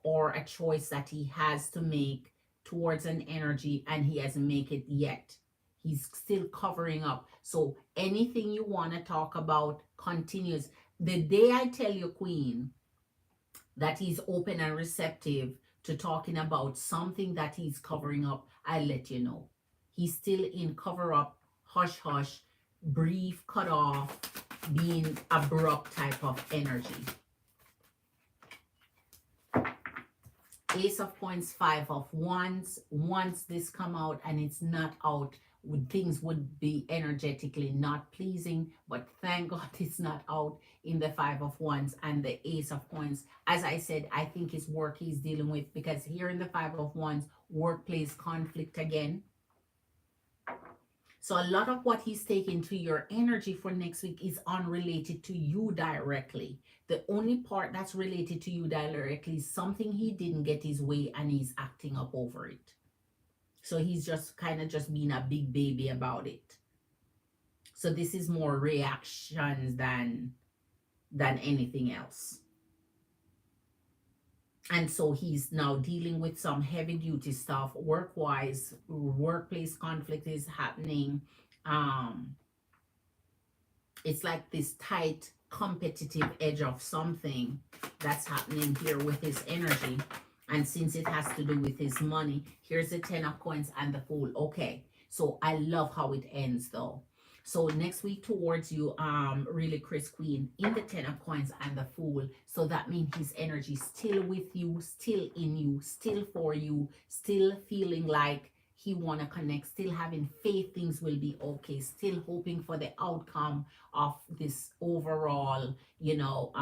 or a choice that he has to make towards an energy, and he hasn't made it yet. He's still covering up. So anything you want to talk about continues. The day I tell you, Queen, that he's open and receptive to talking about something that he's covering up, I'll let you know. He's still in cover up, hush hush, brief, cut off, being abrupt type of energy. Ace of Coins, Five of Wands. Once this come out and it's not out, things would be energetically not pleasing, but thank God it's not out in the Five of Wands and the Ace of Coins. As I said, I think it's work he's dealing with, because here in the Five of Wands, workplace conflict again. So a lot of what he's taking to your energy for next week is unrelated to you directly. The only part that's related to you directly is something he didn't get his way and he's acting up over it. So he's just kind of just being a big baby about it. So this is more reactions than anything else. And so he's now dealing with some heavy duty stuff work-wise. Workplace conflict is happening. It's like this tight competitive edge of something that's happening here with his energy. And since it has to do with his money, here's the 10 of Coins and the Fool. Okay, so I love how it ends though. So next week towards you, really Chris Queen in the 10 of Coins and the Fool. So that means his energy still with you, still in you, still for you, still feeling like he want to connect, still having faith things will be okay, still hoping for the outcome of this overall, you know,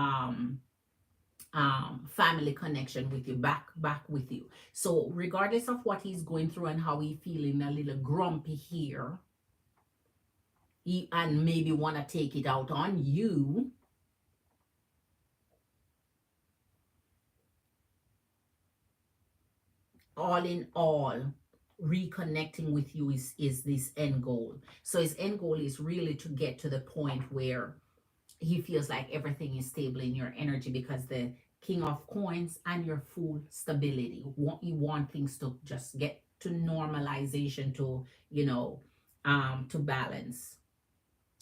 family connection with you, back with you. So regardless of what he's going through and how he's feeling a little grumpy here, and maybe want to take it out on you, all in all, reconnecting with you is this end goal. So his end goal is really to get to the point where he feels like everything is stable in your energy, because the King of Coins and your Fool, stability. You want things to just get to normalization, to, you know, to balance.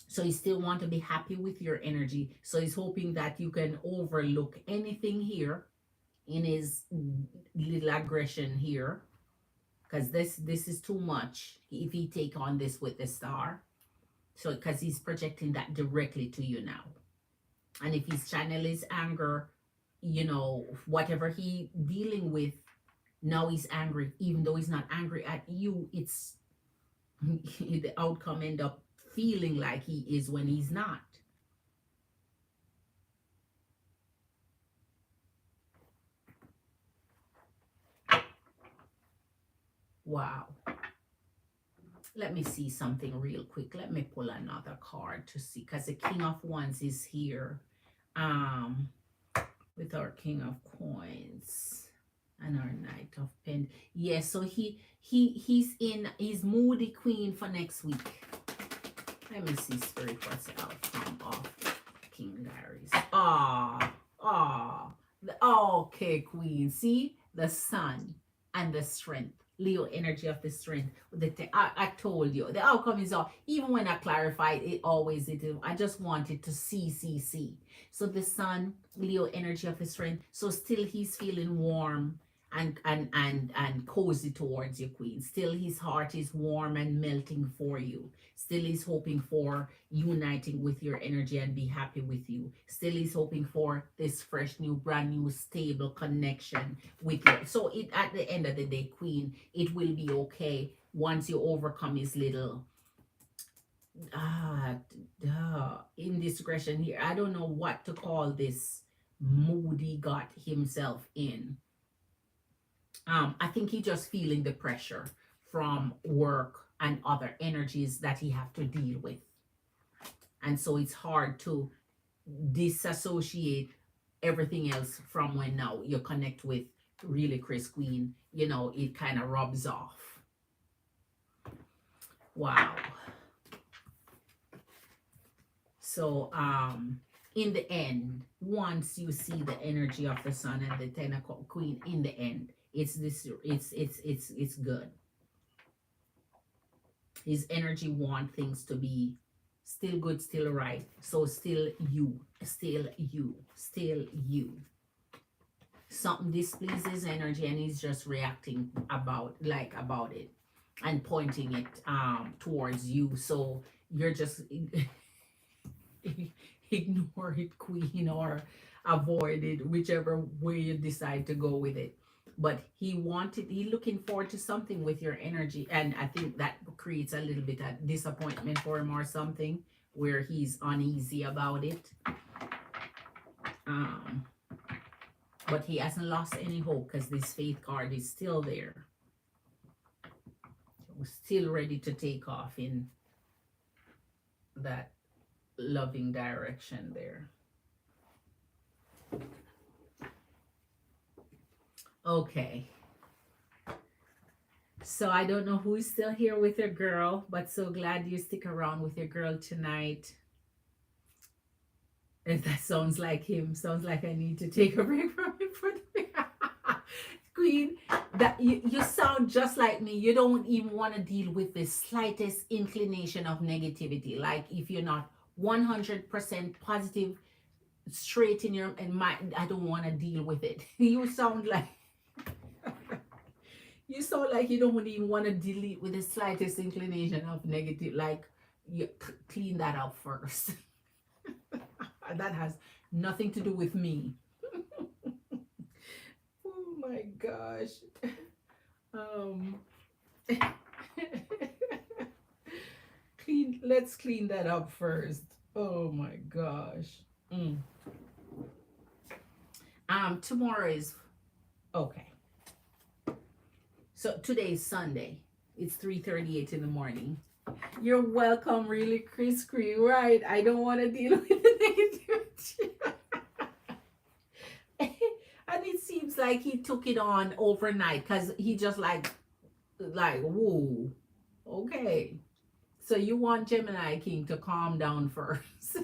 So he still want to be happy with your energy. So he's hoping that you can overlook anything here in his little aggression here, because this is too much if he take on this with the Star. So because he's projecting that directly to you now. And if he's channel his anger, you know, whatever he dealing with, now he's angry, even though he's not angry at you, it's the outcome end up feeling like he is when he's not. Wow. Let me see something real quick. Let me pull another card to see, because the King of Wands is here with our King of Coins and our Knight of Pentacles. Yes, so he's moody Queen for next week. Let me see, Spirit, what's the outcome of King Diaries. Okay, Queen. See, the Sun and the Strength. Leo energy of the Strength. I told you the outcome is all. Even when I clarified it, always it. I just wanted to see. So the Sun, Leo energy of the Strength. So still he's feeling warm and cozy towards you, Queen. Still his heart is warm and melting for you. Still he's hoping for uniting with your energy and be happy with you. Still he's hoping for this fresh new, brand new, stable connection with you. So it, at the end of the day, Queen, it will be okay once you overcome his little indiscretion here. I don't know what to call this moody got himself in. I think he's just feeling the pressure from work and other energies that he have to deal with. And so it's hard to disassociate everything else from when now you connect with really Chris Queen. You know, it kind of rubs off. Wow. So, in the end, once you see the energy of the Sun and the Ten of Queen, in the end, it's good. His energy want things to be still good, still right. So still you, still you, still you, something displeases his energy and he's just reacting about it and pointing it towards you. So you're just ignore it, queen, or avoid it, whichever way you decide to go with it. But he looking forward to something with your energy, and I think that creates a little bit of disappointment for him or something where he's uneasy about it. um but he hasn't lost any hope because this faith card is still there. We're still ready to take off in that loving direction there. Okay. So I don't know who is still here with your girl, but so glad you stick around with your girl tonight. If that sounds like him, sounds like I need to take a break from him for the queen. That you sound just like me. You don't even want to deal with the slightest inclination of negativity. Like if you're not 100% positive, straight in your mind, I don't want to deal with it. You sound like you don't even want to deal with the slightest inclination of negative. Like you clean that up first. That has nothing to do with me. Oh my gosh. Let's clean that up first. Oh my gosh. Tomorrow is okay. So today is Sunday. It's 3:38 in the morning. You're welcome, really, Chris Cree. Right. I don't want to deal with the negativity. And it seems like he took it on overnight because he just like, whoa. Okay. So you want Gemini King to calm down first.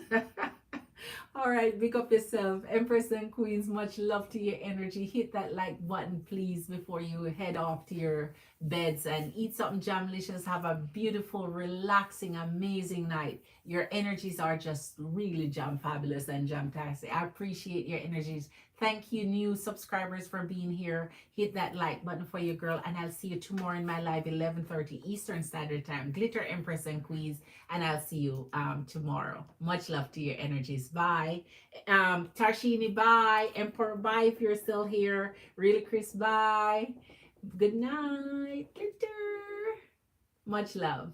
All right, pick up yourself. Empress and Queens, much love to your energy. Hit that like button, please, before you head off to your beds and eat something jamlicious. Have a beautiful, relaxing, amazing night. Your energies are just really jam fabulous and jamtastic. I appreciate your energies. Thank you, new subscribers, for being here. Hit that like button for your girl, and I'll see you tomorrow in my live 11:30 Eastern Standard Time. Glitter, Empress, and Queens, and I'll see you tomorrow. Much love to your energies. Bye. Tarshini, bye. Emperor, bye if you're still here. Really, Chris, bye. Good night. Glitter. Much love.